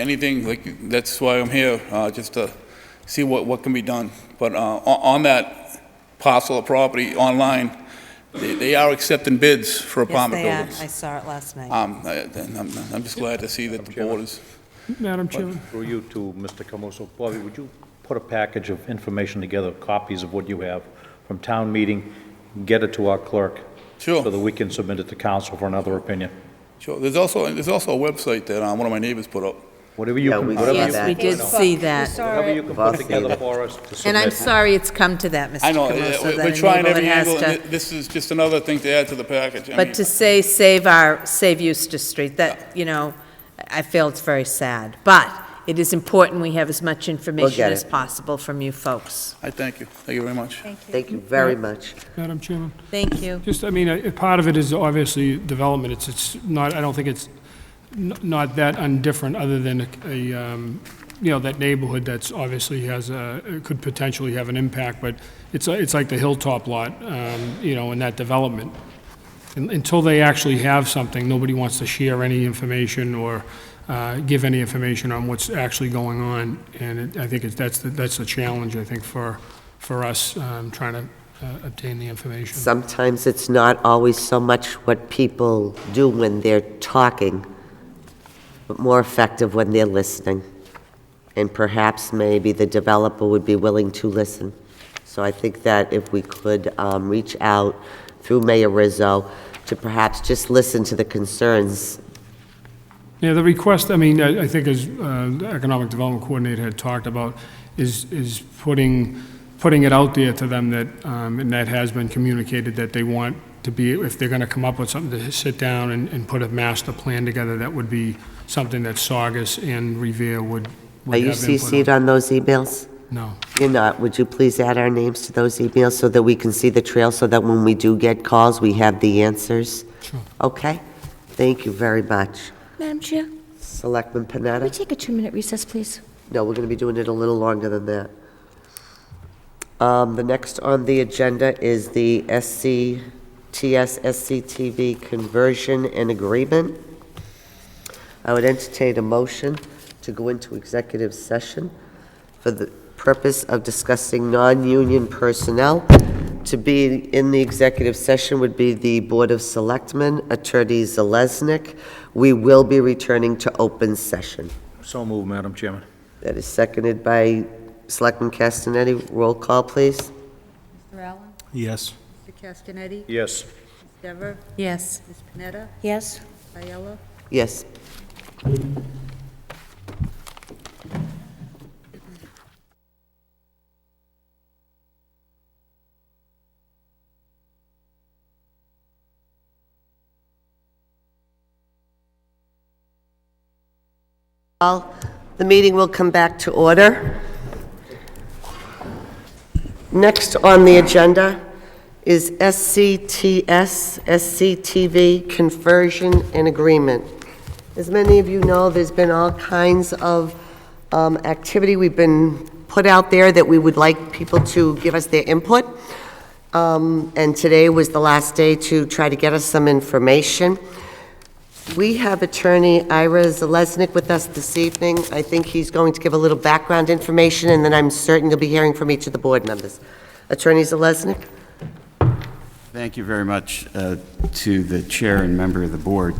Anything, that's why I'm here, just to see what can be done. But on that parcel of property online, they are accepting bids for apartment buildings. Yes, they are. I saw it last night. I'm just glad to see that the board is... Madam Chairman. Through you to Mr. Camuso. Bobby, would you put a package of information together, copies of what you have from town meeting, get it to our clerk? Sure. So that we can submit it to council for another opinion. Sure. There's also a website that one of my neighbors put up. Whatever you can, whatever Yes, you we did see that. whatever you can put together for us to submit. And I'm sorry it's come to that, Mr. I know, Camuso, that we're a trying every neighborhood angle, has and this is just another thing to add to the package. But to say save Eustace Street, that, I feel it's very sad. But it is important we have as much information as possible from you folks. I thank you. Thank you very much. Thank you very much. Madam Chairman. Thank you. Just, part of it is obviously development. It's not, I don't think it's not that undifferent, other than that neighborhood that's obviously could potentially have an impact, but it's like the Hilltop lot, in that development. Until they actually have something, nobody wants to share any information or give any information on what's actually going on, and I think that's the challenge, I think, for us trying to obtain the information. Sometimes it's not always so much what people do when they're talking, but more effective when they're listening. And perhaps maybe the developer would be willing to listen. So I think that if we could reach out through Mayor Rizzo to perhaps just listen to the concerns. Yeah, the request, I think as the Economic Development Coordinator had talked about, is putting it out there to them that, and that has been communicated, that they want to be, if they're going to come up with something, to sit down and put a master plan together, that would be something that Saugus and Revere would Are you have input CC'd on those emails? No. You're not. Would you please add our names to those emails so that we can see the trail, so that when we do get calls, we have the answers? Sure. Okay? Thank you very much. Madam Chair, Selectman can we Panetta? take a 2-minute recess, please? No, we're going to be doing it a little longer than that. The next on the agenda is the SCTV conversion and agreement. I would entertain a motion to go into executive session for the purpose of discussing non-union personnel. To be in the executive session would be the Board of Selectmen, Attorney Zalesnik. We will be returning to open session. So moved, Madam Chairman. That is seconded by Selectman Castanetti. Roll call, please. Mr. Allen? Yes. Mr. Castanetti? Yes. Ms. Dever? Yes. Ms. Panetta? Yes? Aiello? Yes. The meeting will come back to order. Next on the agenda is SCTV conversion and agreement. As many of you know, there's been all kinds of activity we've been put out there that we would like people to give us their input. And today was the last day to try to get us some information. We have Attorney Ira Zalesnik with us this evening. I think he's going to give a little background information, and then I'm certain you'll be hearing from each of the board members. Attorney Zalesnik? Thank you very much to the chair and member of the board.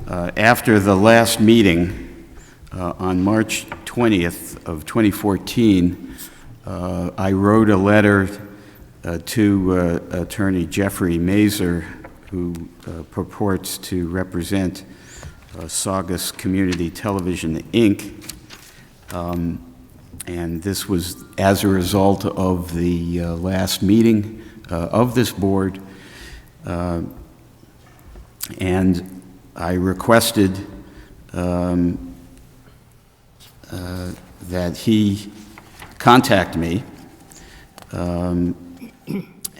After the last meeting on March 20th of 2014, I wrote a letter to Attorney Jeffrey Mazur, who purports to represent Saugus Community Television, Inc. And this was as a result of the last meeting of this board. And I requested that he contact me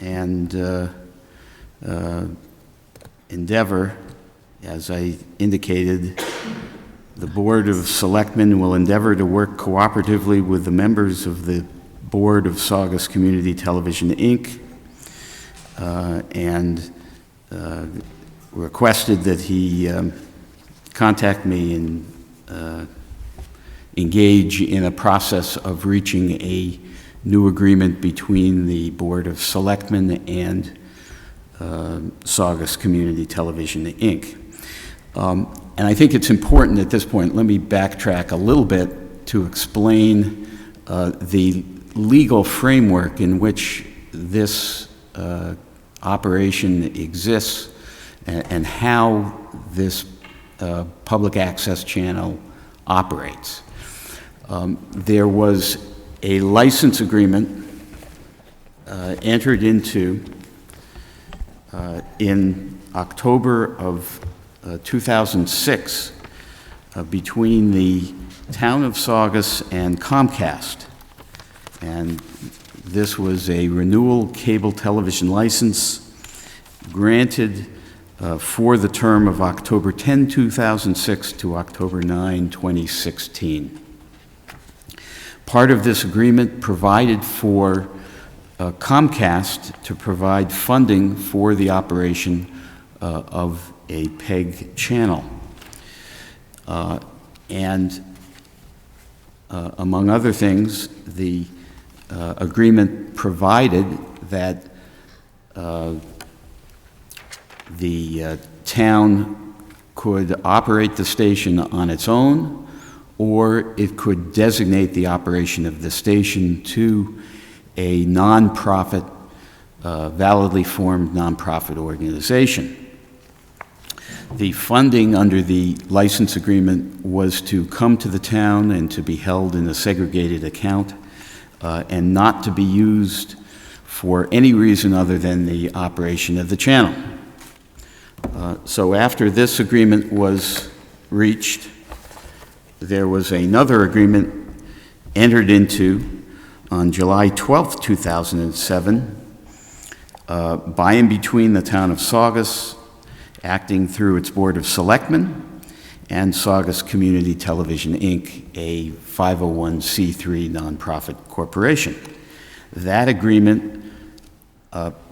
and endeavor, as I indicated, the Board of Selectmen will endeavor to work cooperatively with the members of the Board of Saugus Community Television, Inc., and requested that he contact me and engage in a process of reaching a new agreement between the Board of Selectmen and Saugus Community Television, Inc. And I think it's important at this point, let me backtrack a little bit to explain the legal framework in which this operation exists and how this public access channel operates. There was a license agreement entered into in October of 2006 between the town of Saugus and Comcast. And this was a renewal cable television license granted for the term of October 10, 2006 to October 9, 2016. Part of this agreement provided for Comcast to provide funding for the operation of a PEG channel. Among other things, the agreement provided that the town could operate the station on its own, or it could designate the operation of the station to a nonprofit, validly formed nonprofit organization. The funding under the license agreement was to come to the town and to be held in a segregated account and not to be used for any reason other than the operation of the channel. So after this agreement was reached, there was another agreement entered into on July 12th, 2007, by and between the town of Saugus, acting through its Board of Selectmen, and Saugus Community Television, Inc., a 501c3 nonprofit corporation. That agreement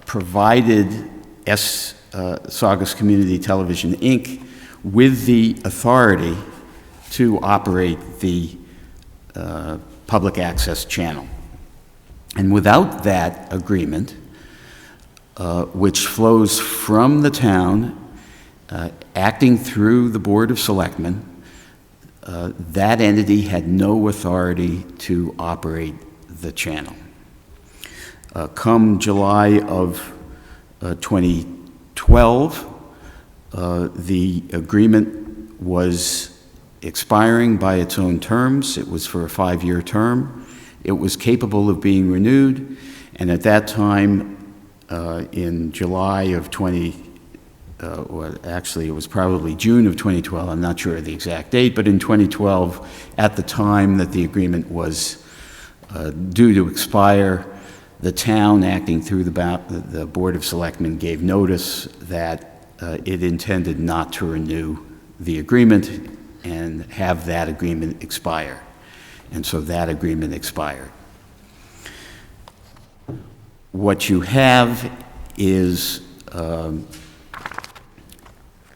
provided Saugus Community Television, Inc. with the authority to operate the public access channel. And without that agreement, which flows from the town, acting through the Board of Selectmen, that entity had no authority to operate the channel. Come July of 2012, the agreement was expiring by its own terms. It was for a 5-year term. It was capable of being renewed, and at that time, in July of actually it was probably June of 2012, I'm not sure of the exact date, but in 2012, at the time that the agreement was due to expire, the town, acting through the Board of Selectmen, gave notice that it intended not to renew the agreement and have that agreement expire. And so that agreement expired. What you have is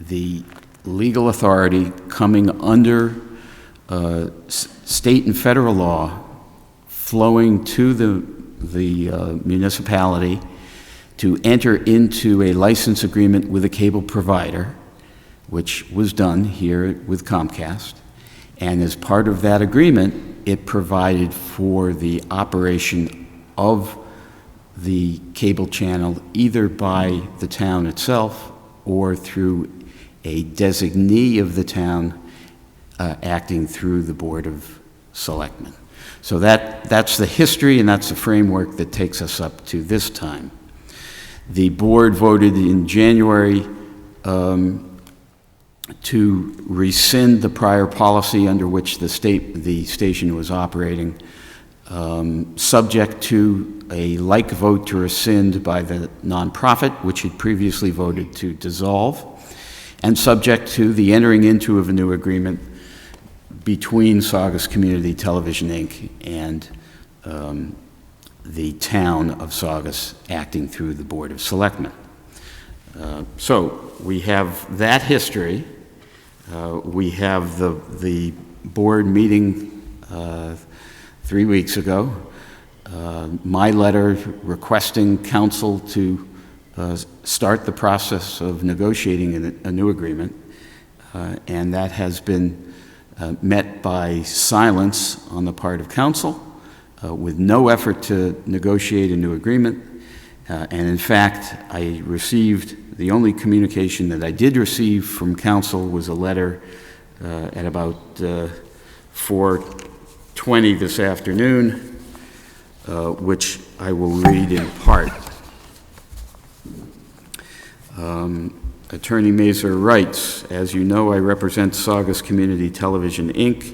the legal authority coming under state and federal law, flowing to the municipality to enter into a license agreement with a cable provider, which was done here with Comcast. And as part of that agreement, it provided for the operation of the cable channel either by the town itself or through a designee of the town acting through the Board of Selectmen. So that's the history, and that's the framework that takes us up to this time. The board voted in January to rescind the prior policy under which the station was operating, subject to a like vote to rescind by the nonprofit, which had previously voted to dissolve, and subject to the entering into of a new agreement between Saugus Community Television, Inc. and the town of Saugus, acting through the Board of Selectmen. So we have that history. We have the board meeting 3 weeks ago. My letter requesting council to start the process of negotiating a new agreement, and that has been met by silence on the part of council, with no effort to negotiate a new agreement. And in fact, I received, the only communication that I did receive from council was a letter at about 4:20 this afternoon, which I will read in part. Attorney Mazur writes, as you know, I represent Saugus Community Television, Inc.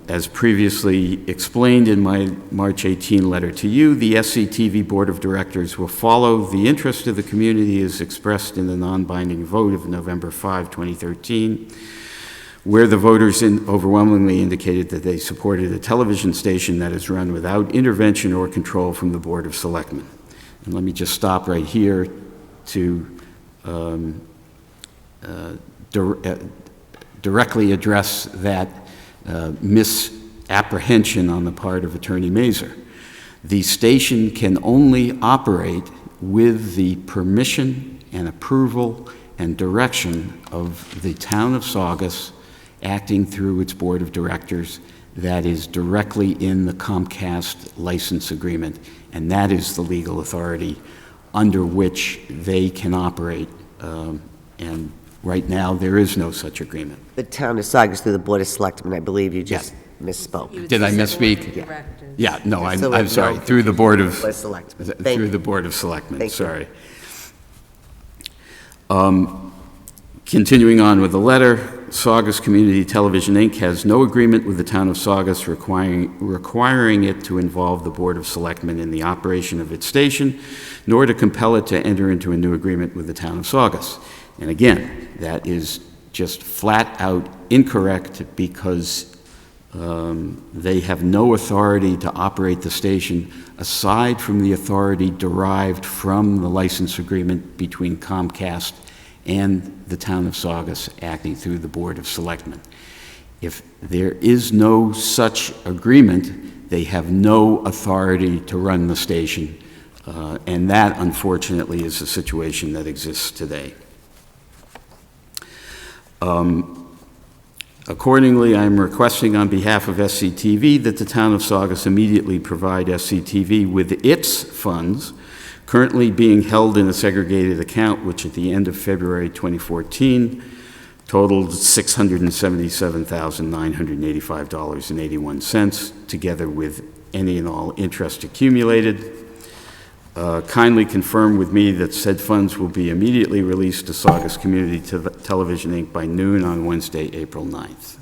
As previously explained in my March 18 letter to you, the SCTV Board of Directors will follow the interest of the community as expressed in the non-binding vote of November 5, 2013, where the voters overwhelmingly indicated that they supported a television station that is run without intervention or control from the Board of Selectmen. And let me just stop right here to directly address that misapprehension on the part of Attorney Mazur. The station can only operate with the permission and approval and direction of the town of Saugus, acting through its board of directors that is directly in the Comcast license agreement, and that is the legal authority under which they can operate. And right now, there is no such agreement. The town of Saugus through the Board of Selectmen, I believe you just misspoke. Did I misspeak? Yeah, no, I'm sorry. Through the Board of Selectmen. Through the Board of Selectmen, sorry. Continuing on with the letter, Saugus Community Television, Inc. has no agreement with the town of Saugus requiring it to involve the Board of Selectmen in the operation of its station, nor to compel it to enter into a new agreement with the town of Saugus. And again, that is just flat out incorrect, because they have no authority to operate the station aside from the authority derived from the license agreement between Comcast and the town of Saugus, acting through the Board of Selectmen. If there is no such agreement, they have no authority to run the station, and that, unfortunately, is the situation that exists today. Accordingly, I'm requesting on behalf of SCTV that the town of Saugus immediately provide SCTV with its funds currently being held in a segregated account, which at the end of February 2014 totaled $677,985.81, together with any and all interest accumulated. Kindly confirm with me that said funds will be immediately released to Saugus Community Television, Inc. by noon on Wednesday, April 9th.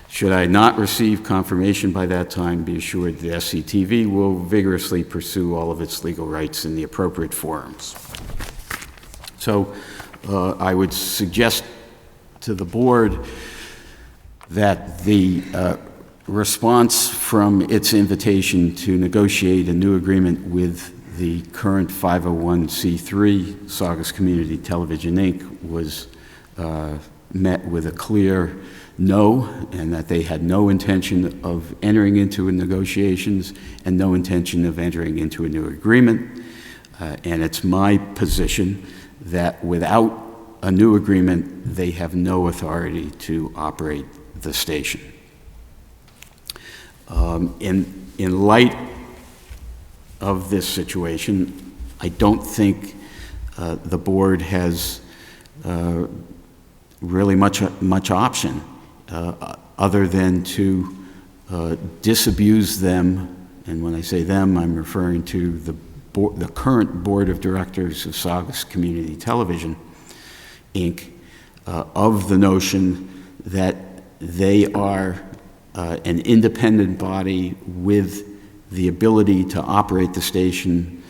Should I not receive confirmation by that time, be assured that SCTV will vigorously pursue all of its legal rights in the appropriate forums. So I would suggest to the board that the response from its invitation to negotiate a new agreement with the current 501c3 Saugus Community Television, Inc. was met with a clear no, and that they had no intention of entering into negotiations and no intention of entering into a new agreement. And it's my position that without a new agreement, they have no authority to operate the station. In light of this situation, I don't think the board has really much option other than to disabuse them, and when I say them, I'm referring to the current board of directors of Saugus Community Television, Inc., of the notion that they are an independent body with the ability to operate the station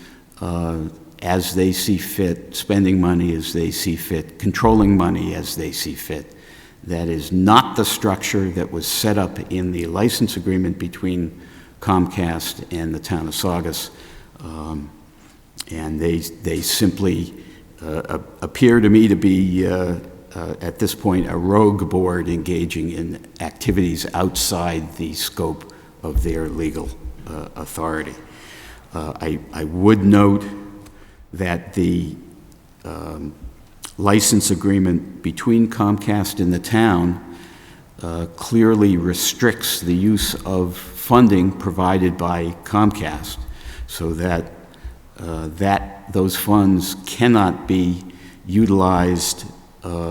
as they see fit, spending money as they see fit, controlling money as they see fit. That is not the structure that was set up in the license agreement between Comcast and the town of Saugus. And they simply appear to me to be, at this point, a rogue board engaging in activities outside the scope of their legal authority. I would note that the license agreement between Comcast and the town clearly restricts the use of funding provided by Comcast, so that those funds cannot be utilized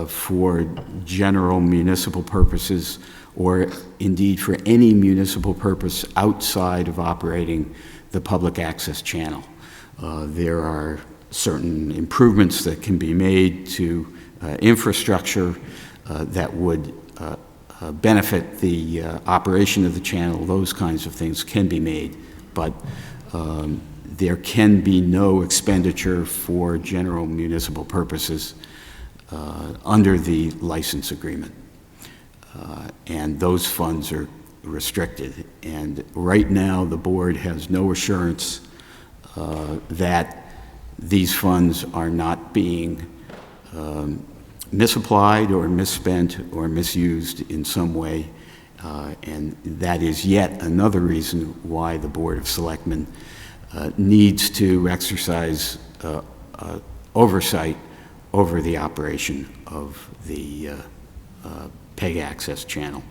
for general municipal purposes, or indeed for any municipal purpose outside of operating the public access channel. There are certain improvements that can be made to infrastructure that would benefit the operation of the channel. Those kinds of things can be made, but there can be no expenditure for general municipal purposes under the license agreement. and those funds are restricted. And right now, the board has no assurance that these funds are not being misapplied or misspent or misused in some way. And that is yet another reason why the Board of Selectmen needs to exercise oversight over the operation of the PEG access channel.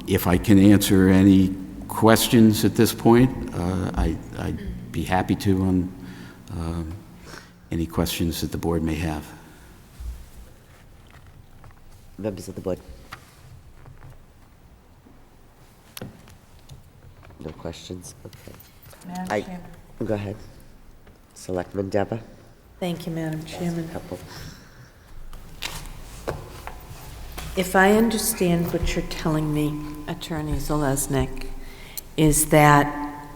If I can answer any questions at this point, I'd be happy to on any questions that the board may have. Members of the board? No questions? Okay. Madam Chairman. Go ahead. Selectman Deborah? Thank you, Madam Chairman. Couple. If I understand what you're telling me, Attorney Zalesnik, is that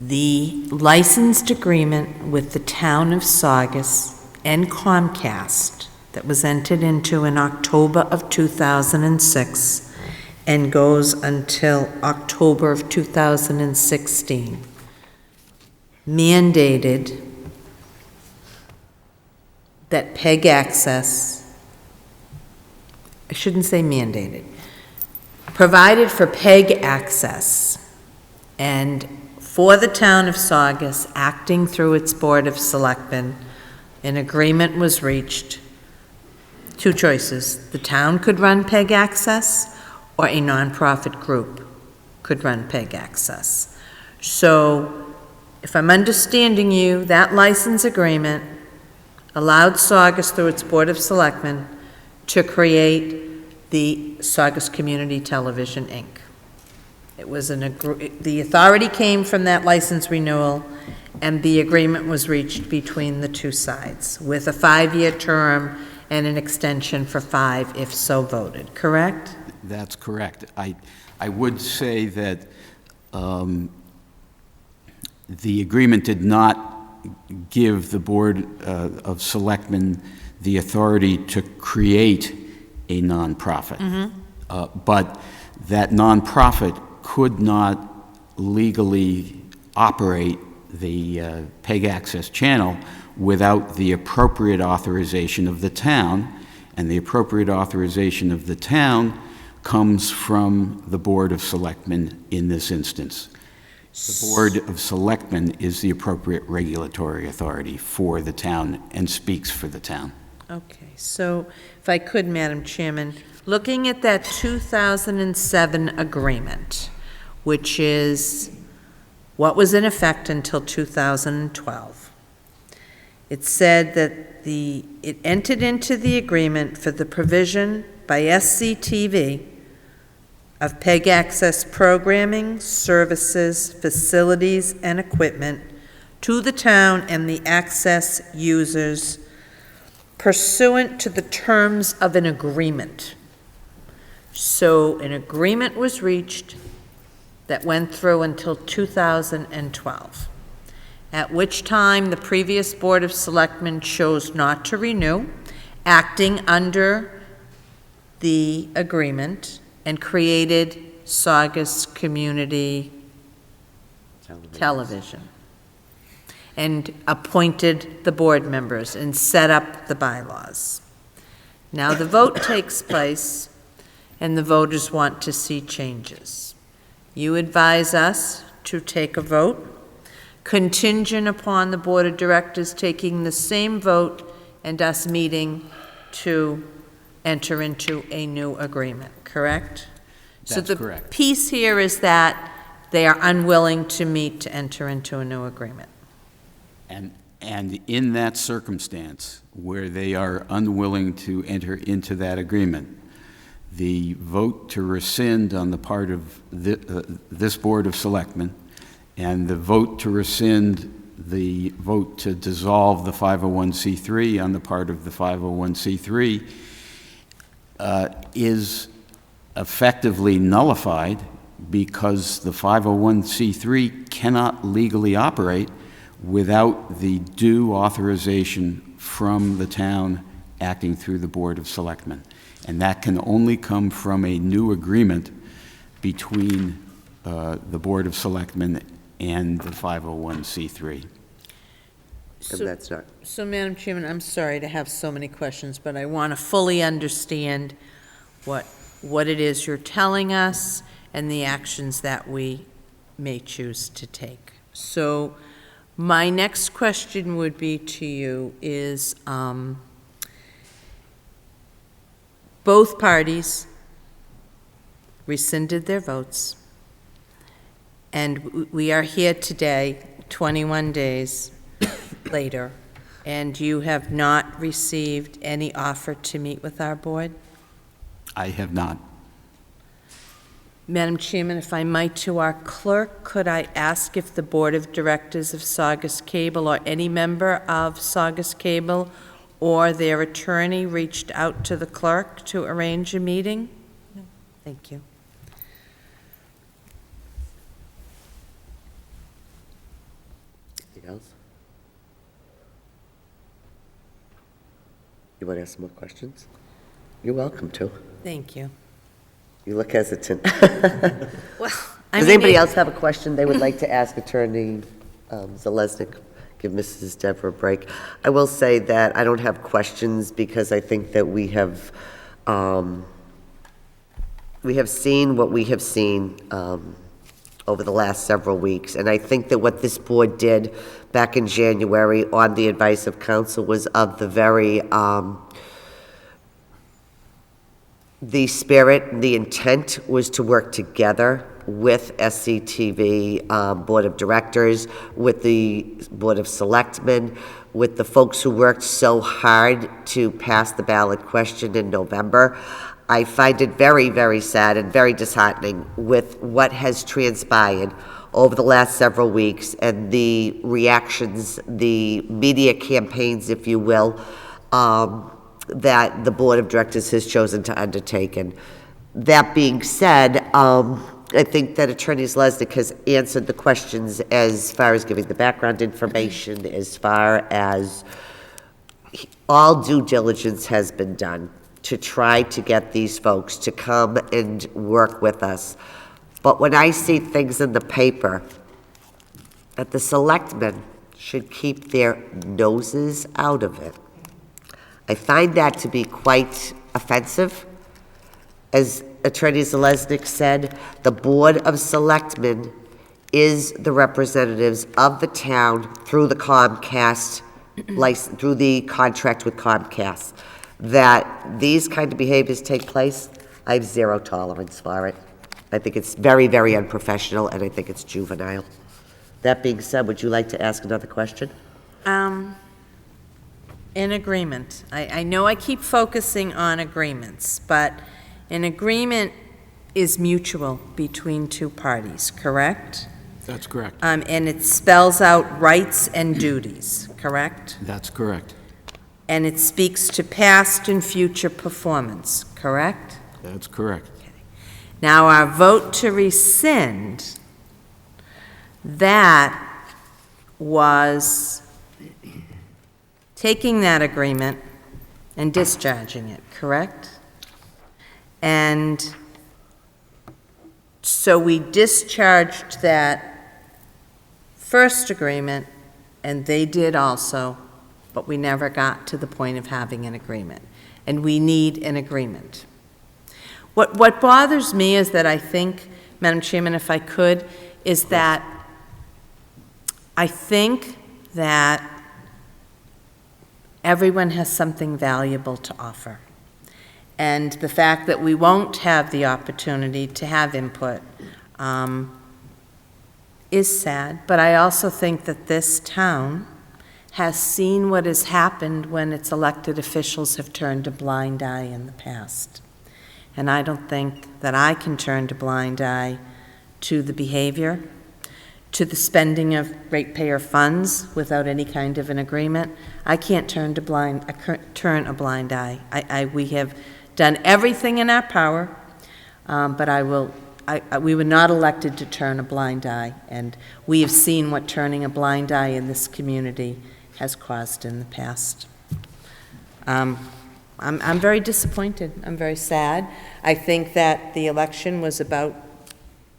the licensed agreement with the town of Saugus and Comcast that was entered into in October of 2006 and goes until October of 2016, mandated that PEG access, I shouldn't say mandated, provided for PEG access, and for the town of Saugus, acting through its Board of Selectmen, an agreement was reached. Two choices. The town could run PEG access, or a nonprofit group could run PEG access. So, if I'm understanding you, that license agreement allowed Saugus, through its Board of Selectmen, to create the Saugus Community Television, Inc. It was the authority came from that license renewal, and the agreement was reached between the two sides, with a 5-year term and an extension for 5 if so voted, correct? That's correct. I would say that the agreement did not give the Board of Selectmen the authority to create a nonprofit. But that nonprofit could not legally operate the PEG access channel without the appropriate authorization of the town, and the appropriate authorization of the town comes from the Board of Selectmen in this instance. The Board of Selectmen is the appropriate regulatory authority for the town and speaks for the town. Okay, so if I could, Madam Chairman, looking at that 2007 agreement, which is what was in effect until 2012, it said that it entered into the agreement for the provision by SCTV of PEG access programming, services, facilities, and equipment to the town and the access users pursuant to the terms of an agreement. So an agreement was reached that went through until 2012, at which time the previous Board of Selectmen chose not to renew, acting under the agreement, and created Saugus Community Television, and appointed the board members and set up the bylaws. Now the vote takes place, and the voters want to see changes. You advise us to take a vote contingent upon the Board of Directors taking the same vote and us meeting to enter into a new agreement, correct? That's correct. So the piece here is that they are unwilling to meet to enter into a new agreement. And in that circumstance, where they are unwilling to enter into that agreement, the vote to rescind on the part of this Board of Selectmen, and the vote to rescind the vote to dissolve the 501c3 on the part of the 501c3 is effectively nullified, because the 501c3 cannot legally operate without the due authorization from the town acting through the Board of Selectmen. And that can only come from a new agreement between the Board of Selectmen and the 501c3. And that's not. So, Madam Chairman, I'm sorry to have so many questions, but I want to fully understand what it is you're telling us and the actions that we may choose to take. So, my next question would be to you is, both parties rescinded their votes, and we are here today, 21 days later, and you have not received any offer to meet with our board? I have not. Madam Chairman, if I might, to our clerk, could I ask if the Board of Directors of Saugus Cable or any member of Saugus Cable or their attorney reached out to the clerk to arrange a meeting? No. Thank you. Anything else? You want to ask some more questions? You're welcome to. Thank you. You look hesitant. Well, Does anybody else have a question they would like to ask Attorney Zalesnik? Give Mrs. Deborah a break. I will say that I don't have questions because I think that we have seen what we have seen over the last several weeks. And I think that what this board did back in January on the advice of counsel was of the very, the spirit and the intent was to work together with SCTV Board of Directors, with the Board of Selectmen, with the folks who worked so hard to pass the ballot question in November. I find it very, very sad and very disheartening with what has transpired over the last several weeks and the reactions, the media campaigns, if you will, that the Board of Directors has chosen to undertake. And that being said, I think that Attorney Zalesnik has answered the questions as far as giving the background information, as far as all due diligence has been done to try to get these folks to come and work with us. But when I see things in the paper that the selectmen should keep their noses out of it, I find that to be quite offensive. As Attorney Zalesnik said, the Board of Selectmen is the representatives of the town through the Comcast, through the contract with Comcast. That these kind of behaviors take place, I have zero tolerance for it. I think it's very, very unprofessional, and I think it's juvenile. That being said, would you like to ask another question? In agreement. I know I keep focusing on agreements, but an agreement is mutual between two parties, correct? That's correct. And it spells out rights and duties, correct? That's correct. And it speaks to past and future performance, correct? That's correct. Now, our vote to rescind, that was taking that agreement and discharging it, correct? And so we discharged that first agreement, and they did also, but we never got to the point of having an agreement. And we need an agreement. What bothers me is that I think, Madam Chairman, if I could, is that I think that everyone has something valuable to offer. And the fact that we won't have the opportunity to have input is sad, but I also think that this town has seen what has happened when its elected officials have turned a blind eye in the past. And I don't think that I can turn a blind eye to the behavior, to the spending of ratepayer funds without any kind of an agreement. I can't turn a blind eye. We have done everything in our power, but we were not elected to turn a blind eye, and we have seen what turning a blind eye in this community has caused in the past. I'm very disappointed. I'm very sad. I think that the election was about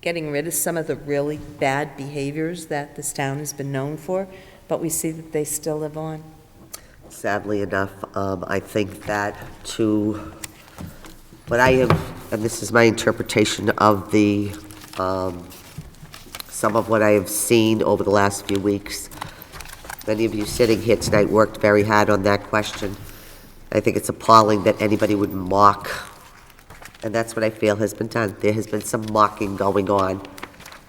getting rid of some of the really bad behaviors that this town has been known for, but we see that they still live on. Sadly enough, I think that what I have, and this is my interpretation of some of what I have seen over the last few weeks. Many of you sitting here tonight worked very hard on that question. I think it's appalling that anybody would mock, and that's what I feel has been done. There has been some mocking going on.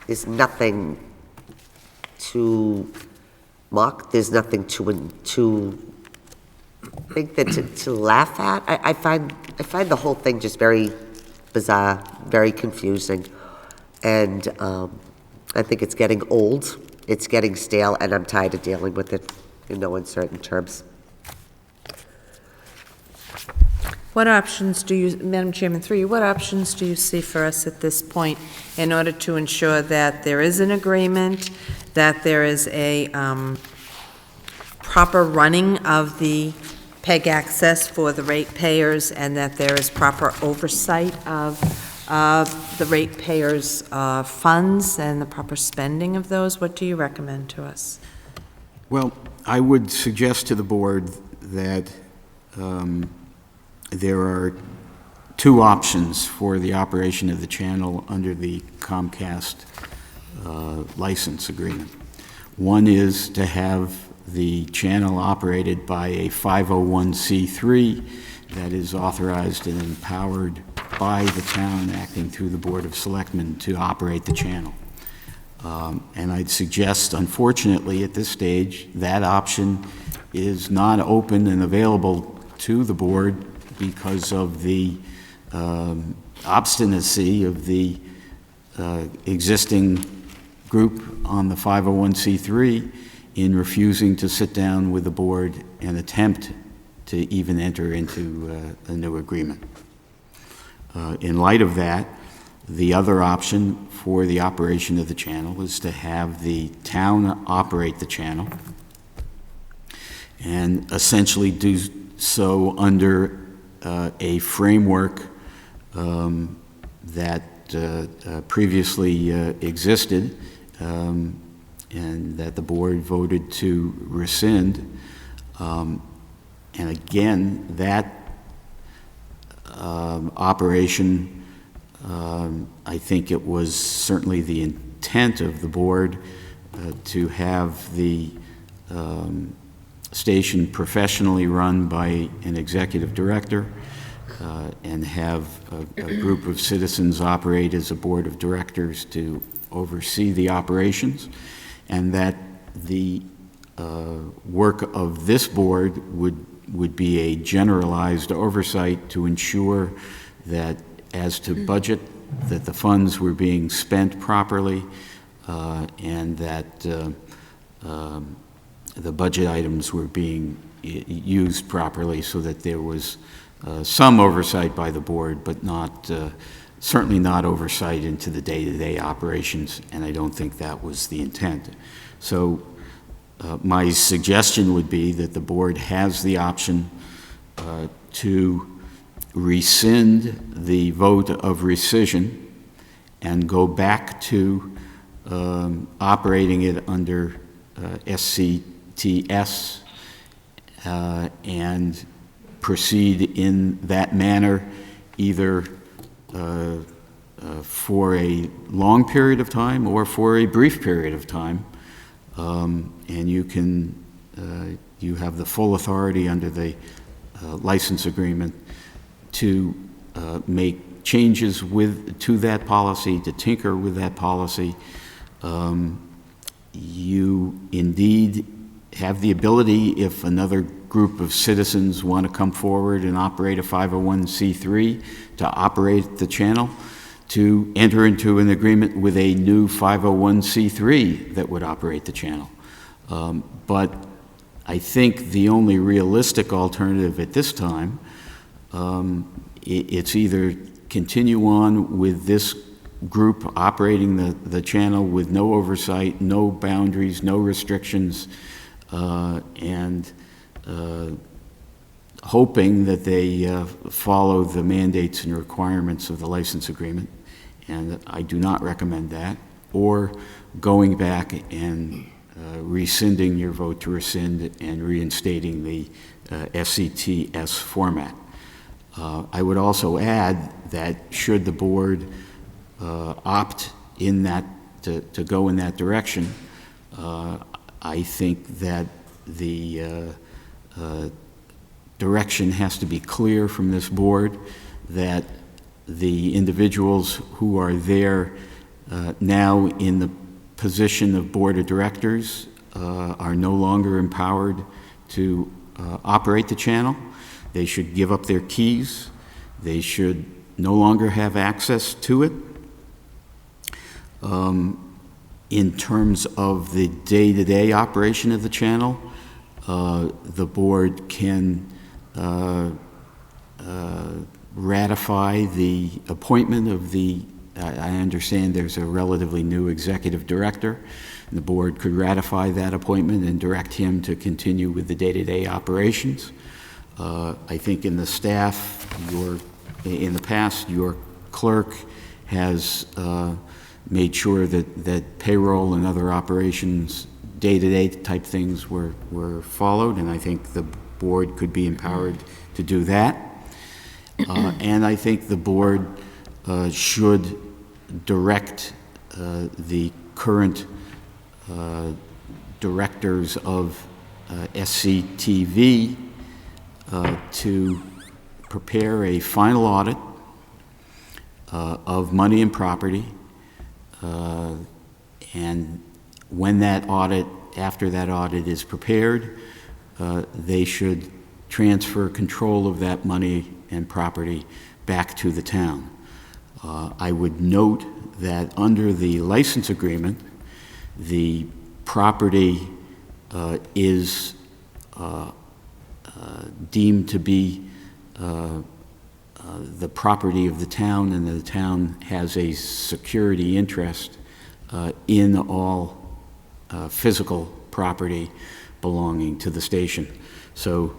There's nothing to mock. There's nothing to think that to laugh at. I find the whole thing just very bizarre, very confusing, and I think it's getting old. It's getting stale, and I'm tired of dealing with it in no uncertain terms. What options do you, Madam Chairman, through you, what options do you see for us at this point in order to ensure that there is an agreement, that there is a proper running of the PEG access for the ratepayers, and that there is proper oversight of the ratepayers' funds and the proper spending of those? What do you recommend to us? Well, I would suggest to the board that there are two options for the operation of the channel under the Comcast license agreement. One is to have the channel operated by a 501c3 that is authorized and empowered by the town, acting through the Board of Selectmen, to operate the channel. And I'd suggest, unfortunately, at this stage, that option is not open and available to the board because of the obstinacy of the existing group on the 501c3 in refusing to sit down with the board and attempt to even enter into a new agreement. In light of that, the other option for the operation of the channel is to have the town operate the channel and essentially do so under a framework that previously existed and that the board voted to rescind. And again, that operation, I think it was certainly the intent of the board to have the station professionally run by an executive director and have a group of citizens operate as a board of directors to oversee the operations, and that the work of this board would be a generalized oversight to ensure that as to budget, that the funds were being spent properly and that the budget items were being used properly, so that there was some oversight by the board, but not certainly not oversight into the day-to-day operations, and I don't think that was the intent. So my suggestion would be that the board has the option to rescind the vote of rescission and go back to operating it under SCTS and proceed in that manner, either for a long period of time or for a brief period of time. And you have the full authority under the license agreement to make changes to that policy, to tinker with that policy. You indeed have the ability, if another group of citizens want to come forward and operate a 501c3 to operate the channel, to enter into an agreement with a new 501c3 that would operate the channel. But I think the only realistic alternative at this time, it's either continue on with this group operating the channel with no oversight, no boundaries, no restrictions, and hoping that they follow the mandates and requirements of the license agreement, and I do not recommend that, or going back and rescinding your vote to rescind and reinstating the SCTS format. I would also add that should the board opt in that to go in that direction, I think that the direction has to be clear from this board that the individuals who are there now in the position of board of directors are no longer empowered to operate the channel. They should give up their keys. They should no longer have access to it. In terms of the day-to-day operation of the channel, the board can ratify the appointment of the, I understand there's a relatively new executive director. The board could ratify that appointment and direct him to continue with the day-to-day operations. I think in the staff, in the past, your clerk has made sure that payroll and other operations, day-to-day type things were followed, and I think the board could be empowered to do that. And I think the board should direct the current directors of SCTV to prepare a final audit of money and property, and when that audit, after that audit is prepared, they should transfer control of that money and property back to the town. I would note that under the license agreement, the property is deemed to be the property of the town, and the town has a security interest in all physical property belonging to the station. So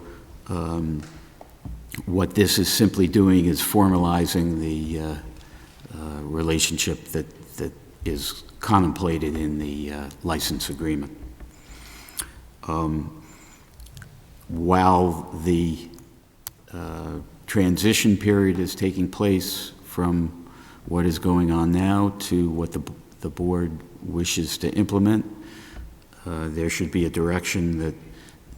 what this is simply doing is formalizing the relationship that is contemplated in the license agreement. While the transition period is taking place from what is going on now to what the board wishes to implement, there should be a direction that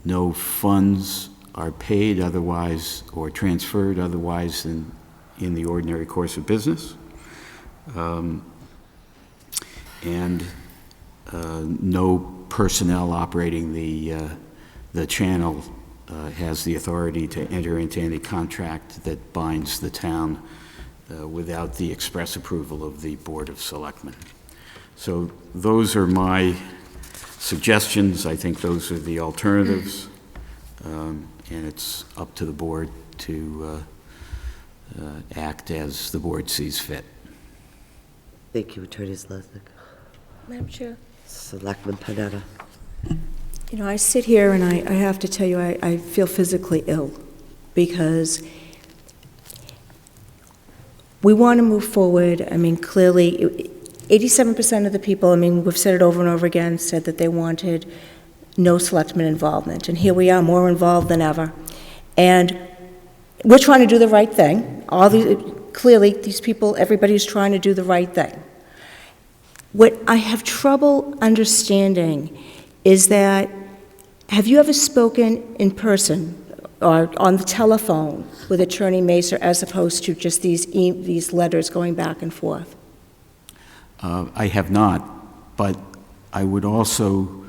no funds are paid otherwise or transferred otherwise than in the ordinary course of business. And no personnel operating the channel has the authority to enter into any contract that binds the town without the express approval of the Board of Selectmen. So those are my suggestions. I think those are the alternatives, and it's up to the board to act as the board sees fit. Thank you, Attorney Zalesnik. Madam Chair. Selectman Panetta. You know, I sit here and I have to tell you, I feel physically ill because we want to move forward. I mean, clearly, 87% of the people, I mean, we've said it over and over again, said that they wanted no selectmen involvement. And here we are, more involved than ever. And we're trying to do the right thing. Clearly, these people, everybody's trying to do the right thing. What I have trouble understanding is that, have you ever spoken in person or on the telephone with Attorney Macer as opposed to just these letters going back and forth? I have not, but I would also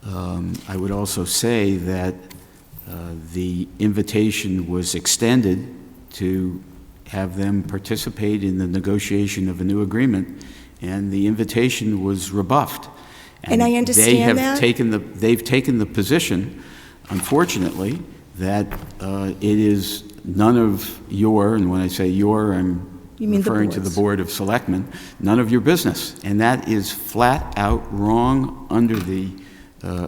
say that the invitation was extended to have them participate in the negotiation of a new agreement, and the invitation was rebuffed. And I understand that. They've taken the position, unfortunately, that it is none of your, and when I say your, I'm referring to the Board of Selectmen, none of your business. And that is flat out wrong under the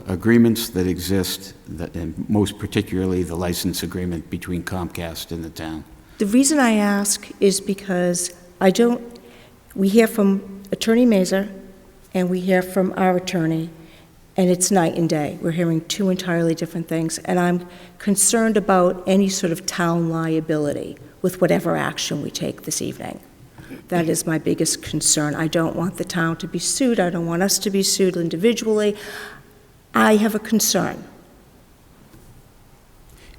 agreements that exist, and most particularly the license agreement between Comcast and the town. The reason I ask is because we hear from Attorney Mazur and we hear from our attorney, and it's night and day. We're hearing two entirely different things, and I'm concerned about any sort of town liability with whatever action we take this evening. That is my biggest concern. I don't want the town to be sued. I don't want us to be sued individually. I have a concern.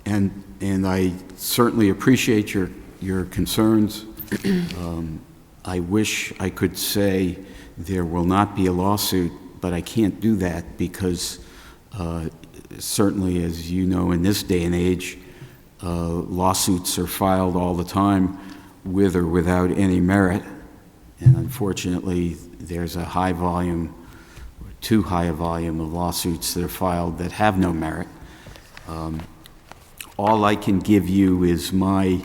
And I certainly appreciate your concerns. I wish I could say there will not be a lawsuit, but I can't do that because certainly, as you know, in this day and age, lawsuits are filed all the time with or without any merit. And unfortunately, there's a high volume, or too high a volume of lawsuits that are filed that have no merit. All I can give you is my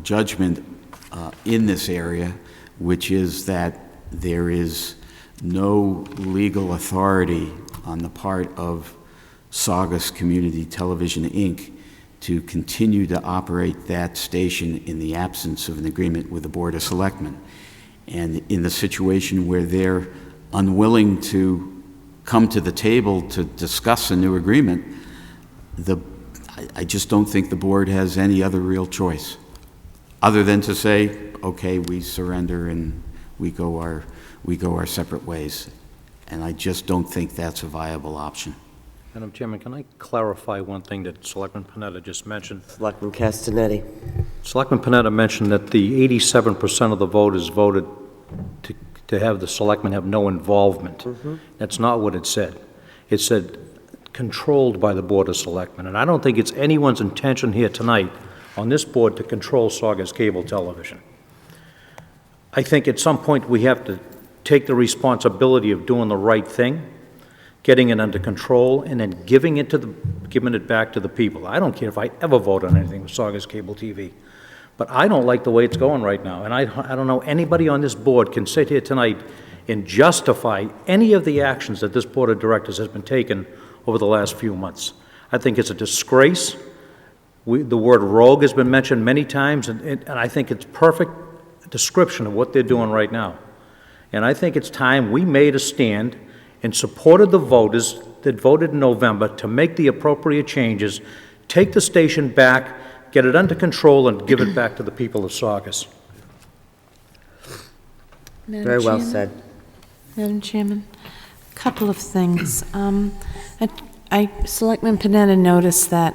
judgment in this area, which is that there is no legal authority on the part of Saugus Community Television, Inc. to continue to operate that station in the absence of an agreement with the Board of Selectmen. And in the situation where they're unwilling to come to the table to discuss a new agreement, I just don't think the board has any other real choice other than to say, okay, we surrender and we go our separate ways. And I just don't think that's a viable option. Madam Chairman, can I clarify one thing that Selectman Panetta just mentioned? Selectman Castanetti. Selectman Panetta mentioned that the 87% of the voters voted to have the selectmen have no involvement. Mm-hmm. That's not what it said. It said controlled by the Board of Selectmen. And I don't think it's anyone's intention here tonight on this board to control Saugus Cable Television. I think at some point we have to take the responsibility of doing the right thing, getting it under control, and then giving it back to the people. I don't care if I ever vote on anything with Saugus Cable TV, but I don't like the way it's going right now. And I don't know anybody on this board can sit here tonight and justify any of the actions that this board of directors has been taking over the last few months. I think it's a disgrace. The word rogue has been mentioned many times, and I think it's perfect description of what they're doing right now. And I think it's time we made a stand and supported the voters that voted in November to make the appropriate changes, take the station back, get it under control, and give it back to the people of Saugus. Very well said. Madam Chairman, a couple of things. Selectman Panetta noticed that,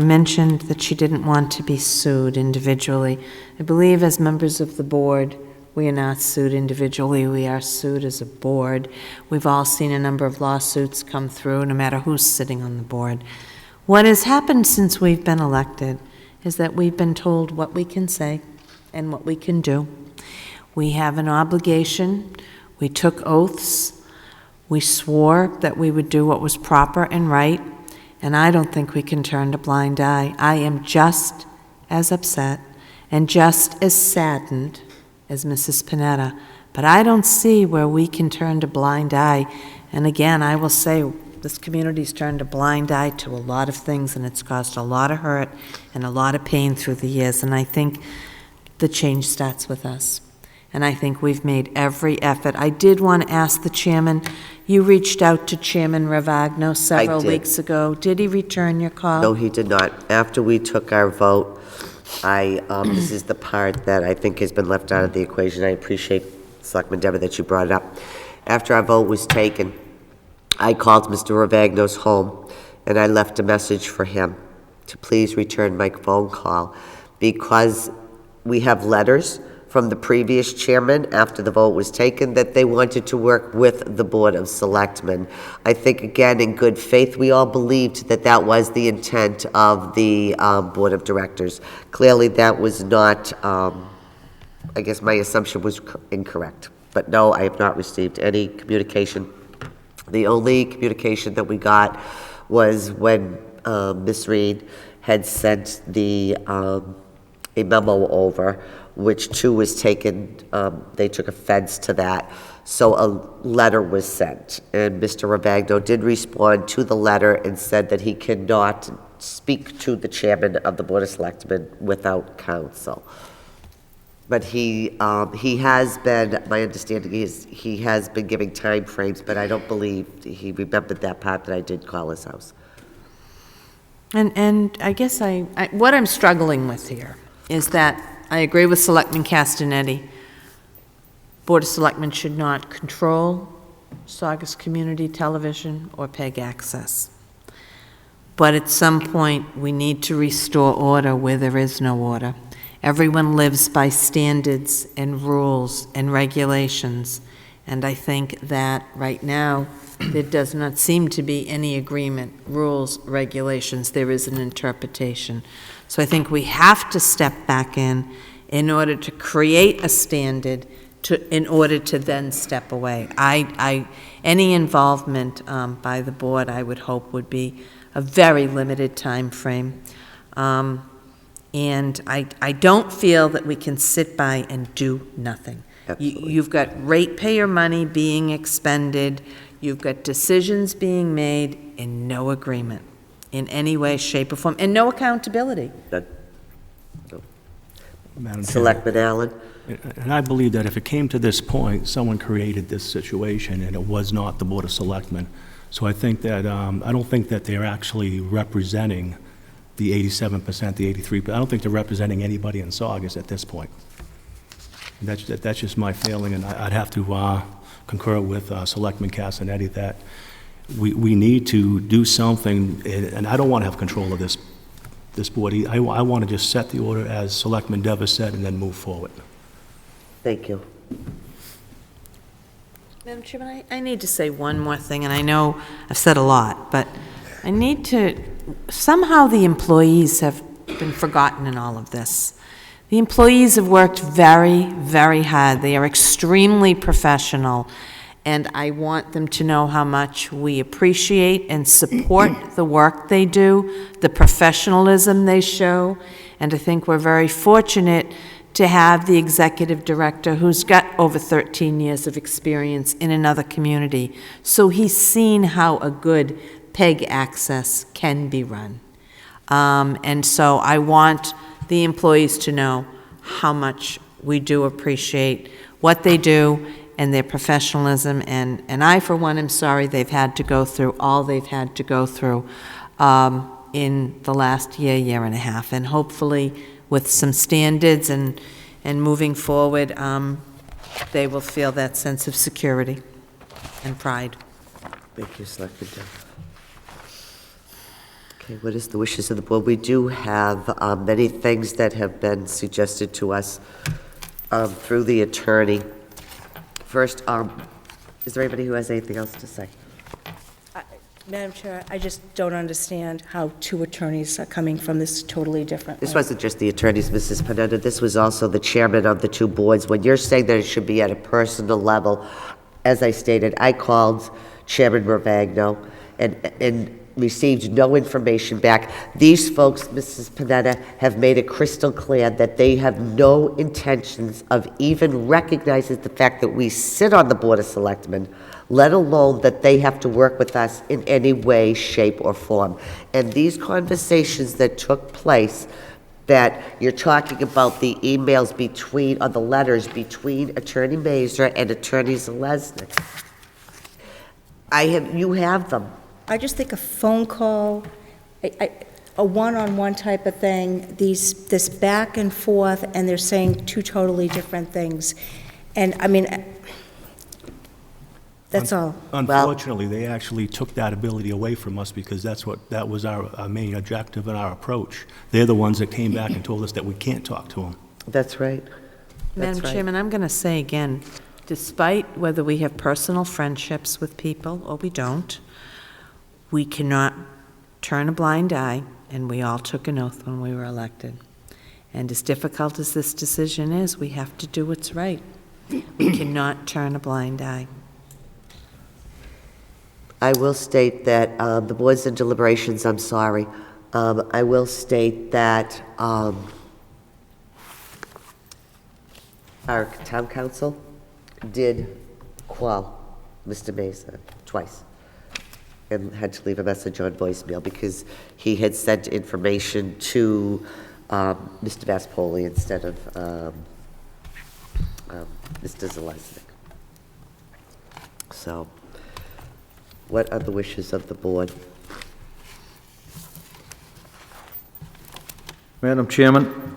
mentioned that she didn't want to be sued individually. I believe as members of the board, we are not sued individually, we are sued as a board. We've all seen a number of lawsuits come through, no matter who's sitting on the board. What has happened since we've been elected is that we've been told what we can say and what we can do. We have an obligation, we took oaths, we swore that we would do what was proper and right, and I don't think we can turn a blind eye. I am just as upset and just as saddened as Mrs. Panetta, but I don't see where we can turn a blind eye. And again, I will say this community's turned a blind eye to a lot of things, and it's caused a lot of hurt and a lot of pain through the years, and I think the change starts with us. And I think we've made every effort. I did want to ask the chairman, you reached out to Chairman Ravagno several weeks ago. Did he return your call? No, he did not. After we took our vote, this is the part that I think has been left out of the equation. I appreciate, Selectman Dever, that you brought it up. After our vote was taken, I called Mr. Ravagno's home, and I left a message for him to please return my phone call, because we have letters from the previous chairman after the vote was taken that they wanted to work with the Board of Selectmen. I think, again, in good faith, we all believed that that was the intent of the Board of Directors. Clearly, that was not, I guess my assumption was incorrect. But no, I have not received any communication. The only communication that we got was when Ms. Reed had sent a memo over, which too was taken, they took offense to that. So a letter was sent, and Mr. Ravagno did respond to the letter and said that he cannot speak to the chairman of the Board of Selectmen without counsel. But he has been, my understanding is, he has been giving timeframes, but I don't believe he remembered that part that I did call his house. And I guess what I'm struggling with here is that I agree with Selectman Castanetti. Board of Selectmen should not control Saugus Community Television or PEG access. But at some point, we need to restore order where there is no order. Everyone lives by standards and rules and regulations, and I think that right now, there does not seem to be any agreement, rules, regulations, there is an interpretation. So I think we have to step back in order to create a standard, in order to then step away. Any involvement by the board, I would hope, would be a very limited time frame. And I don't feel that we can sit by and do nothing. You've got ratepayer money being expended, you've got decisions being made, and no agreement in any way, shape, or form, and no accountability. Madam Chair. Selectman Allen? And I believe that if it came to this point, someone created this situation, and it was not the Board of Selectmen. So I think that, I don't think that they're actually representing the 87%, the 83%. I don't think they're representing anybody in Saugus at this point. That's just my feeling, and I'd have to concur with Selectman Castanetti that we need to do something, and I don't want to have control of this board. I want to just set the order as Selectman Dever said and then move forward. Thank you. Madam Chairman, I need to say one more thing, and I know I've said a lot, but I need to, somehow the employees have been forgotten in all of this. The employees have worked very, very hard. They are extremely professional, and I want them to know how much we appreciate and support the work they do, the professionalism they show, and I think we're very fortunate to have the executive director who's got over 13 years of experience in another community. So he's seen how a good PEG access can be run. And so I want the employees to know how much we do appreciate what they do and their professionalism. And I, for one, am sorry they've had to go through all they've had to go through in the last year and a half. And hopefully, with some standards and moving forward, they will feel that sense of security and pride. Thank you, Selectman Dever. Okay, what is the wishes of the board? We do have many things that have been suggested to us through the attorney. First, is there anybody who has anything else to say? Madam Chair, I just don't understand how two attorneys are coming from this totally different. This wasn't just the attorneys, Mrs. Panetta. This was also the chairman of the two boards. When you're saying that it should be at a personal level, as I stated, I called Chairman Ravagno and received no information back. These folks, Mrs. Panetta, have made it crystal clear that they have no intentions of even recognizing the fact that we sit on the Board of Selectmen, let alone that they have to work with us in any way, shape, or form. And these conversations that took place, that you're talking about the emails between, or the letters between Attorney Mazur and Attorney Zalesnik, you have them. I just think a phone call, a one-on-one type of thing, this back and forth, and they're saying two totally different things. And, I mean, that's all. Unfortunately, they actually took that ability away from us because that was our main objective and our approach. They're the ones that came back and told us that we can't talk to them. That's right. Madam Chairman, I'm going to say again, despite whether we have personal friendships with people or we don't, we cannot turn a blind eye, and we all took an oath when we were elected. And as difficult as this decision is, we have to do what's right. We cannot turn a blind eye. I will state that the boards and deliberations, I'm sorry, I will state that our town council did call Mr. Mesa twice and had to leave a message on voicemail because he had sent information to Mr. Vaspoli instead of Mr. Zelesnik. So, what are the wishes of the board? Madam Chairman,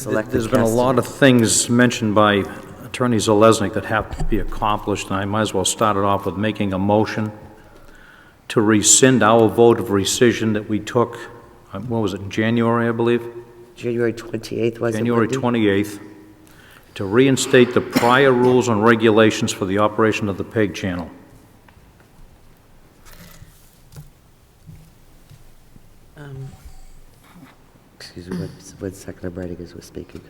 there's been a lot of things mentioned by Attorney Zelesnik that have to be accomplished, and I might as well start it off with making a motion to rescind our vote of rescission that we took, what was it, in January, I believe? January 28th, was it? January 28th, to reinstate the prior rules and regulations for the operation of the PEG channel. Excuse me, one second, I'm writing as we're speaking.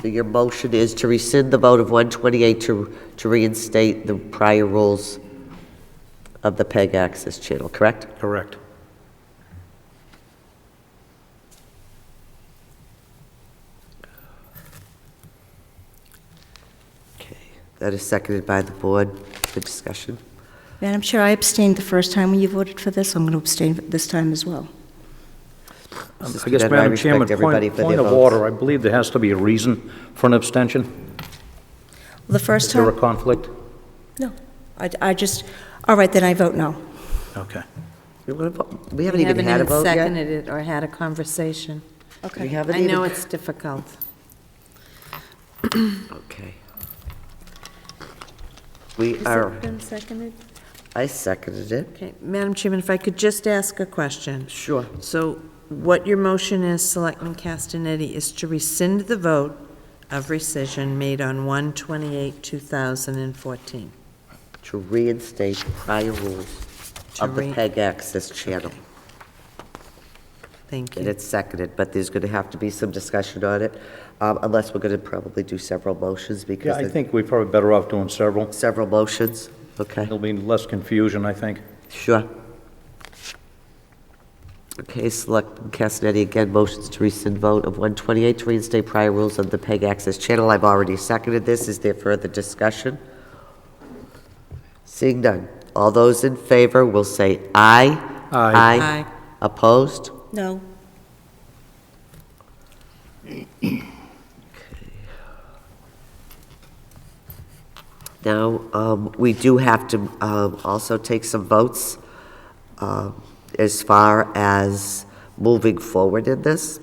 So your motion is to rescind the vote of 128 to reinstate the prior rules of the PEG access channel, correct? Correct. Okay, that is seconded by the board for discussion. Madam Chair, I abstained the first time when you voted for this. I'm going to abstain this time as well. I guess, Madam Chairman, point of order, I believe there has to be a reason for an abstention. The first Is time? there a conflict? No. I just, all right, then I vote no. Okay. We haven't even had a vote yet. Seconded it or had a conversation. Okay. We haven't I know even- it's difficult. Okay. We Has are, it been seconded? I seconded it. Okay, Madam Chairman, if I could just ask a question. Sure. So what your motion is, Selectman Castanetti, is to rescind the vote of rescission made on 1/28/2014. To reinstate prior rules of the PEG access channel. Thank And you. it's seconded, but there's going to have to be some discussion on it, unless we're going to probably do several motions Yeah, because I think we're probably better off doing several. several motions. Okay, There'll be less confusion, I think. sure. Okay, Selectman Castanetti, again, motions to rescind vote of 128 to reinstate prior rules of the PEG access channel. I've already seconded this. Is there further discussion? Seeing none. All those in favor will say aye. Aye. Aye. Opposed? No. Now, we do have to also take some votes as far as moving forward in this.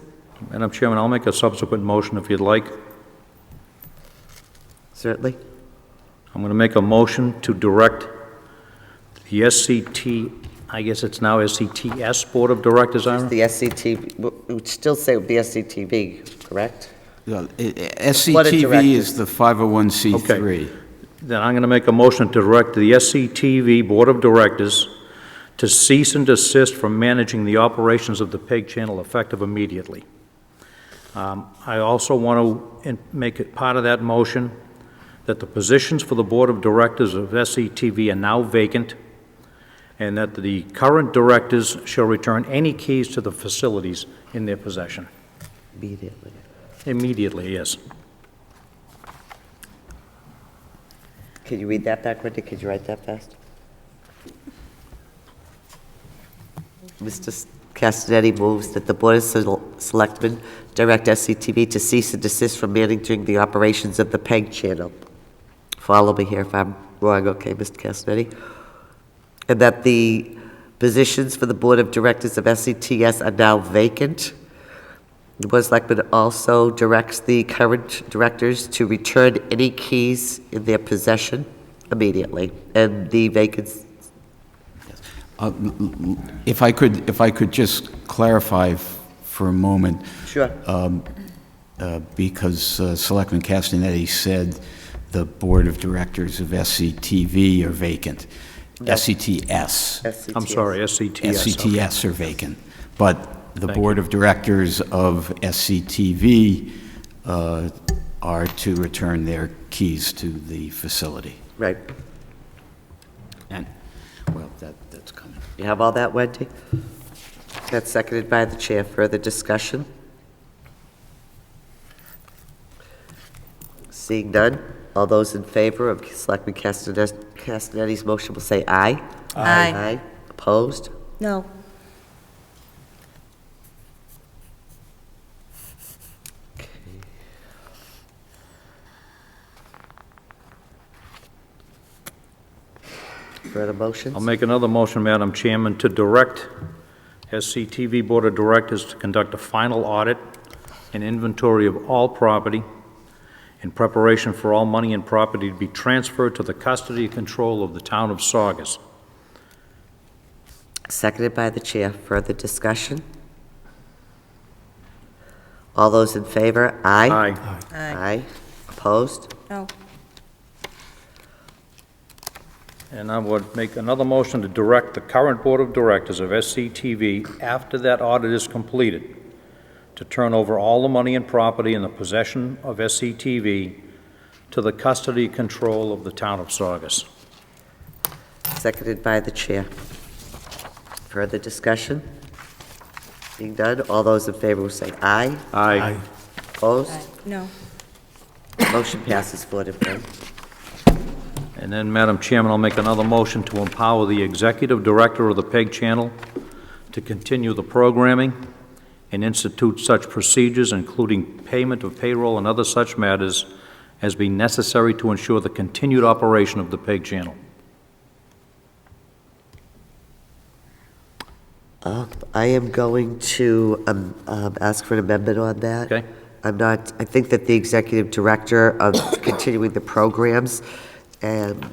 Madam Chairman, I'll make a subsequent motion if you'd like. Certainly. I'm going to make a motion to direct the SCT, I guess it's now SCTS Board of Directors, Ira? The SCTV, we would still say it would be SCTV, correct? SCTV is the 501c3. Okay. Then I'm going to make a motion to direct the SCTV Board of Directors to cease and desist from managing the operations of the PEG channel effective immediately. I also want to make it part of that motion that the positions for the Board of Directors of SCTV are now vacant, and that the current directors shall return any keys to the facilities in their possession. Immediately. Immediately, yes. Can you read that back, Wendy? Could you write that fast? Mr. Castanetti moves that the Board of Selectmen direct SCTV to cease and desist from managing the operations of the PEG channel. Follow me here if I'm wrong, okay, Mr. Castanetti? And that the positions for the Board of Directors of SCTS are now vacant. The Board of Selectmen also directs the current directors to return any keys in their possession immediately, and the vacancies. If I could just clarify for a moment. Sure. Because Selectman Castanetti said the Board of Directors of SCTV are vacant. No. SCTS. I'm sorry, SCTS. SCTS are vacant. But the Board of Directors of SCTV are to return their keys to the facility. Right. And, well, that's coming. You have all that, Wendy? That's seconded by the chair. Further discussion? Seeing none, All those in favor of Selectman Castanetti's motion will say aye. Aye. Aye. Opposed? No. Further motions? I'll make another motion, Madam Chairman, to direct SCTV Board of Directors to conduct a final audit and inventory of all property in preparation for all money and property to be transferred to the custody and control of the town of Saugus. Seconded by the chair. Further discussion? All those in favor? Aye. Aye. Aye. Opposed? No. And I would make another motion to direct the current Board of Directors of SCTV, after that audit is completed, to turn over all the money and property in the possession of SCTV to the custody and control of the town of Saugus. Seconded by the chair. Further discussion? Being done, all those in favor will say aye. Aye. Opposed? No. Motion passes 4-1. And then, Madam Chairman, I'll make another motion to empower the Executive Director of the PEG Channel to continue the programming and institute such procedures, including payment of payroll and other such matters, as be necessary to ensure the continued operation of the PEG Channel. I am going to ask for an amendment on that. Okay. I think that the executive director of continuing the programs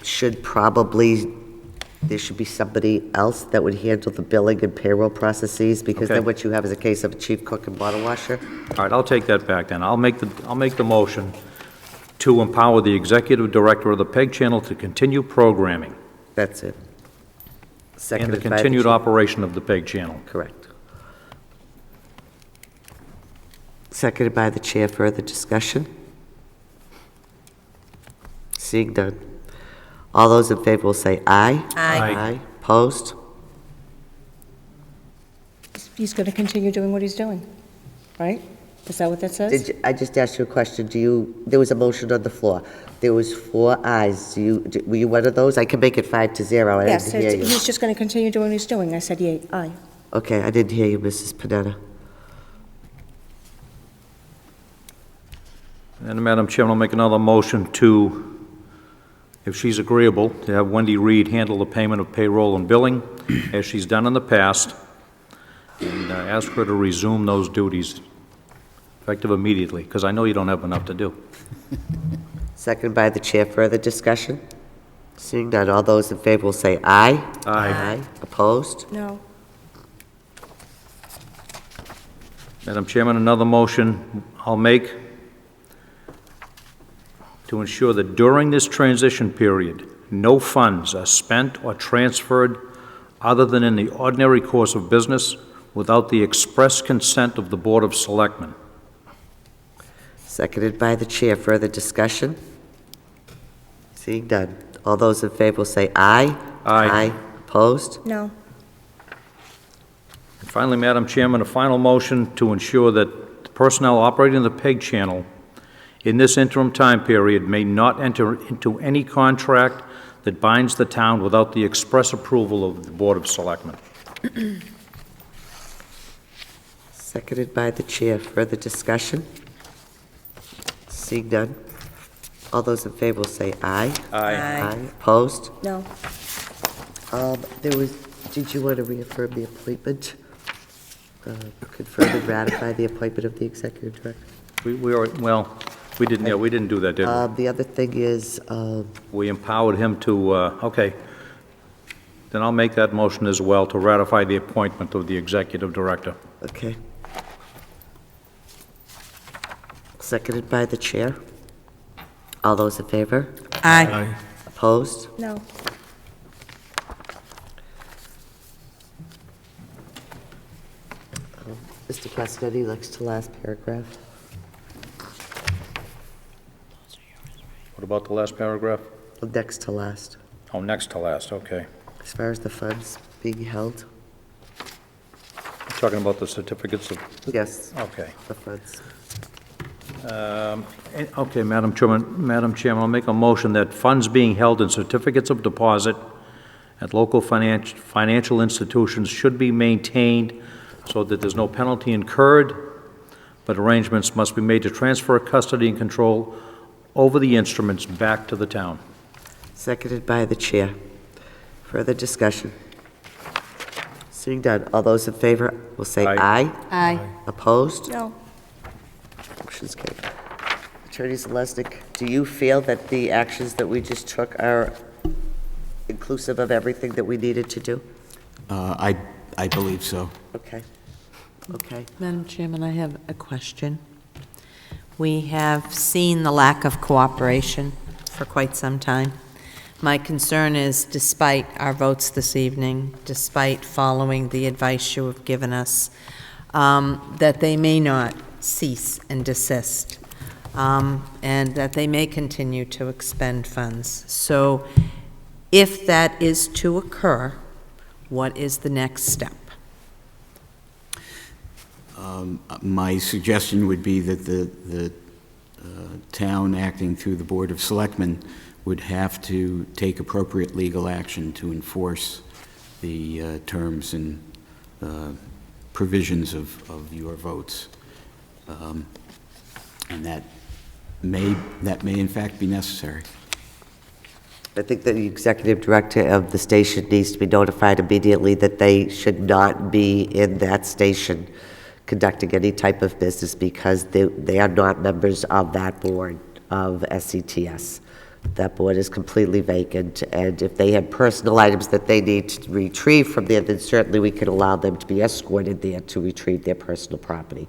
should probably, there should be somebody else that would handle the billing and payroll processes, because Okay. then what you have is a case of a chief cook and bottle washer. All right, I'll take that back then. I'll make the motion to empower the Executive Director of the PEG Channel to continue programming That's it. and the Seconded by continued chair. operation of the PEG Channel. Correct. Seconded by the chair. Further discussion? Seeing none. All those in favor will say aye. Aye. Opposed? He's going to continue doing what he's doing, right? Is that what that says? I just asked you a question. There was a motion on the floor. There was 4 ayes. Were you one of those? I can make it 5-0. I Yes, didn't hear you. he's just going to continue doing what he's doing. I said, yea, aye. Okay, I didn't hear you, Mrs. Panetta. And, Madam Chairman, I'll make another motion to, if she's agreeable, to have Wendy Reed handle the payment of payroll and billing, as she's done in the past, and ask her to resume those duties effective immediately, because I know you don't have enough to do. Seconded by the chair. Further discussion? Seeing none, all those in favor will say aye. Aye. Opposed? No. Madam Chairman, another motion I'll make to ensure that during this transition period, no funds are spent or transferred other than in the ordinary course of business without the express consent of the Board of Selectmen. Seconded by the chair. Further discussion? Seeing none, all those in favor will say aye. Aye. Opposed? No. And finally, Madam Chairman, a final motion to ensure that the personnel operating the PEG channel in this interim time period may not enter into any contract that binds the town without the express approval of the Board of Selectmen. Seconded by the chair. Further discussion? Seeing none, all those in favor will say aye. Aye. Opposed? No. Did you want to reaffirm the appointment? Confirm and ratify the appointment of the executive director? We didn't do that, did we? The other thing is, We empowered him to, okay. Then I'll make that motion as well, to ratify the appointment of the executive director. okay. Seconded by the chair. All those in favor? Aye. Opposed? No. Mr. Cassidy, next to last paragraph. What about the last paragraph? Next to last. Oh, next to last, okay. As far as the funds being held? Talking about the certificates of, Yes, okay. the funds. Okay, Madam Chairman, I'll make a motion that funds being held in certificates of deposit at local financial institutions should be maintained so that there's no penalty incurred, but arrangements must be made to transfer custody and control over the instruments back to the town. Seconded by the chair. Further discussion? Seeing none, all those in favor will say aye. Aye. Opposed? No. Motion's carried. Attorney Zalesnik, do you feel that the actions that we just took are inclusive of everything that we needed to do? I believe so. Okay. Okay. Madam Chairman, I have a question. We have seen the lack of cooperation for quite some time. My concern is, despite our votes this evening, despite following the advice you have given us, that they may not cease and desist, and that they may continue to expend funds. So if that is to occur, what is the next step? My suggestion would be that the town, acting through the Board of Selectmen, would have to take appropriate legal action to enforce the terms and provisions of your votes. And that may in fact be necessary. I think that the executive director of the station needs to be notified immediately that they should not be in that station conducting any type of business because they are not members of that board of SCTS. That board is completely vacant, and if they had personal items that they need to retrieve from there, then certainly we could allow them to be escorted there to retrieve their personal property.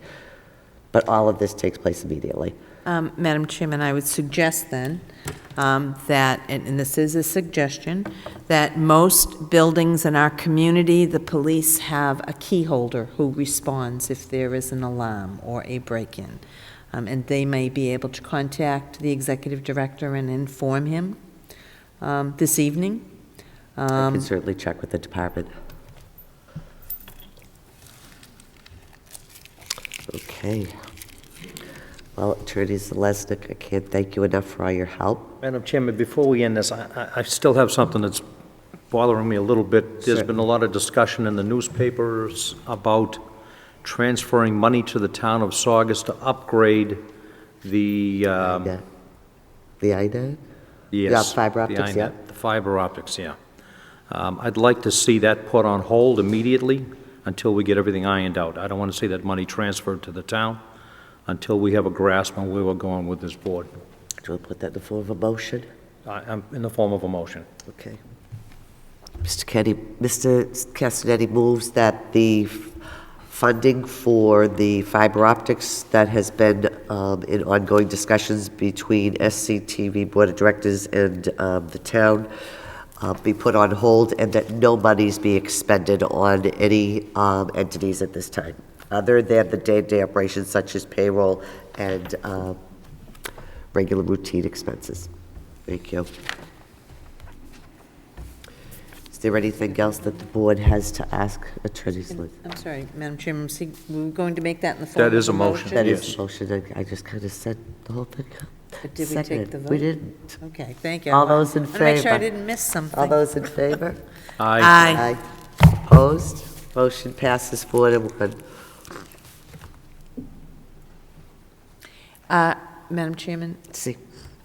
But all of this takes place immediately. Madam Chairman, I would suggest then that, and this is a suggestion, that most buildings in our community, the police have a key holder who responds if there is an alarm or a break-in. And they may be able to contact the executive director and inform him this evening. I can certainly check with the department. Okay. Well, Attorney Zalesnik, I can't thank you enough for all your help. Madam Chairman, before we end this, I still have something that's bothering me a little bit. There's been a lot of discussion in the newspapers about transferring money to the town of Saugus to upgrade the... The INET? Yes. Yeah, fiber optics, the yeah. The fiber optics, yeah. I'd like to see that put on hold immediately until we get everything ironed out. I don't want to see that money transferred to the town until we have a grasp on where we're going with this board. Do you want to put that in the form of a motion? I'm in the form of a motion. Okay. Mr. Castanetti moves that the funding for the fiber optics that has been in ongoing discussions between SCTV Board of Directors and the town be put on hold, and that no monies be expended on any entities at this time, other than the day-to-day operations such as payroll and regular routine expenses. Thank you. Is there anything else that the board has to ask Attorney Zalesnik? I'm sorry, Madam Chairman, we're going to make that in the form of That is a motion. That Yes. is a motion. I just kind of said the whole thing. But did we Seconded. take the vote? We didn't. Okay, thank you. All those in I want to make sure I favor? didn't miss something. All those in favor? Aye. Aye. Opposed? Motion passes 4-1. Madam Chairman, See.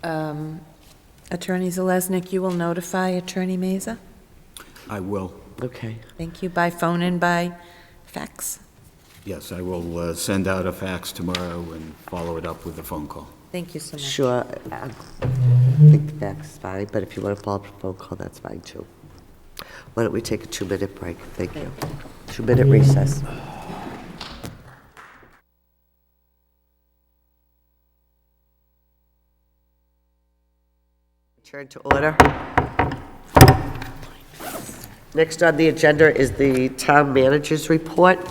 Attorney Zalesnik, you will notify Attorney Meza? I will. Okay. Thank you, by phone and by fax? Yes, I will send out a fax tomorrow and follow it up with a phone call. Thank you so much. Sure. I think the fax is fine, but if you want to follow up a phone call, that's fine too. Why don't we take a 2-minute break? Thank you. 2-minute recess. Turn to order. Next on the agenda is the town manager's report.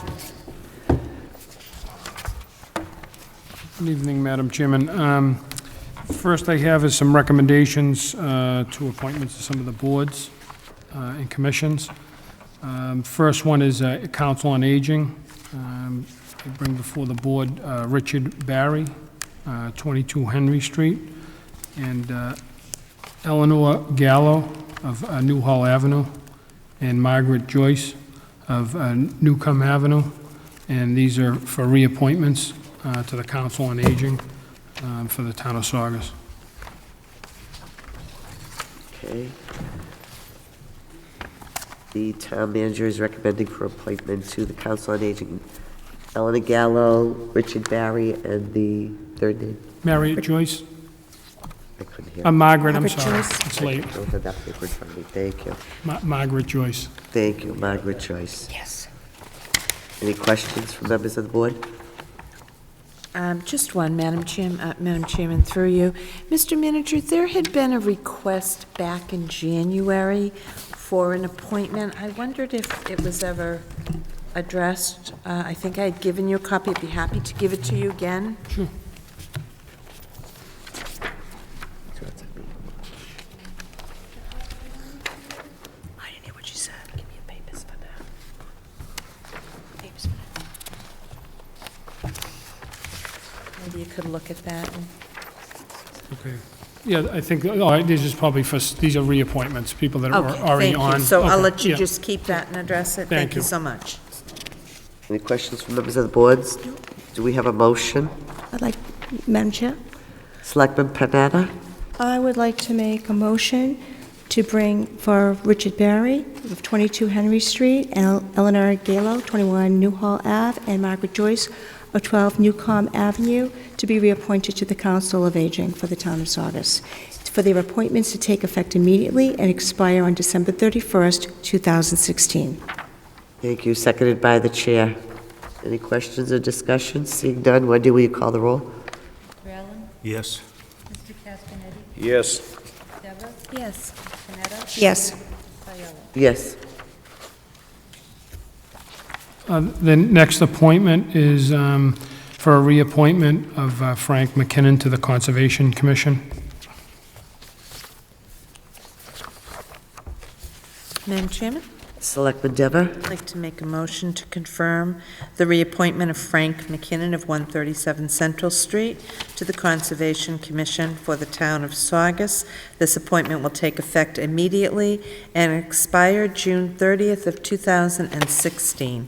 Good evening, Madam Chairman. First I have is some recommendations to appointments to some of the boards and commissions. First one is Council on Aging. I bring before the board Richard Barry 22 Henry Street, and Eleanor Gallo of Newhall Avenue, and Margaret Joyce of Newcomb Avenue. And these are for reappointments to the Council on Aging for the town of Saugus. Okay. The town manager is recommending for appointment to the Council on Aging, Eleanor Gallo, Richard Barry, and the third name? Marriott Joyce? I couldn't hear. Margaret, I'm Margaret sorry. Joyce. It's late. I don't have that paper in front of me. Thank you. Margaret Joyce. Thank you, Margaret Joyce. Yes. Any questions from members of the board? Just one, Madam Chairman, through you. Mr. Manager, there had been a request back in January for an appointment. I wondered if it was ever addressed. I think I had given you a copy. I'd be happy to give it to you again. Sure. I didn't hear what you said. Give me your papers for that. Papers for that. Maybe you could look at that. Okay. Yeah, I think, this is probably for, these are reappointments, people that are Okay, already thank on. you. So I'll Okay, let you yeah. just keep that and address it. Thank Thank you you. so much. Any questions from members of the boards? Do we have a motion? I'd like, Madam Chair, Selectman Panetta? I would like to make a motion to bring for Richard Barry of 22 Henry Street, and Eleanor Gallo, 21 Newhall Ave, and Margaret Joyce of 12 Newcomb Avenue to be reappointed to the Council of Aging for the town of Saugus, for their appointments to take effect immediately and expire on December 31st, 2016. Thank you, seconded by the chair. Any questions or discussion? Seeing none, Wendy, will you call the roll? Mr. Allen? Yes. Mr. Castanetti? Yes. Deborah? Yes. Panetta? Yes. Aiello? Yes. The next appointment is for a reappointment of Frank McKinnon to the Conservation Commission. Madam Chairman? Selectman Dever? I'd like to make a motion to confirm the reappointment of Frank McKinnon of 137 Central Street to the Conservation Commission for the town of Saugus. This appointment will take effect immediately and expire June 30th of 2016.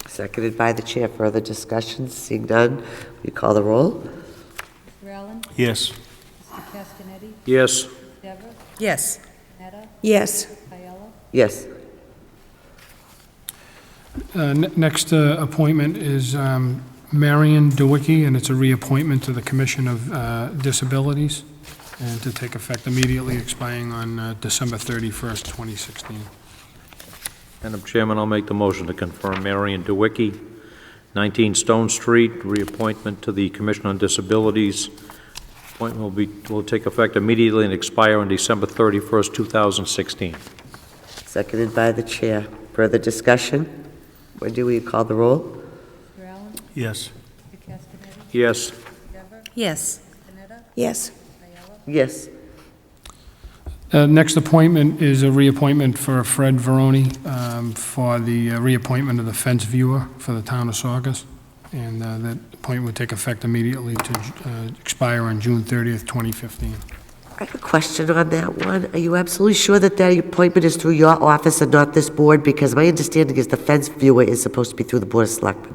Seconded by the chair. Further discussion? Seeing none, will you call the roll? Mr. Allen? Yes. Mr. Castanetti? Yes. Deborah? Yes. Panetta? Yes. Aiello? Yes. Next appointment is Marion Dewicki, and it's a reappointment to the Commission of Disabilities, and to take effect immediately, expiring on December 31st, 2016. Madam Chairman, I'll make the motion to confirm Marion DeWicki, 19 Stone Street, reappointment to the Commission on Disabilities. Appointment will take effect immediately and expire on December 31st, 2016. Seconded by the chair. Further discussion? Wendy, will you call the roll? Mr. Allen? Yes. Mr. Castanetti? Yes. Deborah? Yes. Panetta? Yes. Aiello? Yes. Next appointment is a reappointment for Fred Veroni for the reappointment of the fence viewer for the town of Saugus. And that appointment would take effect immediately to expire on June 30th, 2015. I have a question on that one. Are you absolutely sure that that appointment is through your office and not this board? Because my understanding is the fence viewer is supposed to be through the Board of Selectmen.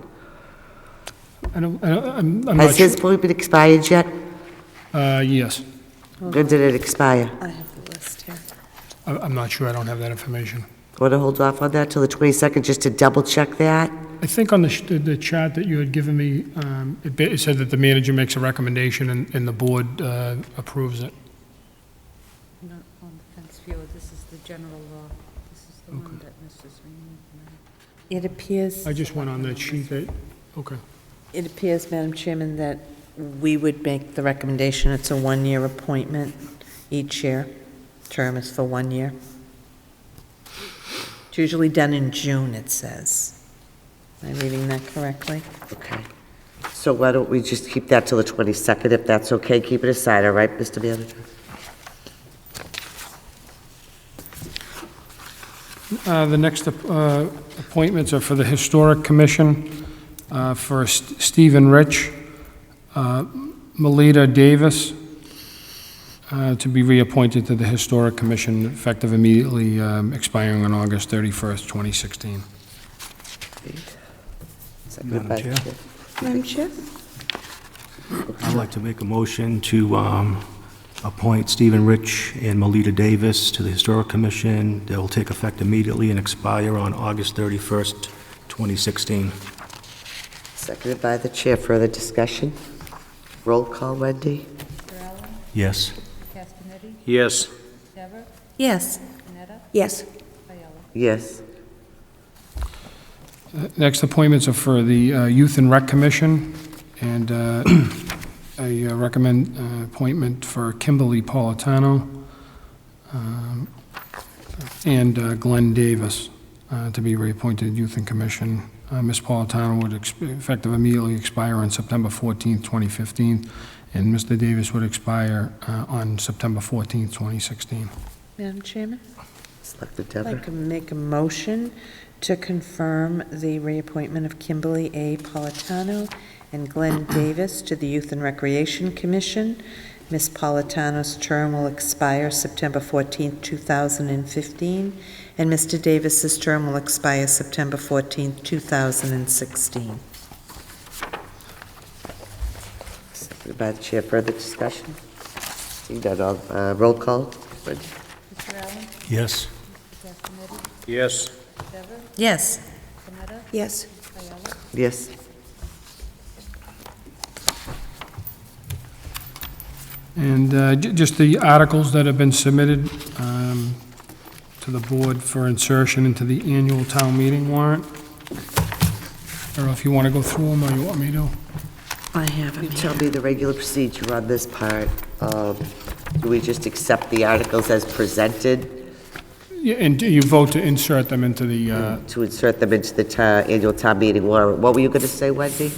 I'm Has not his sure. appointment expired yet? Yes. When did it expire? I have the list here. I'm not sure. I don't have that information. Want to hold off on that till the 22nd just to double check that? I think on the chart that you had given me, it said that the manager makes a recommendation and the board approves it. Not on the fence viewer, this is the general law. This is the one that Mrs. Rainey. It appears, I just went on that sheet. Okay. it appears, Madam Chairman, that we would make the recommendation. It's a one-year appointment each year. Term is for 1 year. It's usually done in June, it says. Am I reading that correctly? Okay. So why don't we just keep that till the 22nd, if that's okay? Keep it aside, all right, Mr. Manager? The next appointments are for the Historic Commission, for Stephen Rich, Melita Davis to be reappointed to the Historic Commission effective immediately, expiring on August 31st, 2016. Seconded by the Madam chair. Madam Chair? I'd like to make a motion to appoint Stephen Rich and Melita Davis to the Historic Commission. That will take effect immediately and expire on August 31st, 2016. Seconded by the chair. Further discussion? Roll call, Wendy? Yes. Castanetti? Yes. Dever? Yes. Canetta? Yes. Ayala? Yes. Next appointments are for the Youth and Rec Commission, and I recommend appointment for Kimberly Politano and Glenn Davis to be reappointed Youth and Commission. Ms. Politano would effective immediately expire on September 14th, 2015, and Mr. Davis would expire on September 14th, 2016. Madam Chairman? Selectman I'd Dever. like to make a motion to confirm the reappointment of Kimberly A. Politano and Glenn Davis to the Youth and Recreation Commission. Ms. Politano's term will expire September 14th, 2015, and Mr. Davis's term will expire September 14th, 2016. Seconded by the chair. Further discussion? Seeing none, all, roll call. Wendy? Mr. Allen? Yes. Mr. Castanetti? Yes. Dever? Yes. Canetta? Yes. Ayala? Yes. And just the articles that have been submitted to the board for insertion into the annual town meeting warrant. I don't know if you want to go through them or you want me to. I have You it tell here. me the regular procedure on this part. Do we just accept the articles as presented Yeah, and you vote to insert them into the, to insert them into the annual town meeting warrant? What were you going to say, Wendy?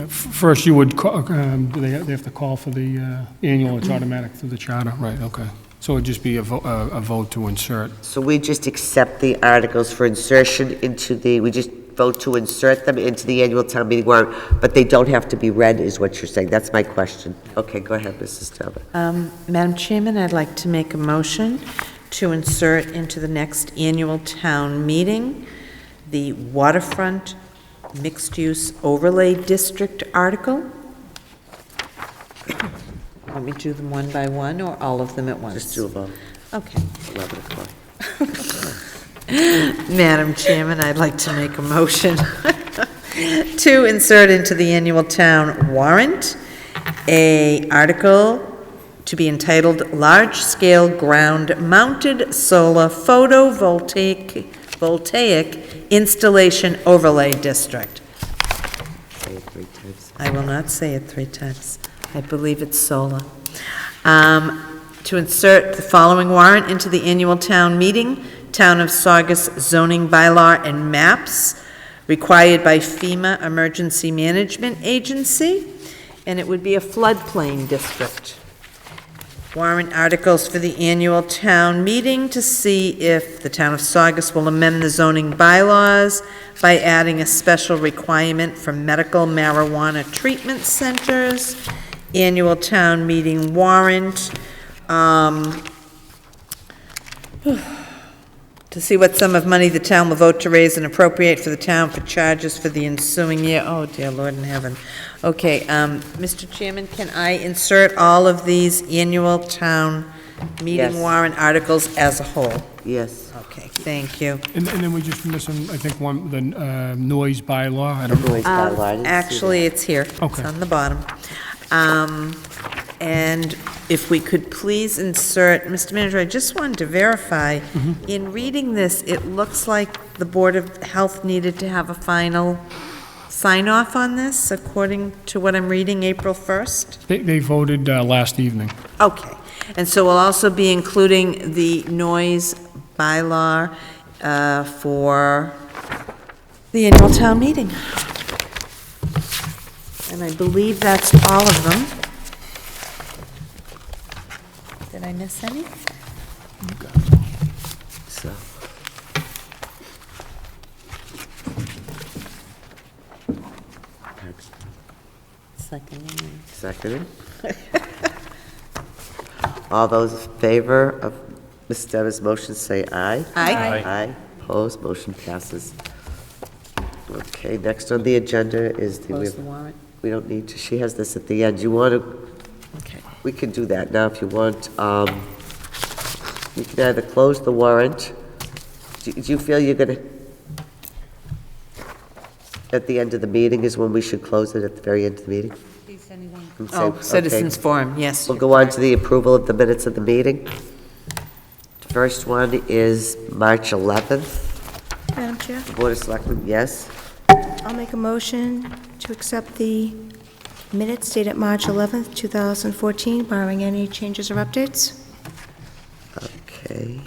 first you would, they have to call for the annual, it's automatic through the charter, right, okay. So it'd just be a vote to insert. So we just accept the articles for insertion into the, we just vote to insert them into the annual town meeting warrant, but they don't have to be read, is what you're saying? That's my question. Okay, go ahead, Mrs. Talbot. Madam Chairman, I'd like to make a motion to insert into the next annual town meeting the waterfront mixed-use overlay district article. Want me to do them one by one, or all of them at once? Just do them all. Okay. 11 o'clock. Madam Chairman, I'd like to make a motion to insert into the annual town warrant a article to be entitled Large-Scale Ground-Mounted Solar Photovoltaic Installation Overlay District. Say it 3 times. I will not say it 3 times. I believe it's solar. To insert the following warrant into the annual town meeting, Town of Saugus zoning bylaw and maps required by FEMA Emergency Management Agency, and it would be a floodplain district. Warrant articles for the annual town meeting to see if the Town of Saugus will amend the zoning bylaws by adding a special requirement for medical marijuana treatment centers. Annual town meeting warrant, to see what sum of money the town will vote to raise and appropriate for the town for charges for the ensuing year. Oh, dear Lord in heaven. Okay, Mr. Chairman, can I insert all of these annual town meeting Yes. warrant articles as a whole? Yes. Okay, thank you. And then we just missing, I think, one, the noise bylaw, I don't know. Noise bylaw, I didn't see Actually, that. it's here. Okay. It's on the bottom. And if we could please insert, Mr. Manager, I just wanted to verify, in reading this, it looks like the Board of Health needed to have a final sign-off on this, according to what I'm reading, April 1st? They voted last evening. Okay. And so we'll also be including the noise bylaw for the annual town meeting. And I believe that's all of them. Did I miss any? So, Second one. Seconded. All those in favor of Ms. Deva's motion say aye. Aye. Aye. Opposed, motion passes. Okay, next on the agenda is the... Close the warrant. We don't need to, she has this at the end. You want to... Okay. We can do that now if you want. You can either close the warrant. Do you feel you're going to... At the end of the meeting is when we should close it, at the very end of the meeting? Please, anyone. And say, Oh, citizens okay. forum, yes. We'll go on to the approval of the minutes of the meeting. The first one is March 11th. Madam Chair, Board of Selectmen, yes. I'll make a motion to accept the minutes dated March 11th, 2014, barring any changes or updates. Okay.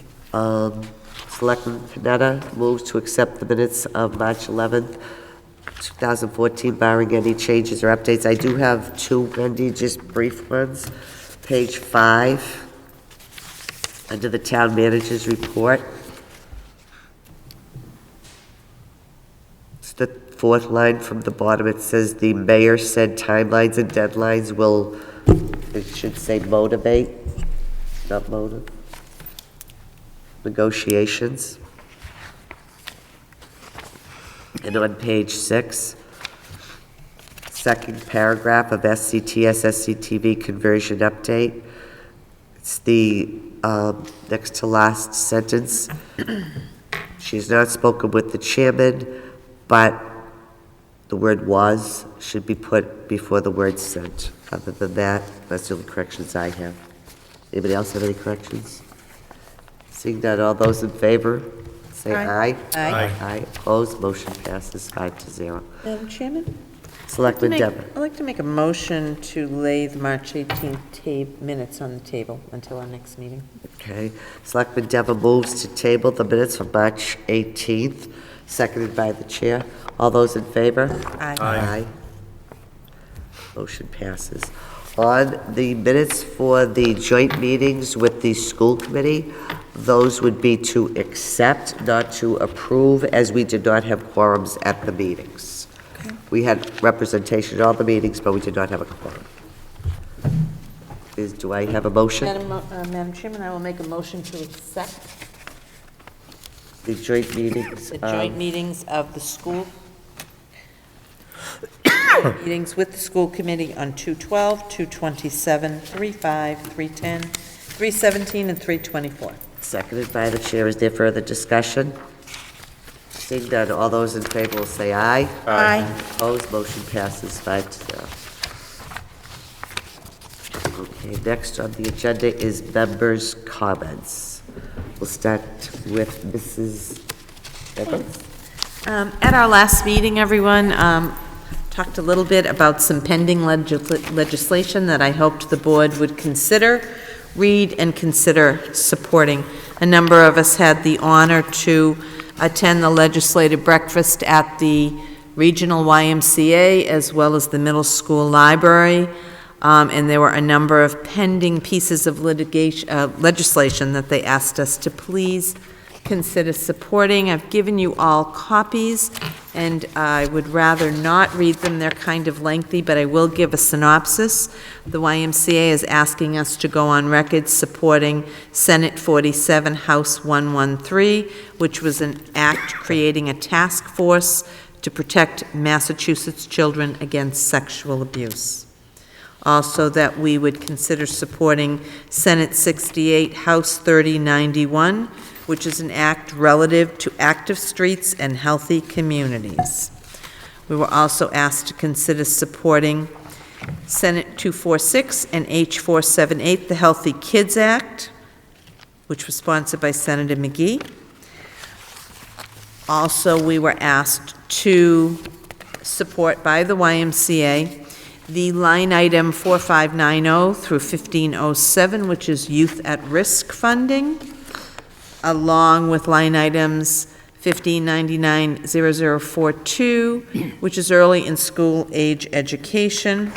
Selectman Panetta moves to accept the minutes of March 11th, 2014, barring any changes or updates. I do have two, Wendy, just brief ones. Page 5, under the town manager's report. It's the fourth line from the bottom. It says the mayor said timelines and deadlines will, it should say motivate, not motive. Negotiations. And on page 6, second paragraph of SCTS SCTV conversion update, it's the next to last sentence. She's not spoken with the chairman, but the word was should be put before the word sent. Other than that, that's the only corrections I have. Anybody else have any corrections? Seeing that, all those in favor, say aye. Aye. Aye. Opposed, motion passes 5-0. Madam Chairman? Selectman Dever. I'd like to make a motion to lay the March 18th minutes on the table until our next meeting. Okay. Selectman Dever moves to table the minutes for March 18th, seconded by the chair. All those in favor? Aye. Aye. Motion passes. On the minutes for the joint meetings with the school committee, those would be to accept, not to approve, as we did not have quorums at the meetings. Okay. We had representation at all the meetings, but we did not have a quorum. Do I have a motion? Madam Chairman, I will make a motion to accept The joint meetings. the joint meetings of the school, meetings with the school committee on 2/12, 2/27, 3/5, 3/10, 3/17, and 3/24. Seconded by the chair. Is there further discussion? Seeing none, all those in favor will say aye. Aye. Opposed, motion passes 5-0. Okay, next on the agenda is members' comments. We'll start with Mrs. Evans. At our last meeting, everyone, talked a little bit about some pending legislation that I hoped the board would consider, read, and consider supporting. A number of us had the honor to attend the legislative breakfast at the regional YMCA as well as the middle school library, and there were a number of pending pieces of legislation that they asked us to please consider supporting. I've given you all copies, and I would rather not read them. They're kind of lengthy, but I will give a synopsis. The YMCA is asking us to go on record supporting Senate 47, House 113, which was an act creating a task force to protect Massachusetts children against sexual abuse. Also, that we would consider supporting Senate 68, House 3091, which is an act relative to active streets and healthy communities. We were also asked to consider supporting Senate 246 and H478, the Healthy Kids Act, which was sponsored by Senator McGee. Also, we were asked to support by the YMCA the line item 4590 through 1507, which is youth at risk funding, along with line items 1599-0042, which is early in school age education,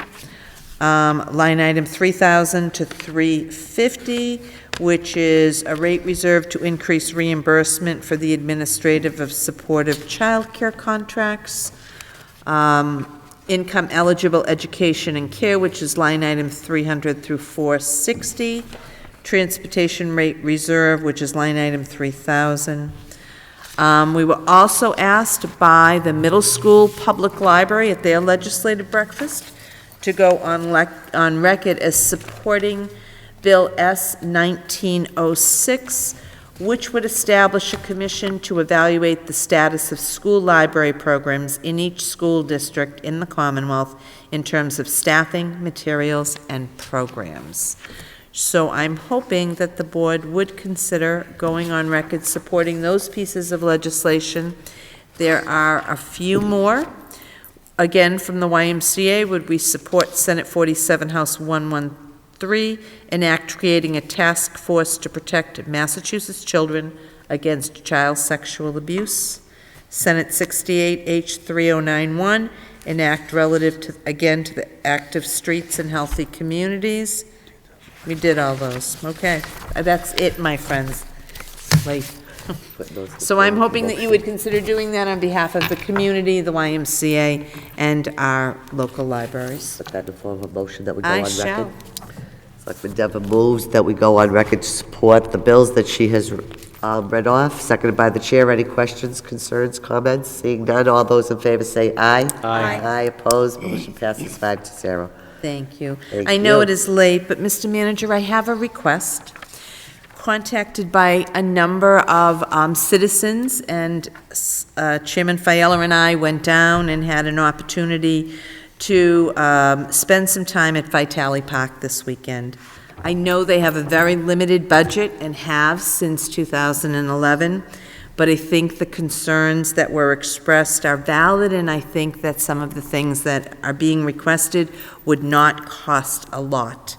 line item 3000 to 350, which is a rate reserve to increase reimbursement for the administrative of supportive childcare contracts, income eligible education and care, which is line item 300 through 460. Transportation rate reserve, which is line item 3,000. We were also asked by the middle school public library at their legislative breakfast to go on record as supporting Bill S. 1906, which would establish a commission to evaluate the status of school library programs in each school district in the Commonwealth in terms of staffing, materials, and programs. So I'm hoping that the board would consider going on record supporting those pieces of legislation. There are a few more. Again, from the YMCA, would we support Senate 47, House 113, enact creating a task force to protect Massachusetts children against child sexual abuse? Senate 68, H 3091, enact relative to, again, to the active streets and healthy communities. We did all those. Okay. That's it, my friends. Late. So I'm hoping that you would consider doing that on behalf of the community, the YMCA, and our local libraries. Put that in form of a motion that we go on I record. shall. Selectman Dever moves that we go on record to support the bills that she has read off, seconded by the chair. Any questions, concerns, comments? Seeing none, all those in favor say aye. Aye. Aye, opposed, motion passes 5-0. Thank you. Thank I know you. it is late, but Mr. Manager, I have a request. Contacted by a number of citizens, and Chairman Fiala and I went down and had an opportunity to spend some time at Vitale Park this weekend. I know they have a very limited budget and have since 2011, but I think the concerns that were expressed are valid, and I think that some of the things that are being requested would not cost a lot.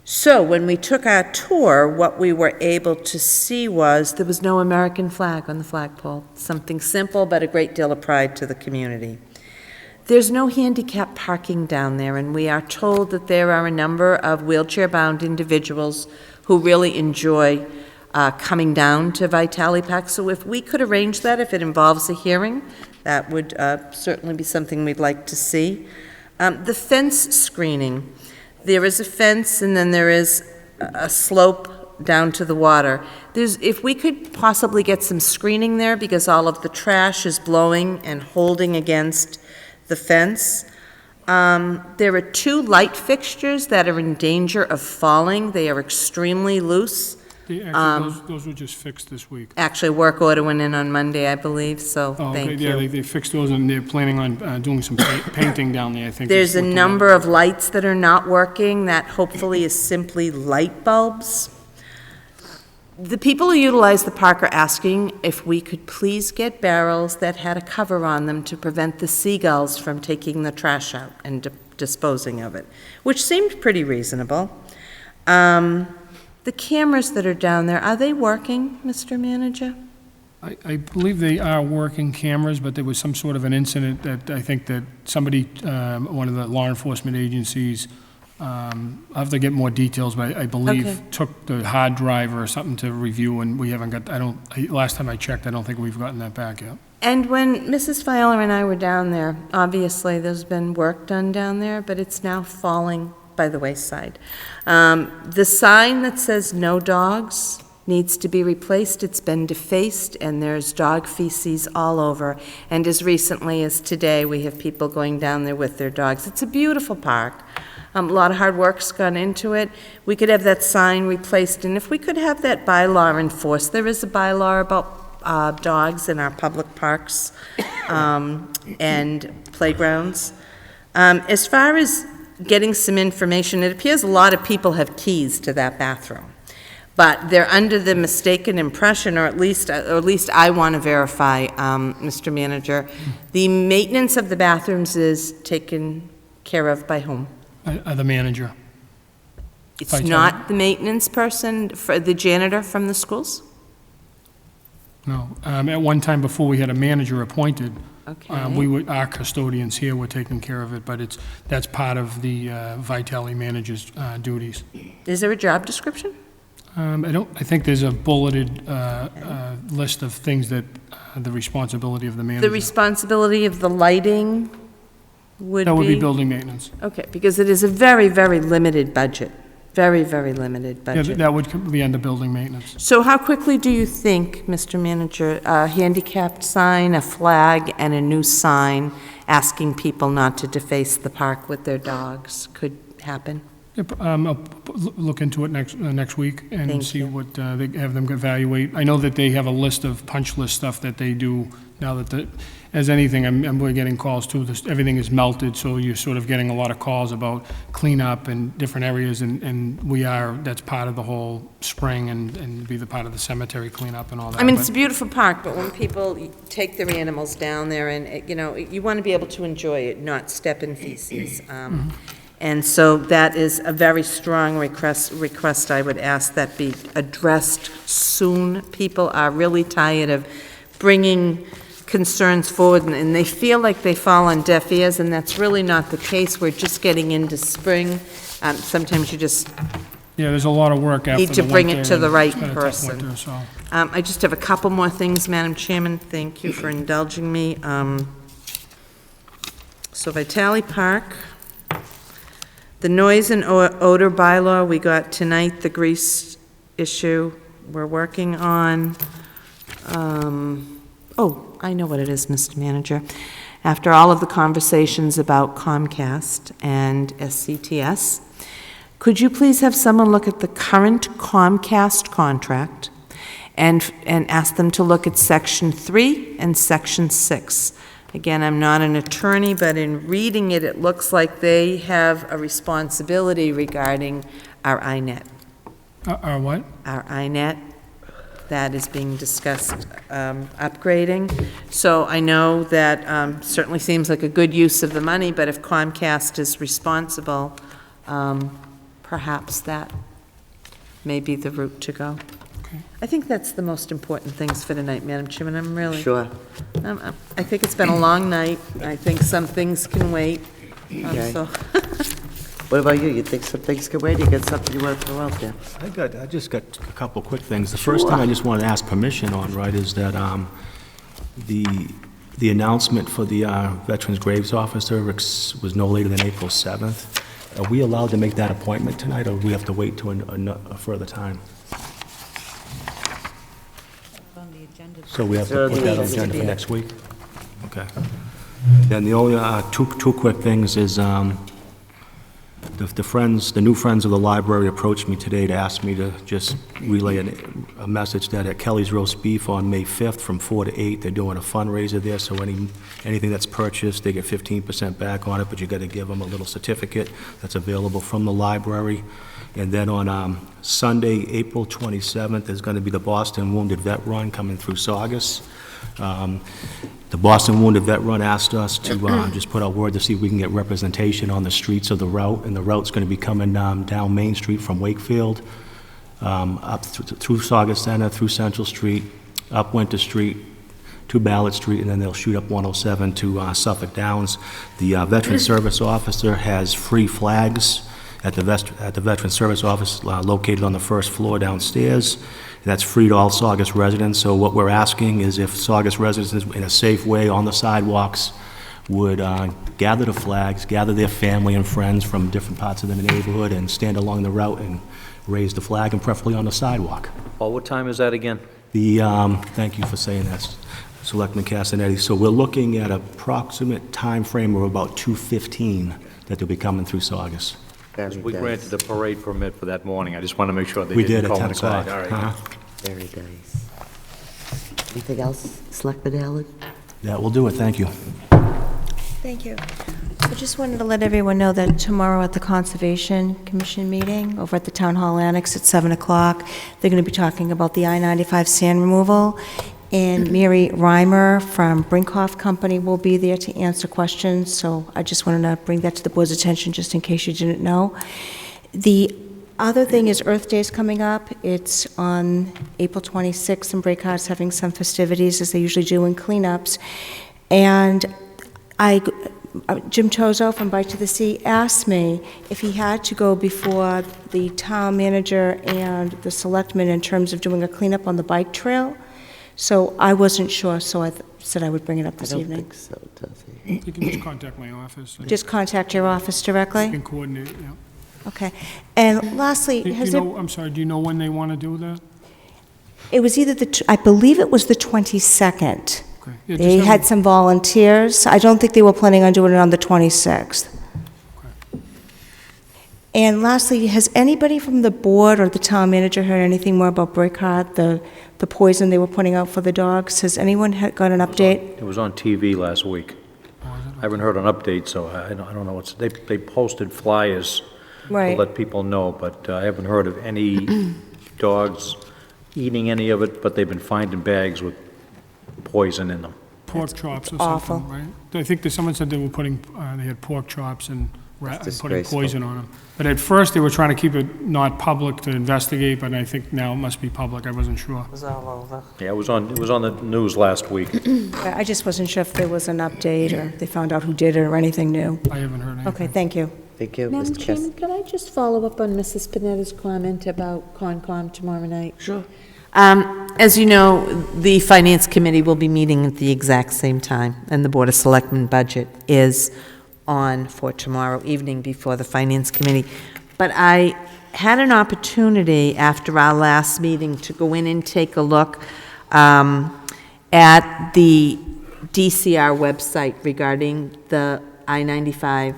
So when we took our tour, what we were able to see was there was no American flag on the flagpole. Something simple, but a great deal of pride to the community. There's no handicap parking down there, and we are told that there are a number of wheelchair-bound individuals who really enjoy coming down to Vitale Park. So if we could arrange that, if it involves a hearing, that would certainly be something we'd like to see. The fence screening. There is a fence, and then there is a slope down to the water. If we could possibly get some screening there, because all of the trash is blowing and holding against the fence. There are 2 light fixtures that are in danger of falling. They are extremely loose. Those were just fixed this week. Actually, work order went in on Monday, I believe, so Oh, thank okay, you. yeah, they fixed those, and they're planning on doing some painting down there, I think. There's is a what the- number of lights that are not working. That hopefully is simply light bulbs. The people who utilize the park are asking if we could please get barrels that had a cover on them to prevent the seagulls from taking the trash out and disposing of it, which seemed pretty reasonable. The cameras that are down there, are they working, Mr. Manager? I believe they are working cameras, but there was some sort of an incident that I think that somebody, one of the law enforcement agencies, I'll have to get more details, but I believe Okay. took the hard drive or something to review, and we haven't got, last time I checked, I don't think we've gotten that back yet. And when Mrs. Fiala and I were down there, obviously there's been work done down there, but it's now falling by the wayside. The sign that says "No Dogs" needs to be replaced. It's been defaced, and there's dog feces all over. And as recently as today, we have people going down there with their dogs. It's a beautiful park. A lot of hard work's gone into it. We could have that sign replaced, and if we could have that bylaw enforced, there is a bylaw about dogs in our public parks and playgrounds. As far as getting some information, it appears a lot of people have keys to that bathroom, but they're under the mistaken impression, or at least I want to verify, Mr. Manager, the maintenance of the bathrooms is taken care of by whom? The manager. It's By not the maintenance person, for the janitor from the schools? No. At one time before, we had a manager appointed. Okay. Our custodians here were taking care of it, but that's part of the Vitale manager's duties. Is there a job description? I think there's a bulleted list of things that the responsibility of the manager. The responsibility of the lighting, would be? That would be building maintenance. Okay, because it is a very, very limited budget, very, very limited Yeah, budget. that would be under building maintenance. So how quickly do you think, Mr. Manager, a handicapped sign, a flag, and a new sign asking people not to deface the park with their dogs could happen? Yep, I'll look into it next week and Thank see you. what, they have them evaluate. I know that they have a list of punch list stuff that they do now that as anything, we're getting calls too, everything is melted, so you're sort of getting a lot of calls about cleanup in different areas, and that's part of the whole spring and be the part of the cemetery cleanup and all that. I mean, but- it's a beautiful park, but when people take their animals down there and, you want to be able to enjoy it, not step in feces. And so that is a very strong request. I would ask that be addressed soon. People are really tired of bringing concerns forward, and they feel like they fall on deaf ears, and that's really not the case. We're just getting into spring. Sometimes you just Yeah, there's a lot of work after the need to bring it winter, to the and right it's been a tough person. winter, so. I just have a couple more things, Madam Chairman. Thank you for indulging me. So Vitale Park, the noise and odor bylaw, we got tonight, the grease issue we're working on. Oh, I know what it is, Mr. Manager. After all of the conversations about Comcast and SCTS, could you please have someone look at the current Comcast contract and ask them to look at Section 3 and Section 6? Again, I'm not an attorney, but in reading it, it looks like they have a responsibility regarding our INET. Our what? Our INET, that is being discussed, upgrading. So I know that certainly seems like a good use of the money, but if Comcast is responsible, perhaps that may be the route to go. I think that's the most important things for tonight, Madam Chairman. I'm really... Sure. I think it's been a long night. I think some things can wait. Okay. So What about you? You think some things can wait? You got something you want to throw out there? I just got a couple quick things. The first thing I just wanted to ask permission on, right, is that the announcement for the Veterans Graves Officer was no later than April 7th. Are we allowed to make that appointment tonight, or do we have to wait till a further time? So we have to put that on the agenda for next week? Okay. Then the only two quick things is the new friends of the library approached me today to ask me to just relay a message that at Kelly's Roast Beef on May 5th from 4 to 8, they're doing a fundraiser there, so anything that's purchased, they get 15% back on it, but you got to give them a little certificate that's available from the library. And then on Sunday, April 27th, there's going to be the Boston Wounded Vet Run coming through Saugus. The Boston Wounded Vet Run asked us to just put out word to see if we can get representation on the streets of the route, and the route's going to be coming down Main Street from Wakefield, up through Saugus Center, through Central Street, up Winter Street, to Ballard Street, and then they'll shoot up 107 to Suffolk Downs. The Veteran Service Officer has free flags at the Veteran Service Office located on the first floor downstairs. That's free to all Saugus residents, so what we're asking is if Saugus residents in a safe way on the sidewalks would gather the flags, gather their family and friends from different parts of the neighborhood and stand along the route and raise the flag, and preferably on the sidewalk. Paul, what time is that again? Thank you for saying that, Selectman Castanetti. So we're looking at approximate time frame of about 2:15 that they'll be coming through Saugus. We granted the parade permit for that morning. I just want to make sure they We did didn't at 10 coincide. o'clock. All right. Very nice. Anything else, Selectman Allen? That will do it, thank you. Thank you. I just wanted to let everyone know that tomorrow at the Conservation Commission meeting over at the Town Hall Annex at 7 o'clock, they're going to be talking about the I-95 sand removal, and Mary Reimer from Brinkhoff Company will be there to answer questions, so I just wanted to bring that to the board's attention just in case you didn't know. The other thing is Earth Day is coming up. It's on April 26th, and Breakhouse having some festivities, as they usually do, and cleanups. And Jim Tozo from Bite to the Sea asked me if he had to go before the town manager and the selectmen in terms of doing a cleanup on the bike trail. So I wasn't sure, so I said I would bring it up I this don't evening. think so, does he? You can just contact my office. Just contact your office directly? You can coordinate, yeah. Okay. And lastly, Do you know, I'm sorry, do you know when they want to do that? it was either I believe it was the 22nd. Okay. Yeah, They just had some volunteers. I don't think they were planning on doing it on the 26th. And lastly, has anybody from the board or the town manager heard anything more about Brickheart, the poison they were putting out for the dogs? Has anyone got an update? It was on TV last week. I haven't heard an update, so I don't know what's, they posted flyers to Right. let people know, but I haven't heard of any dogs eating any of it, but they've been finding bags with poison in them. Pork chops or awful. something, right? I think that someone said they were putting, they had pork chops and putting disgraceful. poison on them. But at first, they were trying to keep it not public to investigate, but I think now it must be public. I wasn't sure. It was all over. Yeah, it was on the news last week. I just wasn't sure if there was an update or they found out who did it or anything new. I haven't heard anything. Okay, thank you. Thank you, Madam Mr. Cass. Chairman, could I just follow up on Mrs. Panetta's comment about Concom tomorrow night? Sure. As you know, the Finance Committee will be meeting at the exact same time, and the Board of Selectmen budget is on for tomorrow evening before the Finance Committee. But I had an opportunity after our last meeting to go in and take a look at the DCR website regarding the I-95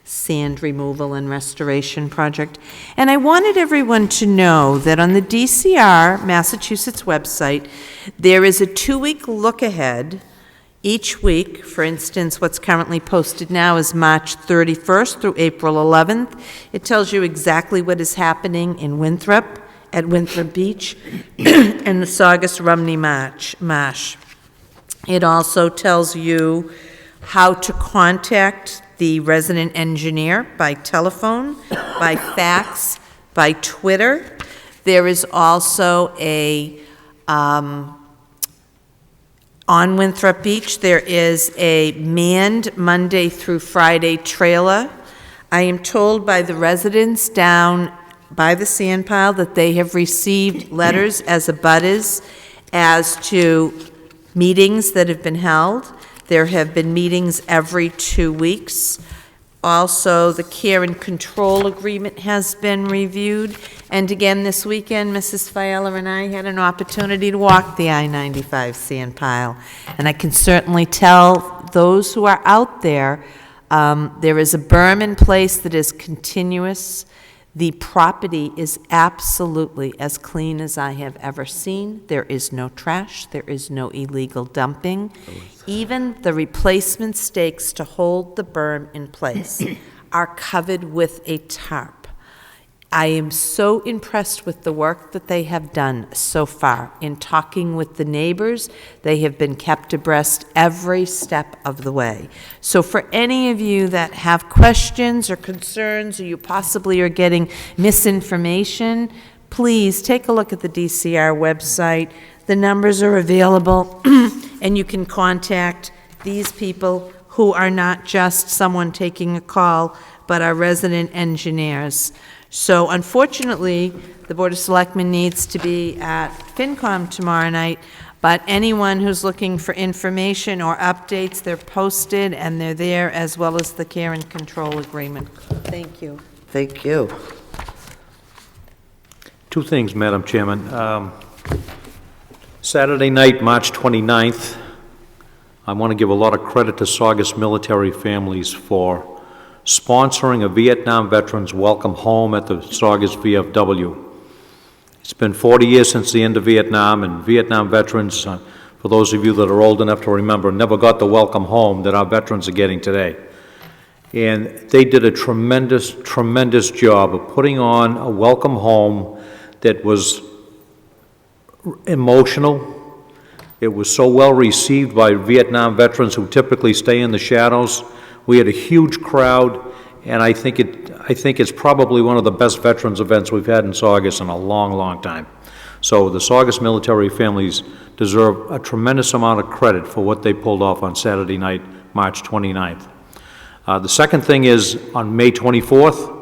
sand removal and restoration project. And I wanted everyone to know that on the DCR Massachusetts website, there is a 2-week look ahead each week. For instance, what's currently posted now is March 31st through April 11th. It tells you exactly what is happening in Winthrop, at Winthrop Beach, and the Saugus Rumney Marsh. It also tells you how to contact the resident engineer by telephone, by fax, by Twitter. There is also a, on Winthrop Beach, there is a manned Monday through Friday trailer. I am told by the residents down by the sand pile that they have received letters as abutters as to meetings that have been held. There have been meetings every 2 weeks. Also, the care and control agreement has been reviewed. And again, this weekend, Mrs. Fiala and I had an opportunity to walk the I-95 sand pile. And I can certainly tell those who are out there, there is a berm in place that is continuous. The property is absolutely as clean as I have ever seen. There is no trash. There is no illegal dumping. Even the replacement stakes to hold the berm in place are covered with a tarp. I am so impressed with the work that they have done so far. In talking with the neighbors, they have been kept abreast every step of the way. So for any of you that have questions or concerns, or you possibly are getting misinformation, please take a look at the DCR website. The numbers are available, and you can contact these people who are not just someone taking a call, but are resident engineers. So unfortunately, the Board of Selectmen needs to be at FinCom tomorrow night, but anyone who's looking for information or updates, they're posted and they're there, as well as the care and control agreement. Thank you. Thank you. Two things, Madam Chairman. Saturday night, March 29th, I want to give a lot of credit to Saugus military families for sponsoring a Vietnam veterans welcome home at the Saugus VFW. It's been 40 years since the end of Vietnam, and Vietnam veterans, for those of you that are old enough to remember, never got the welcome home that our veterans are getting today. And they did a tremendous, tremendous job of putting on a welcome home that was emotional. It was so well received by Vietnam veterans who typically stay in the shadows. We had a huge crowd, and I think it's probably one of the best veterans events we've had in Saugus in a long, long time. So the Saugus military families deserve a tremendous amount of credit for what they pulled off on Saturday night, March 29th. The second thing is, on May 24th,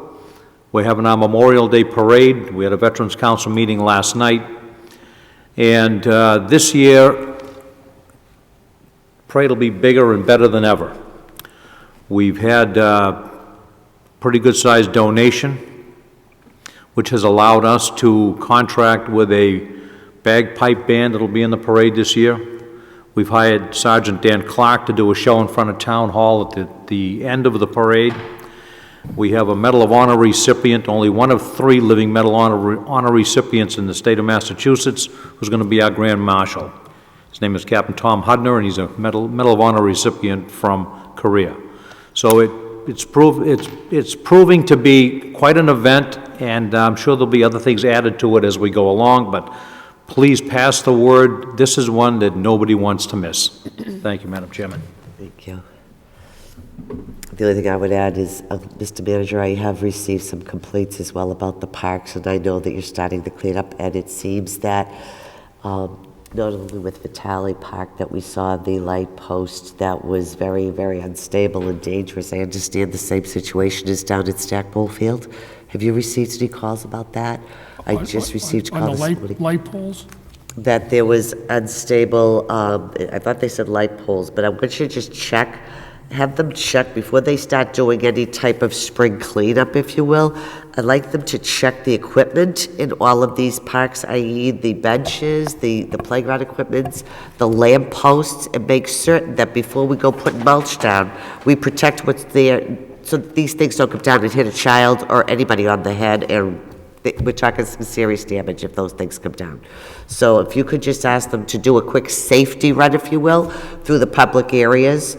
we're having our Memorial Day Parade. We had a Veterans Council meeting last night. And this year, pray it'll be bigger and better than ever. We've had pretty good-sized donation, which has allowed us to contract with a bagpipe band that'll be in the parade this year. We've hired Sergeant Dan Clark to do a show in front of Town Hall at the end of the parade. We have a Medal of Honor recipient, only one of 3 living Medal of Honor recipients in the state of Massachusetts, who's going to be our Grand Marshal. His name is Captain Tom Hudner, and he's a Medal of Honor recipient from Korea. So it's proving to be quite an event, and I'm sure there'll be other things added to it as we go along, but please pass the word. This is one that nobody wants to miss. Thank you, Madam Chairman. Thank you. The only thing I would add is, Mr. Manager, I have received some complaints as well about the parks, and I know that you're starting to clean up, and it seems that not only with Vitale Park that we saw the light post that was very, very unstable and dangerous. I understand the same situation is down at Stackpole Field. Have you received any calls about that? I just received calls. On the light poles? That there was unstable, I thought they said light poles, but I want you to just check, have them check before they start doing any type of spring cleanup, if you will. I'd like them to check the equipment in all of these parks, i.e. the benches, the playground equipment, the lamp posts, and make certain that before we go put mulch down, we protect what's there so that these things don't come down and hit a child or anybody on the head, and we're talking some serious damage if those things come down. So if you could just ask them to do a quick safety run, if you will, through the public areas,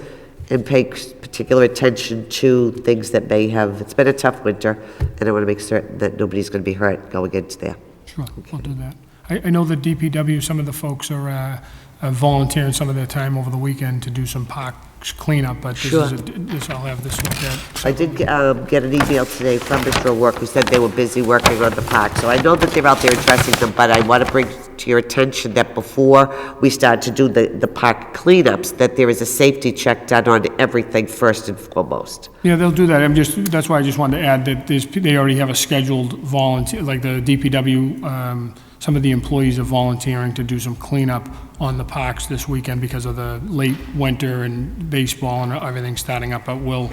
and pay particular attention to things that may have, it's been a tough winter, and I want to make certain that nobody's going to be hurt going into there. Sure, we'll do that. I know the DPW, some of the folks are volunteering some of their time over the weekend to do some park cleanup, but this I'll have this looked at. I did get an email today from Mr. O'Rourke who said they were busy working on the park, so I know that they're out there addressing them, but I want to bring to your attention that before we start to do the park cleanups, that there is a safety check done on everything first and foremost. Yeah, they'll do that. That's why I just wanted to add that they already have a scheduled volunteer, like the DPW, some of the employees are volunteering to do some cleanup on the parks this weekend because of the late winter and baseball and everything starting up, but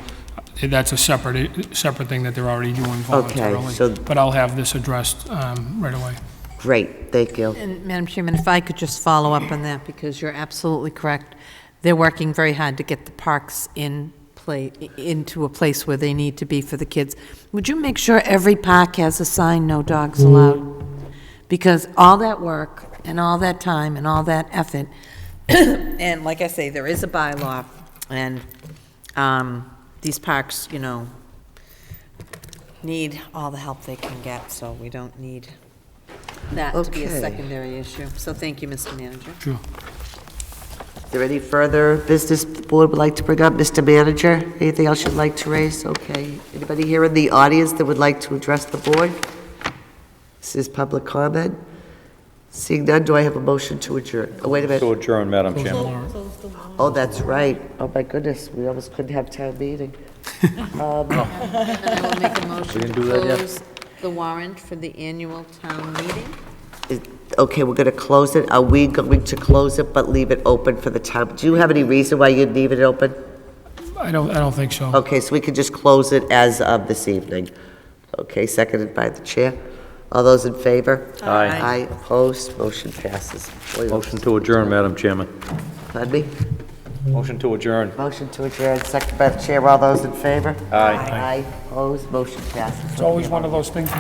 that's a separate thing that they're already doing voluntarily. Okay, but I'll have this addressed right away. Great, thank you. And Madam Chairman, if I could just follow up on that, because you're absolutely correct. They're working very hard to get the parks into a place where they need to be for the kids. Would you make sure every park has a sign, no dogs allowed? Because all that work and all that time and all that effort, and like I say, there is a bylaw, and these parks, need all the help they can get, so we don't need that to be a secondary issue. So thank you, Mr. Manager. Sure. Is there any further business the board would like to bring up? Mr. Manager, anything else you'd like to raise? Okay. Anybody here in the audience that would like to address the board? This is public comment. Seeing none, do I have a motion to adjourn? Oh, wait a minute. To adjourn, Madam Chairman. Oh, that's right. Oh, my goodness, we almost couldn't have town meeting. And I will make a motion didn't to do that yet? close the warrant for the annual town meeting. Okay, we're going to close it. Are we going to close it but leave it open for the town? Do you have any reason why you'd leave it open? I don't think so. Okay, so we could just close it as of this evening. Okay, seconded by the chair. All those in favor? Aye. Aye, opposed, motion passes. Motion to adjourn, Madam Chairman. Pardon me? Motion to adjourn. Motion to adjourn, seconded by the chair. All those in favor? Aye. Aye, opposed, motion passes. It's always one of those things.